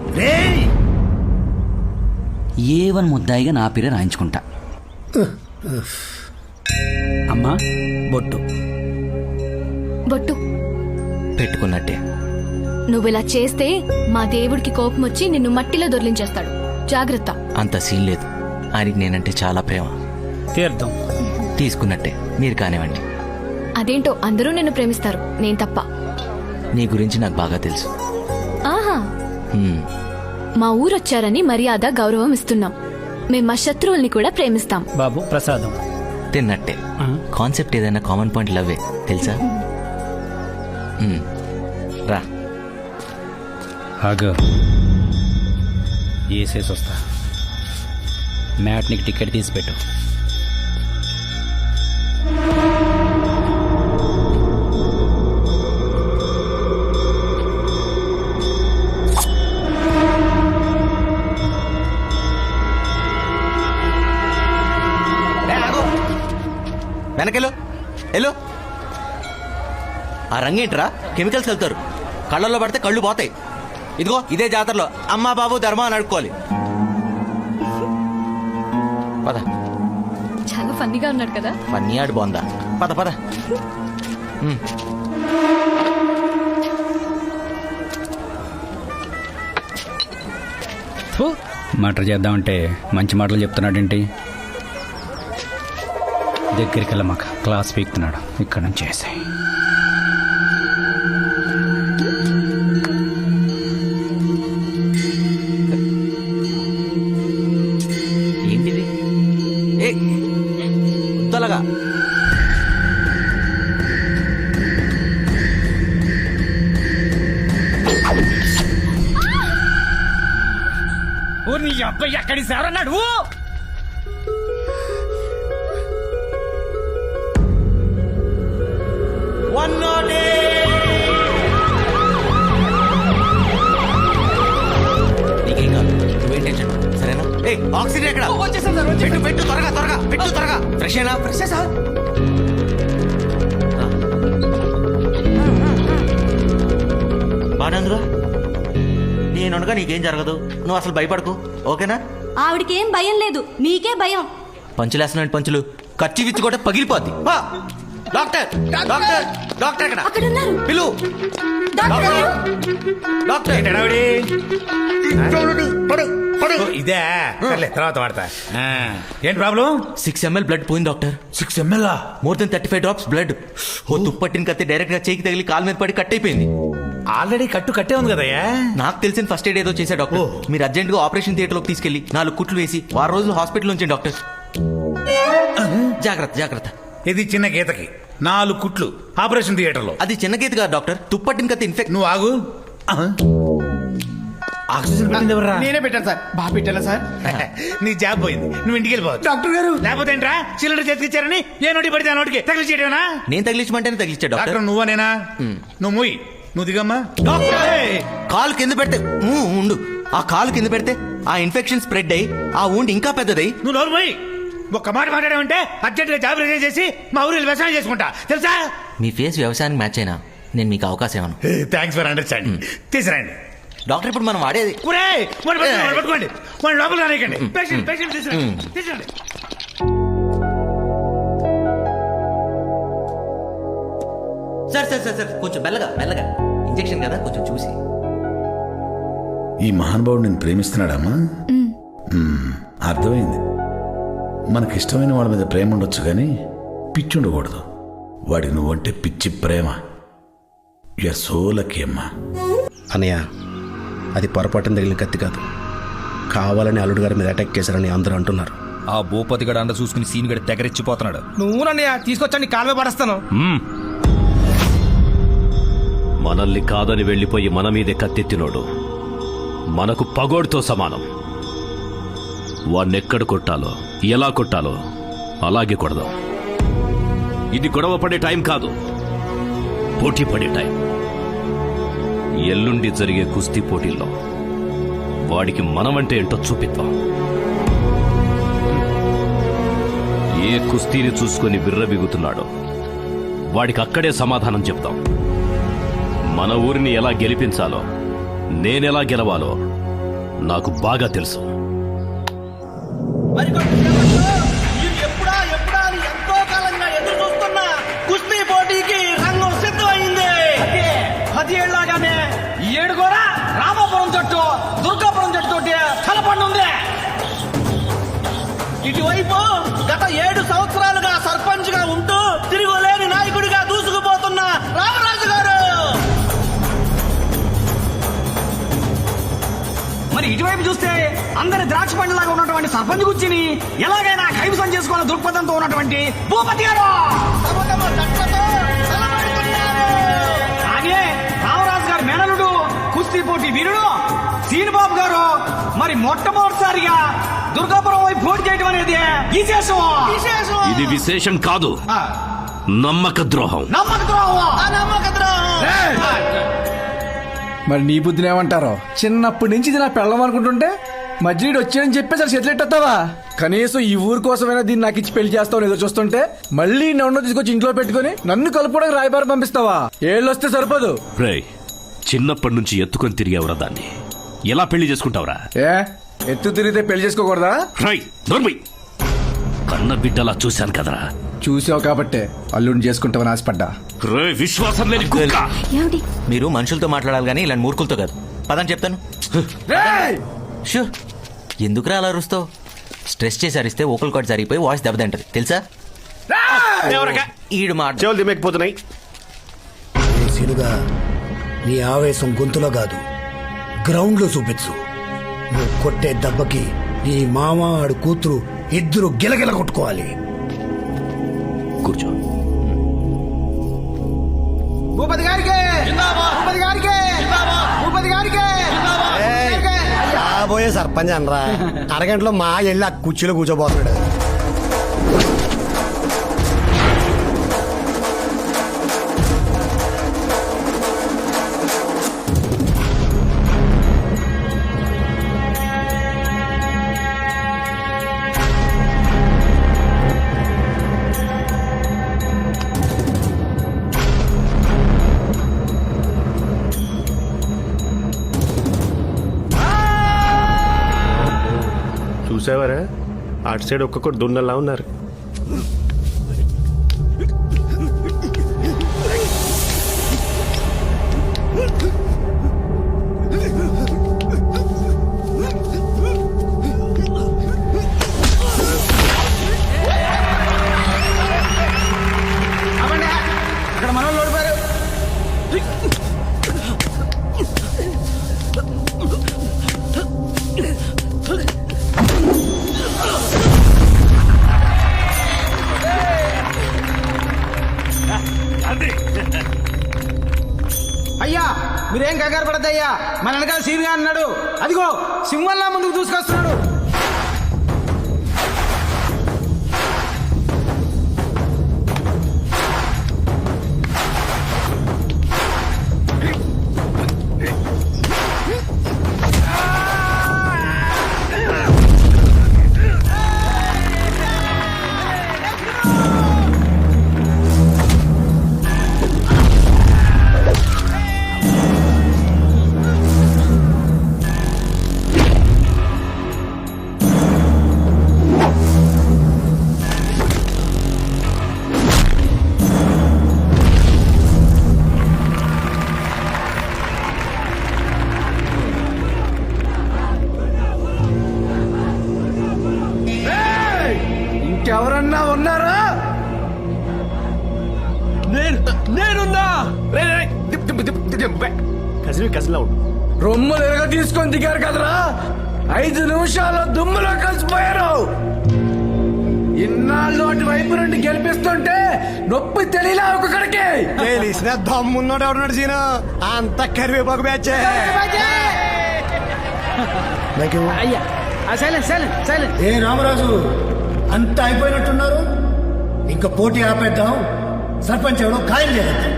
A1 ముద్దాయిగా నా పేరే రాయించుకుంటా. అమ్మా బొట్టు బొట్టు పెట్టుకున్నట్టే. నువ్విలా చేస్తే మా దేవుడికి కోపం వచ్చి నిన్ను మట్టిలో దొర్లించేస్తాడు. జాగ్రత్త. అంత సీన్ లేదు, ఆయనకి నేనంటే చాలా ప్రేమ. తీర్థం తీసుకున్నట్టే, మీరు కానివ్వండి. అదేంటో అందరూ నిన్ను ప్రేమిస్తారు, నేను తప్ప. నీ గురించి నాకు బాగా తెలుసు. ఆహా, హ్మ్. మా ఊరొచ్చారని మర్యాద గౌరవం ఇస్తున్నాం. మేం మా శత్రువుల్ని కూడా ప్రేమిస్తాం. బాబు ప్రసాదం. తిన్నట్టే. కాన్సెప్ట్ ఏదైనా కామన్ పాయింట్ లవ్వే తెలుసా? రా. ఆగు, వేసేసి వస్తా. మ్యాట్నికి టికెట్ తీసి పెట్టు. వెనకెళ్ళు ఎల్లో. ఆ రంగేంట్రా, కెమికల్స్ వెళ్తారు, కళ్ళల్లో పడితే కళ్ళు పోతాయి. ఇదిగో ఇదే జాతరలో అమ్మా బాబు ధర్మ అని అడుక్కోవాలి. పద. చాలా ఫన్నీగా ఉన్నాడు కదా. ఫన్నీ ఆడు బాగుందా? పద పద. మటర్ చేద్దామంటే మంచి మాటలు చెప్తున్నాడేంటి? దగ్గరికి వెళ్ళమాక, క్లాస్ పీకుతున్నాడు. ఇక్కడ నుంచి వేసాయి. ఏంటిది? తొలగా. నీ అబ్బాయి ఎక్కడి సారన్నాడు? నీకేం కాదు, నువ్వేం టెన్షన్ పడకు, సరేనా? ఆక్సిజన్ ఎక్కడ? పెట్టు పెట్టు, త్వరగా త్వరగా పెట్టు, త్వరగా. ఫ్రెష్ అయినా? Fresh sir. బాగానందురా, నేనుండగా నీకేం జరగదు, నువ్వు అసలు భయపడకు, ఓకేనా? ఆవిడకేం భయం లేదు, నీకే భయం. పంచులేస్తున్నాడు పంచులు, ఖర్చు విచ్చి కూడా పగిలిపోద్ది. డాక్టర్ డాక్టర్ డాక్టర్ ఎక్కడ? పిలు. డాక్టర్ ఇదే తర్వాత వాడతా. ఏంటి ప్రాబ్లం? 6 ml బ్లడ్ పోయింది doctor. 6 ml? More than 35 drops blood. ఓ తుప్పట్టిన కత్తి డైరెక్ట్ గా చేయికి తగిలి కాలు మీద పడి కట్ అయిపోయింది. ఆల్రెడీ కట్టే ఉంది కదయ్యా. నాకు తెలిసిన ఫస్ట్ ఎయిడ్ ఏదో చేశా డాక్టర్. మీరు అర్జెంట్ గా ఆపరేషన్ థియేటర్ లోకి తీసుకెళ్లి 4 కుట్లు వేసి 6 రోజులు హాస్పిటల్ ఉంచండి డాక్టర్. జాగ్రత్త జాగ్రత్త. ఇది చిన్న గీతకి 4 కుట్లు ఆపరేషన్ థియేటర్ లో. అది చిన్న గీత కాదు డాక్టర్, తుప్పట్టిన కత్తి ఇన్ఫెక్ట్. నువ్వు ఆగు. ఆక్సిజన్ పెట్టింది ఎవరా? నేనే పెట్టాను సార్. బాగా పెట్టాను సార్. నీ జాబ్ పోయింది, నువ్వు ఇంటికి వెళ్ళిపోవచ్చు. డాక్టర్ గారు లేకపోతే ఏంట్రా, సిలిండర్ చేతికిచ్చారని ఏ నోటి పడితే ఆ నోటికి తగిలిచ్చేయడమేనా? నేను తగిలించమంటేనే తగిలిచ్చా డాక్టర్. డాక్టర్ నువ్వా నేనా? నువ్వు మూయి, నువ్వు దిగమ్మా. కాలు కింద పెడితే ఉండు, ఆ కాలు కింద పెడితే ఆ ఇన్ఫెక్షన్ స్ప్రెడ్ అయ్యి ఆ ఊండి ఇంకా పెద్దదై. నువ్వు నోరు పోయి. ఒక్క మాట మాట్లాడామంటే అర్జెంట్ గా జాబ్ రిజైన్ చేసి మా ఊరిలో వ్యవసాయం చేసుకుంటా, తెలుసా? మీ ఫేస్ వ్యవసాయానికి మ్యాచ్ అయినా నేను మీకు అవకాశం ఇవ్వను. Thanks for understanding. తీసుకురండి డాక్టర్. ఇప్పుడు మనం వాడేది పట్టుకోండి, మన లోపల రానికండి. పేషెంట్ తీసుకురండి. సార్ సార్ సార్ సార్ కొంచెం మెల్లగా మెల్లగా, ఇంజెక్షన్ కదా కొంచెం చూసి. ఈ మహానుభావుడు నేను ప్రేమిస్తున్నాడమ్మా? అర్థమైంది. మనకిష్టమైన వాళ్ళ మీద ప్రేమ ఉండొచ్చు కానీ పిచ్చి ఉండకూడదు. వాడికి నువ్వంటే పిచ్చి ప్రేమ. యూఆర్ సో లక్కీ అమ్మా. అనయ్య, అది పొరపాటున తగిలిన కత్తి కాదు. కావాలని అల్లుడు గారి మీద అటాక్ చేశారని అందరూ అంటున్నారు. ఆ భూపతి గడ అండ చూసుకుని సీన్ గడి తెగరెచ్చిపోతున్నాడు. నువ్వు నన్నయ్య తీసుకొచ్చండి కాలువ పడేస్తాను. మనల్ని కాదని వెళ్ళిపోయి మన మీదే కత్తెత్తినోడు మనకు పగోడితో సమానం. వాణ్ణెక్కడ కొట్టాలో ఎలా కొట్టాలో అలాగే కొడదాం. ఇది గొడవ పడే టైం కాదు, పోటీ పడే టైం. ఎల్లుండి జరిగే కుస్తీ పోటీల్లో వాడికి మనమంటే ఏంటో చూపిద్దాం. ఏ కుస్తీని చూసుకొని విర్రబిగుతున్నాడో వాడికి అక్కడే సమాధానం చెప్తాం. మన ఊరిని ఎలా గెలిపించాలో, నేనెలా గెలవాలో నాకు బాగా తెలుసు. ఎప్పుడా అని ఎంతో కాలంగా ఎదురు చూస్తున్నా కుస్తీ పోటీకి రంగం సిద్ధమైంది. 10 ఏళ్లాగానే ఈ ఏడు కూడా రామాపురం జట్టు దుర్గాపురం జట్టు తలపండుంది. ఇటువైపు గత 7 సంవత్సరాలుగా సర్పంచ్ గా ఉంటూ తిరుగులేని నాయకుడిగా దూసుకుపోతున్న రామరాజు గారు. మరి ఇటువైపు చూస్తే అందరి ద్రాక్ష పండులాగా ఉన్నటువంటి సర్పంచ్ గుచ్చిని ఎలాగైనా కైవసం చేసుకోవాలని దృక్పథంతో ఉన్నటువంటి భూపతి గారు. అలాగే రామరాజు గారి మేనలుడు కుస్తీ పోటీ వీరుడు సీనిబాబు గారు మరి మొట్టమొదటిసారిగా దుర్గాపురం వైపు పోటీ చేయడం అనేది విశేషం. ఇది విశేషం కాదు, నమ్మక ద్రోహం. మరి నీ బుద్ధిని ఏమంటారో? చిన్నప్పటి నుంచి ఇది నా పెళ్ళం అనుకుంటుంటే మధ్యలో వచ్చాయని చెప్పేసి అసలు సెటిలెట్టేస్తావా? కనీసం ఈ ఊరు కోసమైనా దీన్ని నాకు ఇచ్చి పెళ్లి చేస్తావు ఎదురు చూస్తుంటే మళ్ళీ నన్ను తీసుకొచ్చి ఇంట్లో పెట్టుకుని నన్ను కలుపుకోవడానికి రాయబారం పంపిస్తావా? ఏళ్ళు వస్తే సరిపోదు. రేయ్, చిన్నప్పటి నుంచి ఎత్తుకొని తిరిగేవరా దాన్ని, ఎలా పెళ్లి చేసుకుంటావురా? ఎత్తు తిరిగితే పెళ్లి చేసుకోకూడదా? రై నోర్మై, కన్న బిడ్డలా చూశాను కదరా. చూసావు కాబట్టే అల్లుడిని చేసుకుంటావని ఆశపడ్డా. రే విశ్వాసం లేని కుక్క. మీరు మనుషులతో మాట్లాడాలి కానీ ఇలాంటి మూర్ఖులతో కాదు. పదని చెప్తాను. షూ, ఎందుకురా అలా అరుస్తావు? స్ట్రెస్ చేసి అరిస్తే ఓకల్ కార్డ్ జరిగిపోయి వాయిస్ దెబ్బతింటది తెలుసా? ఈడు మాట చెవులు దిమ్మకపోతున్నాయి. సిలుగా నీ ఆవేశం గొంతులో కాదు గ్రౌండ్ లో చూపించు. నువ్వు కొట్టే దెబ్బకి నీ మామ ఆడు కూతురు ఇద్దరు గిలగిల కొట్టుకోవాలి. కూర్చో. భూపతి గారికి భూపతి గారికి భూపతి గారికి రాబోయే సర్పంచ్ అనరా అరగంటలో మా వెళ్ళి ఆ కుర్చీలో కూర్చోబోతున్నాడు. చూసావారా, అటు సైడ్ ఒక్కొక్కటి దున్నలా ఉన్నారు. అక్కడ మనోళ్ళు ఓడిపోయారు. అయ్యా మీరేం కంగారు పడద్దయ్యా, మన వెనకాల సీన్గా అన్నాడు. అదిగో సింహంలా ముందుకు దూసుకొస్తున్నాడు. కజిన్ లా ఉండు. రొమ్ములు ఎరగ తీసుకొని దిగారు కదరా, 5 నిమిషాల్లో దుమ్ములో కలిసిపోయారు. ఇన్నాళ్ళు అటువైపు నుండి గెలిపిస్తుంటే నొప్పి తెలియలే ఒక్కొక్కడికి. తెలిసిన దమ్మున్నోడు ఎవరున్నాడు సీను, అంత కరివేపాకు బ్యాచ్. ఏ రామరాజు, అంతా అయిపోయినట్టున్నారు. ఇంకా పోటీ ఆపేద్దాం. సర్పంచ్ ఎవడో ఖాయం చేద్దాం.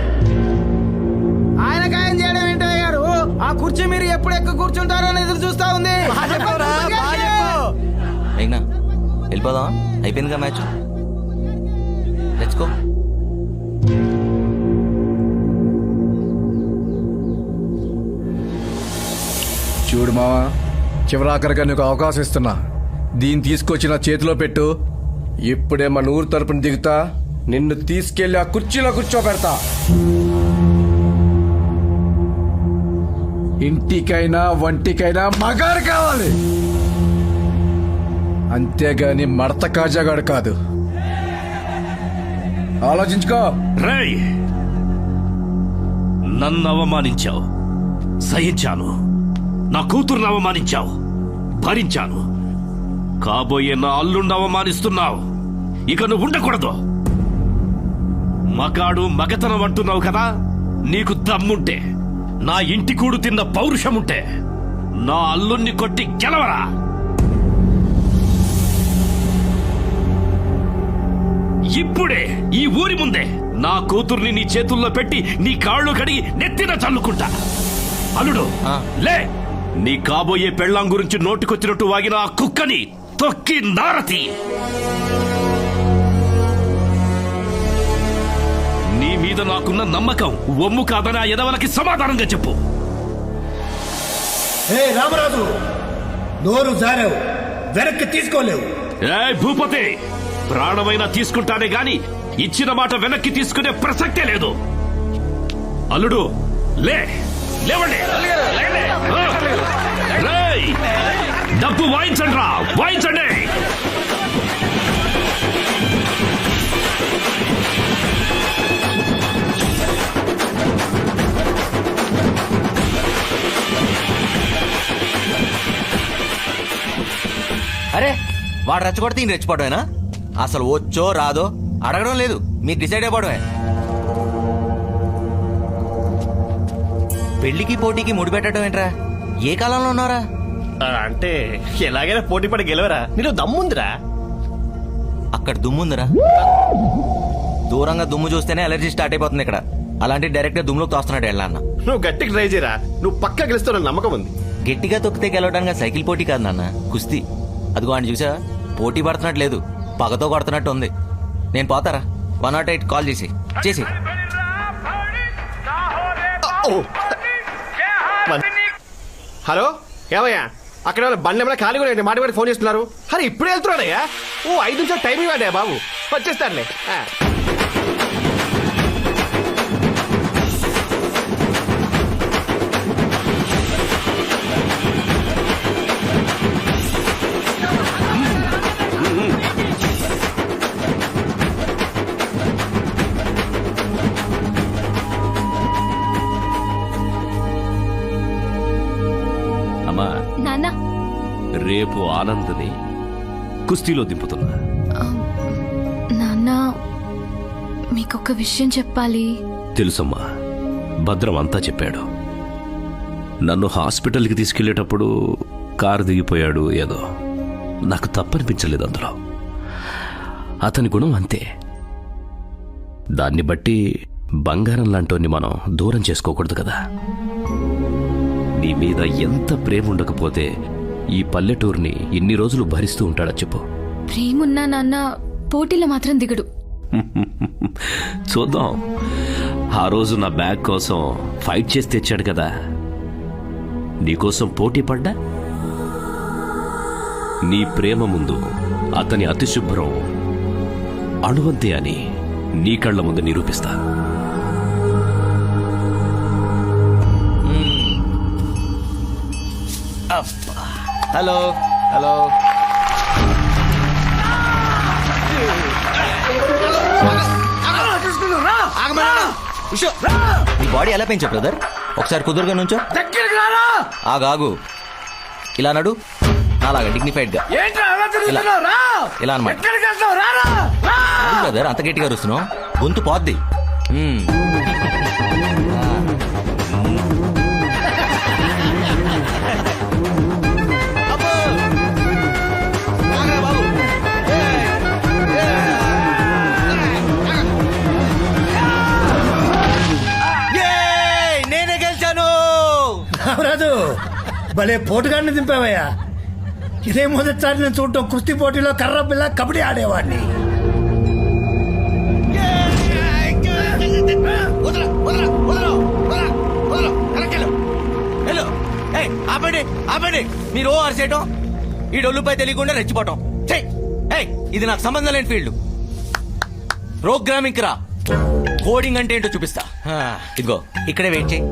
ఆయన ఖాయం చేయడం ఏంటయ్య గారు, ఆ కుర్చీ మీరు ఎప్పుడు ఎక్కువ కూర్చుంటారో అని ఎదురు చూస్తా ఉంది. మేఘ్నా వెళ్ళిపోదాం, అయిపోయిందిగా మ్యాచ్. Let's go. చూడు మావా, చివరాఖరిగా నీకు అవకాశం ఇస్తున్నా. దీన్ని తీసుకొచ్చి నా చేతిలో పెట్టు. ఇప్పుడే మన ఊరు తరపున దిగుతా, నిన్ను తీసుకెళ్లి ఆ కుర్చీలో కూర్చోబెడతా. ఇంటికైనా వంటికైనా మగారు కావాలి, అంతేగాని మడత కాజాగాడు కాదు. ఆలోచించుకో. రేయ్, నన్ను అవమానించావు, సహించాను. నా కూతురుని అవమానించావు, భరించాను. కాబోయే నా అల్లుండి అవమానిస్తున్నావు. ఇక నువ్వు ఉండకూడదు. మగాడు మగతనం అంటున్నావు కదా, నీకు దమ్ముంటే, నా ఇంటి కూడు తిన్న పౌరుషముంటే నా అల్లుణ్ణి కొట్టి గెలవరా. ఇప్పుడే ఈ ఊరి ముందే నా కూతుర్ని నీ చేతుల్లో పెట్టి నీ కాళ్ళు కడిగి నెత్తిన చల్లుకుంటా. అల్లుడు లే, నీ కాబోయే పెళ్ళాం గురించి నోటికొచ్చినట్టు వాగిన ఆ కుక్కని తొక్కి నారతి. నీ మీద నాకున్న నమ్మకం ఒమ్ము కాదని ఆ ఎదవలకి సమాధానంగా చెప్పు. ఏ రామరాజు, నోరు జారావు, వెనక్కి తీసుకోలేవు. ఏ భూపతి, ప్రాణమైనా తీసుకుంటానే గాని ఇచ్చిన మాట వెనక్కి తీసుకునే ప్రసక్తే లేదు. అల్లుడు లే, లేవండి. రేయ్, డబ్బు వాయించండి రా, వాయించండి. అరే, వాడు రెచ్చగొడితే ఈయన రెచ్చిపోవడమేనా? అసలు వచ్చో రాదో అడగడం లేదు, మీరు డిసైడ్ అయిపోవడమే. పెళ్లికి పోటీకి ముడిపెట్టడం ఏంట్రా? ఏ కాలంలో ఉన్నారా? అంటే ఎలాగైనా పోటీ పడి గెలవరా, నీలో దమ్ముందిరా. అక్కడ దుమ్ముందిరా. దూరంగా దుమ్ము చూస్తేనే అలర్జీ స్టార్ట్ అయిపోతుంది ఇక్కడ. అలాంటి డైరెక్ట్ గా దుమ్ములోకి తోస్తున్నాడు వెళ్ళాన్న. నువ్వు గట్టిగా ట్రై చేయరా, నువ్వు పక్కా గెలుస్తావు నమ్మకం ఉంది. గట్టిగా తొక్కితే గెలవడానికి సైకిల్ పోటీ కాదు నాన్న, కుస్తీ. అదిగో అని చూసా, పోటీ పడుతున్నట్టు లేదు, పగతో కొడుతున్నట్టు ఉంది. నేను పోతారా? 108 కాల్ చేసి హలో, ఏమయ్యా అక్కడ బండి ఏమైనా ఖాళీ కూడా మాట కూడా ఫోన్ చేస్తున్నారు. అరే ఇప్పుడే వెళ్తున్నాడయ్యా. 5 నిమిషాలు టైం ఇవ్వండి బాబు, వచ్చేస్తారులే. అమ్మా, నాన్న, రేపు ఆనందని కుస్తీలో దింపుతున్నా. నాన్న, మీకొక విషయం చెప్పాలి. తెలుసమ్మా, భద్రం అంతా చెప్పాడు. నన్ను హాస్పిటల్కి తీసుకెళ్లేటప్పుడు కారు దిగిపోయాడు ఏదో. నాకు తప్పనిపించలేదు అందులో. అతని గుణం అంతే. దాన్ని బట్టి బంగారం లాంటోని మనం దూరం చేసుకోకూడదు కదా. నీ మీద ఎంత ప్రేమ ఉండకపోతే ఈ పల్లెటూరిని ఇన్ని రోజులు భరిస్తూ ఉంటాడా చెప్పు. ప్రేమున్నా నాన్న పోటీలో మాత్రం దిగడు. చూద్దాం. ఆ రోజు నా బ్యాగ్ కోసం ఫైట్ చేసి తెచ్చాడు కదా, నీకోసం పోటీ పడ్డా. నీ ప్రేమ ముందు అతని అతిశుభ్రం అణువంతే అని నీ కళ్ళ ముందు నిరూపిస్తా. హలో హలో, నీ బాడీ ఎలా పెంచా బ్రదర్? ఒకసారి కుదురుగా నుంచో. దగ్గరికి రారా. ఆగాగు. ఇలా నడు, అలాగా డిగ్నిఫైడ్ గా. ఏంట్రా అలా తిరుగుతున్నావు? రా. ఇలా అన్నమాట. ఎక్కడికి వెళ్తావు? రారా. రా. బ్రదర్ అంత గట్టిగా అరుస్తున్నావు, గొంతు పోద్ది. నేనే గెలిచాను. రాజు భలే పోటుగాడిని దింపావయ్యా. ఇదే మొదటిసారి నేను చూడటం. కుస్తీ పోటీలో కర్ర పిల్ల కబడ్డీ ఆడేవాడిని. ఆపండి ఆపండి, మీరు ఓ అరిసేయటం, ఈ డొల్లుపై తెలియకుండా రెచ్చిపోవటం. ఇది నాకు సంబంధం లేని ఫీల్డ్. ప్రోగ్రామింగ్ రా, కోడింగ్ అంటే ఏంటో చూపిస్తా. ఇదిగో ఇక్కడే వెయిట్ చేయి,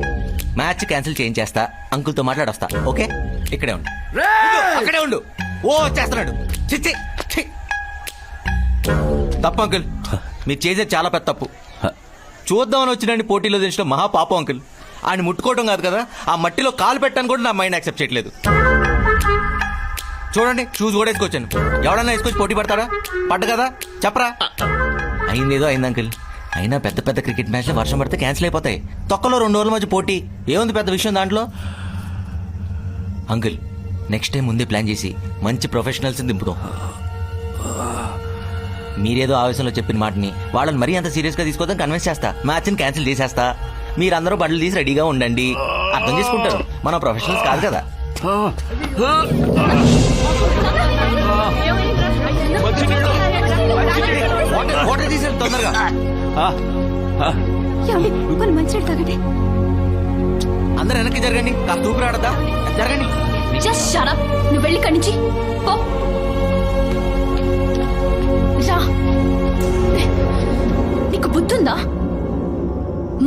మ్యాచ్ క్యాన్సిల్ చేయించేస్తా, అంకుల్తో మాట్లాడొస్తా. ఓకే, ఇక్కడే ఉండు. అక్కడే ఉండు. ఓ వచ్చేస్తున్నాడు. చిచ్చి తప్పు అంకుల్, మీరు చేసేది చాలా పెద్ద తప్పు. చూద్దామని వచ్చినండి పోటీలో తెచ్చిన మహా పాపం అంకుల్. ఆయన ముట్టుకోవడం కాదు కదా, ఆ మట్టిలో కాలు పెట్టాను కూడా నా మైండ్ యాక్సెప్ట్ చేయట్లేదు. చూడండి, షూస్ కూడా వేసుకొచ్చాను. ఎవడన్నా వేసుకొచ్చి పోటీ పడతాడా? పడ్డ కదా, చెప్పరా. అయిందేదో అయింది అంకుల్. అయినా పెద్ద పెద్ద క్రికెట్ మ్యాచ్లో వర్షం పడితే క్యాన్సిల్ అయిపోతాయి. తొక్కలో 2 రోజుల మధ్య పోటీ ఏముంది పెద్ద విషయం దాంట్లో? అంకుల్, నెక్స్ట్ టైం ముందే ప్లాన్ చేసి మంచి ప్రొఫెషనల్స్ దింపుదాం. మీరేదో ఆవేశంలో చెప్పిన మాటని వాళ్ళని మరీ అంత సీరియస్ గా తీసుకోవద్దని కన్విన్స్ చేస్తా. మ్యాచ్ని క్యాన్సిల్ చేసేస్తా. మీరందరూ బండ్లు తీసి రెడీగా ఉండండి. అర్థం చేసుకుంటారు, మనం ప్రొఫెషనల్స్ కాదు కదా. వాటర్ తీసేది తొందరగా. మంచినీళ్ళు తాగండి. అందరు వెనక్కి జరగండి, కాస్త ఊపిరి ఆడదా. జరగండి. Just shut up. నువ్వు వెళ్ళి ఇక్కడి నుంచి పో. రా. నీకు బుద్ధుందా?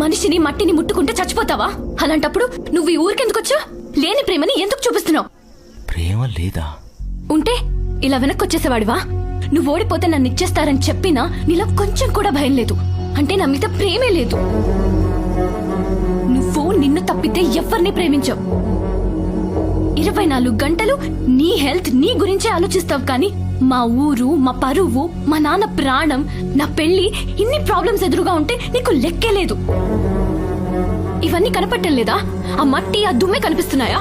మనిషిని మట్టిని ముట్టుకుంటే చచ్చిపోతావా? అలాంటప్పుడు నువ్వు ఈ ఊరికెందుకు వచ్చా? లేని ప్రేమని ఎందుకు చూపిస్తున్నావు? ప్రేమ లేదా? ఉంటే ఇలా వెనక్కి వచ్చేసేవాడివా? నువ్వు ఓడిపోతే నన్ను ఇచ్చేస్తారని చెప్పినా నీలో కొంచెం కూడా భయం లేదు. అంటే నా మీద ప్రేమే లేదు. నువ్వు నిన్ను తప్పితే ఎవరిని ప్రేమించవు. 24 గంటలు నీ హెల్త్, నీ గురించే ఆలోచిస్తావు. కానీ మా ఊరు, మా పరువు, మా నాన్న ప్రాణం, నా పెళ్లి, ఇన్ని ప్రాబ్లమ్స్ ఎదురుగా ఉంటే నీకు లెక్కే లేదు. ఇవన్నీ కనపట్టం లేదా? ఆ మట్టి, ఆ దుమ్మే కనిపిస్తున్నాయా?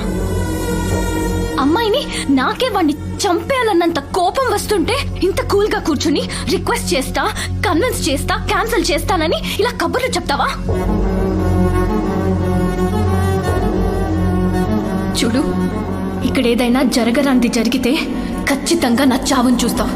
అమ్మాయిని నాకే వాడిని చంపేయాలన్నంత కోపం వస్తుంటే ఇంత కూల్ గా కూర్చుని రిక్వెస్ట్ చేస్తా, కన్విన్స్ చేస్తా, క్యాన్సిల్ చేస్తానని ఇలా కబుర్లు చెప్తావా? చూడు, ఇక్కడ ఏదైనా జరగరాంది జరిగితే ఖచ్చితంగా నా చావును చూస్తావు.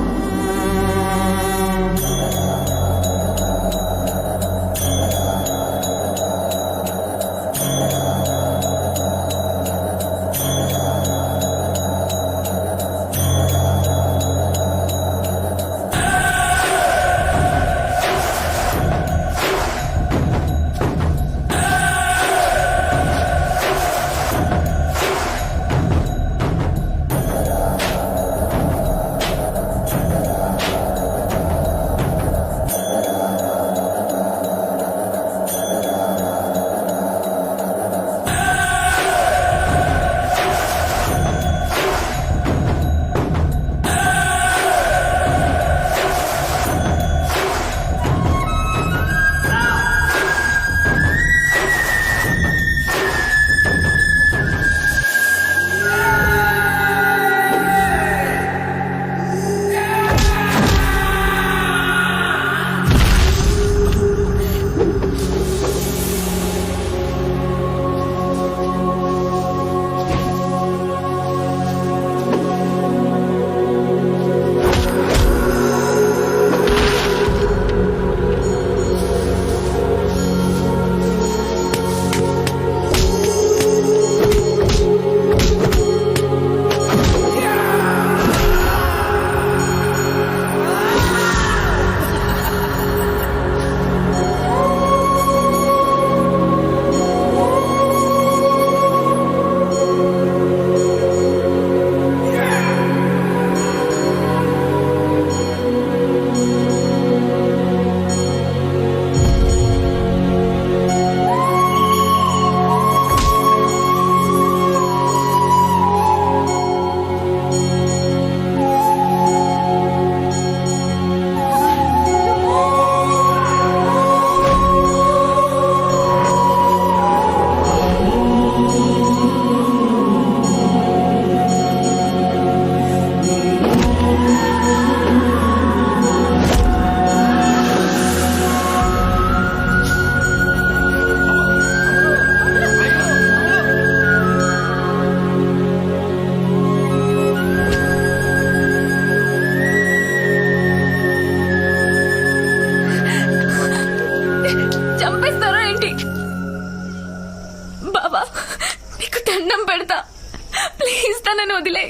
తనను వదిలే,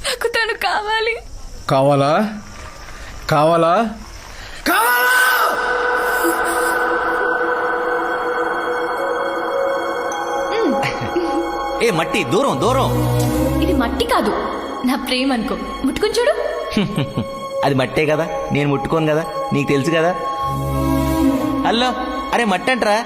నాకు తను కావాలి. కావాలా కావాలా కావాలా? ఏ మట్టి దూరం దూరం. ఇది మట్టి కాదు, నా ప్రేమ అనుకో. ముట్టుకుని చూడు. అది మట్టే కదా, నేను ముట్టుకోను కదా, నీకు తెలుసు కదా. హలో, అరే మట్టి అంటరా?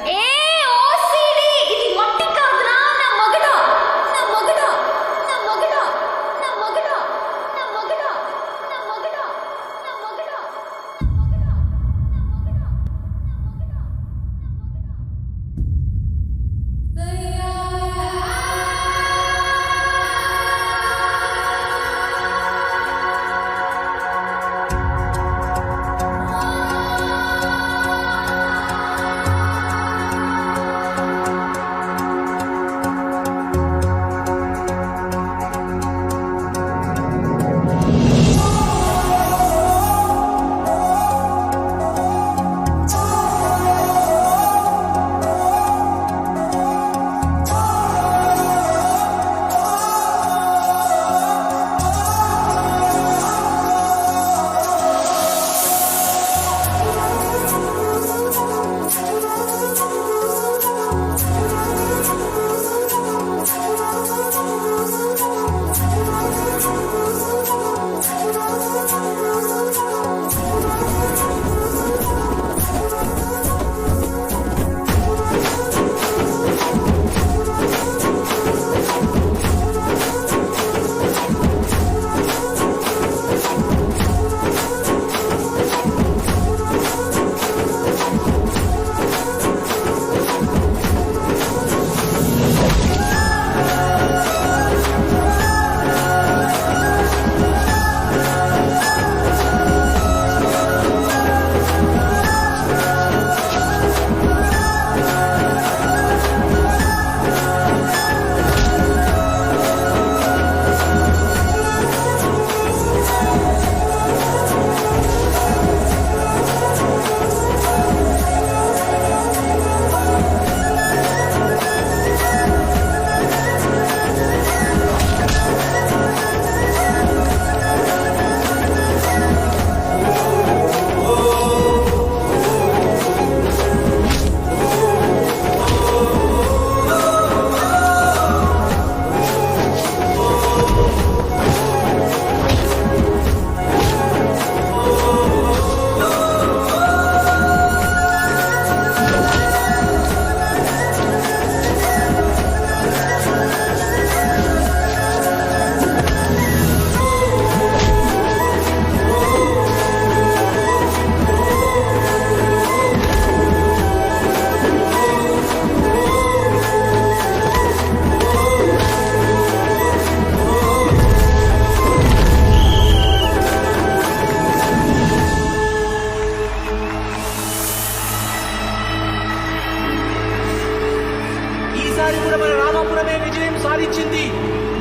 సాధించింది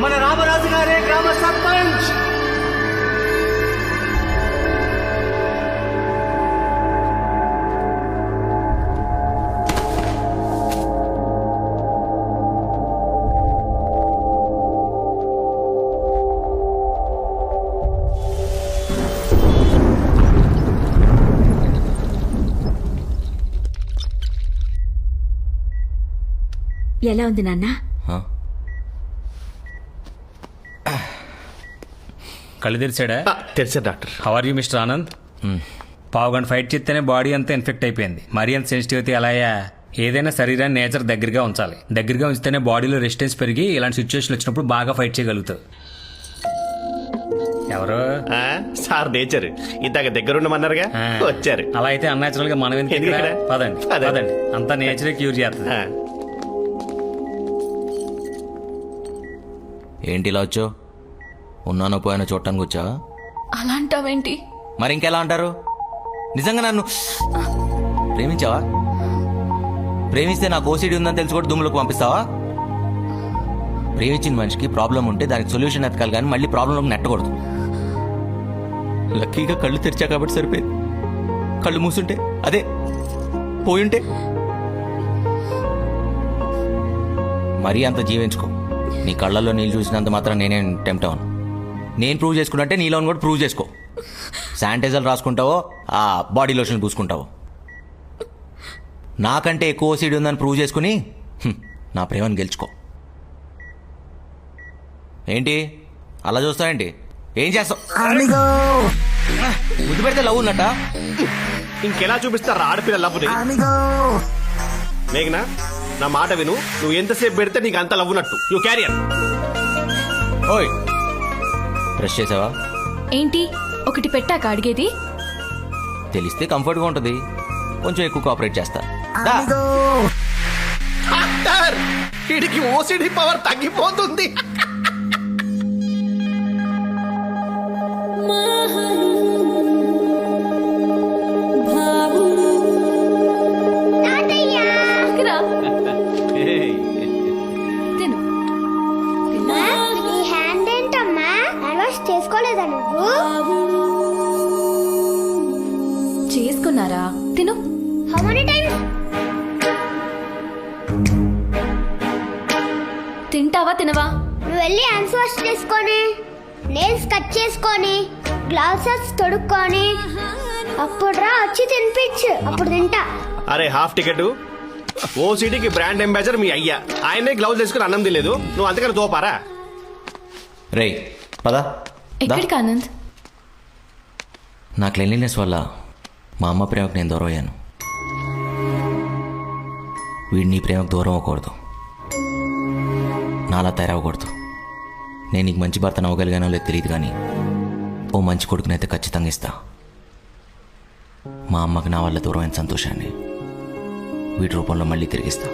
మన రామరాజు గారే గ్రామ సర్పంచ్. ఎలా ఉంది నాన్న? కళ్ళు తెరిచాడా? తెరిచా doctor. How are you mister Anand? పావు గంట ఫైట్ చేస్తేనే బాడీ అంతా ఇన్ఫెక్ట్ అయిపోయింది. మరీ అంత సెన్సిటివిటీ అలాయా? ఏదైనా శరీరాన్ని నేచర్ దగ్గరగా ఉంచాలి. దగ్గరగా ఉంచితేనే బాడీలో రెసిస్టెన్స్ పెరిగి ఇలాంటి సిచ్యువేషన్ వచ్చినప్పుడు బాగా ఫైట్ చేయగలుగుతావు. ఎవరు? Sir nature. ఇందాక దగ్గర ఉండమన్నారుగా, వచ్చారు. అలా అయితే అన్యాచురల్ గా మనం ఎందుకు? పదండి పదండి, అంతా నేచరే క్యూర్ చేస్తుంది. ఏంటి ఇలా వచ్చావు? ఉన్నానో పోయానో చూడటానికి వచ్చావా? అలా అంటావేంటి? మరి ఇంకెలా అంటారు? నిజంగా నన్ను ప్రేమించావా? ప్రేమిస్తే నాకు ఓసిడి ఉందని తెలిసి కూడా దుమ్ములకు పంపిస్తావా? ప్రేమించిన మనిషికి ప్రాబ్లం ఉంటే దానికి సొల్యూషన్ ఎతకాలి, కానీ మళ్ళీ ప్రాబ్లంలోకి నెట్టకూడదు. లక్కీగా కళ్ళు తెరిచా కాబట్టి సరిపోయింది. కళ్ళు మూసుంటే, అదే పోయుంటే మరీ అంత జీవించుకో. నీ కళ్ళల్లో నీళ్ళు చూసినంత మాత్రం నేనేం టెంప్ట్ అవును. నేను ప్రూవ్ చేసుకున్నట్టే నీలో కూడా ప్రూవ్ చేసుకో. శానిటైజర్ రాసుకుంటావో ఆ బాడీ లోషన్ పూసుకుంటావో. నాకంటే ఎక్కువ ఓసీడీ ఉందని ప్రూవ్ చేసుకుని నా ప్రేమను గెలుచుకో. ఏంటి అలా చూస్తావేంటి? ఏం చేస్తావు? ముద్దు పెడితే లవ్ ఉన్నట్ట? ఇంకెలా చూపిస్తారా ఆడపిల్ల లవ్వుని? మేఘనా, నా మాట విను. నువ్వు ఎంతసేపు పెడితే నీకు అంత లవ్వునట్టు. You carrier. ఓయ్, బ్రష్ చేసావా? ఏంటి ఒకటి పెట్టాక అడిగేది? తెలిస్తే కంఫర్ట్గా ఉంటుంది, కొంచెం ఎక్కువ కోఆపరేట్ చేస్తా. డాక్టర్, వీడికి ఓసిడి పవర్ తగ్గిపోతుంది. చేసుకోలేదా నువ్వు? చేసుకున్నారా? తిను. How many times? తింటావా తినవా? నువ్వు వెళ్ళి హ్యాండ్స్ వాష్ చేసుకొని, నెయిల్స్ కట్ చేసుకొని, గ్లాసెస్ తొడుక్కొని అప్పుడు రా వచ్చి తినిపించు, అప్పుడు తింటా. అరే హాఫ్ టికెట్. ఓసిడికి బ్రాండ్ అంబాసిడర్ మీ అయ్యా. ఆయనే గ్లౌజ్ వేసుకుని అన్నం తినలేదు, నువ్వు అంతకని తోపారా? రేయ్ పదా. ఎక్కడికి ఆనంద్? నా క్లీన్లీనెస్ వల్ల మా అమ్మ ప్రేమకు నేను దూరం అయ్యాను. వీడు నీ ప్రేమకు దూరం అవ్వకూడదు, నాలా తయారవ్వకూడదు. నేను నీకు మంచి భర్త నవ్వగలిగానో లేదు తెలియదు, కానీ ఓ మంచి కొడుకునైతే ఖచ్చితంగా ఇస్తా. మా అమ్మకి నా వల్ల దూరమైన సంతోషాన్ని వీటి రూపంలో మళ్ళీ తిరిగిస్తా.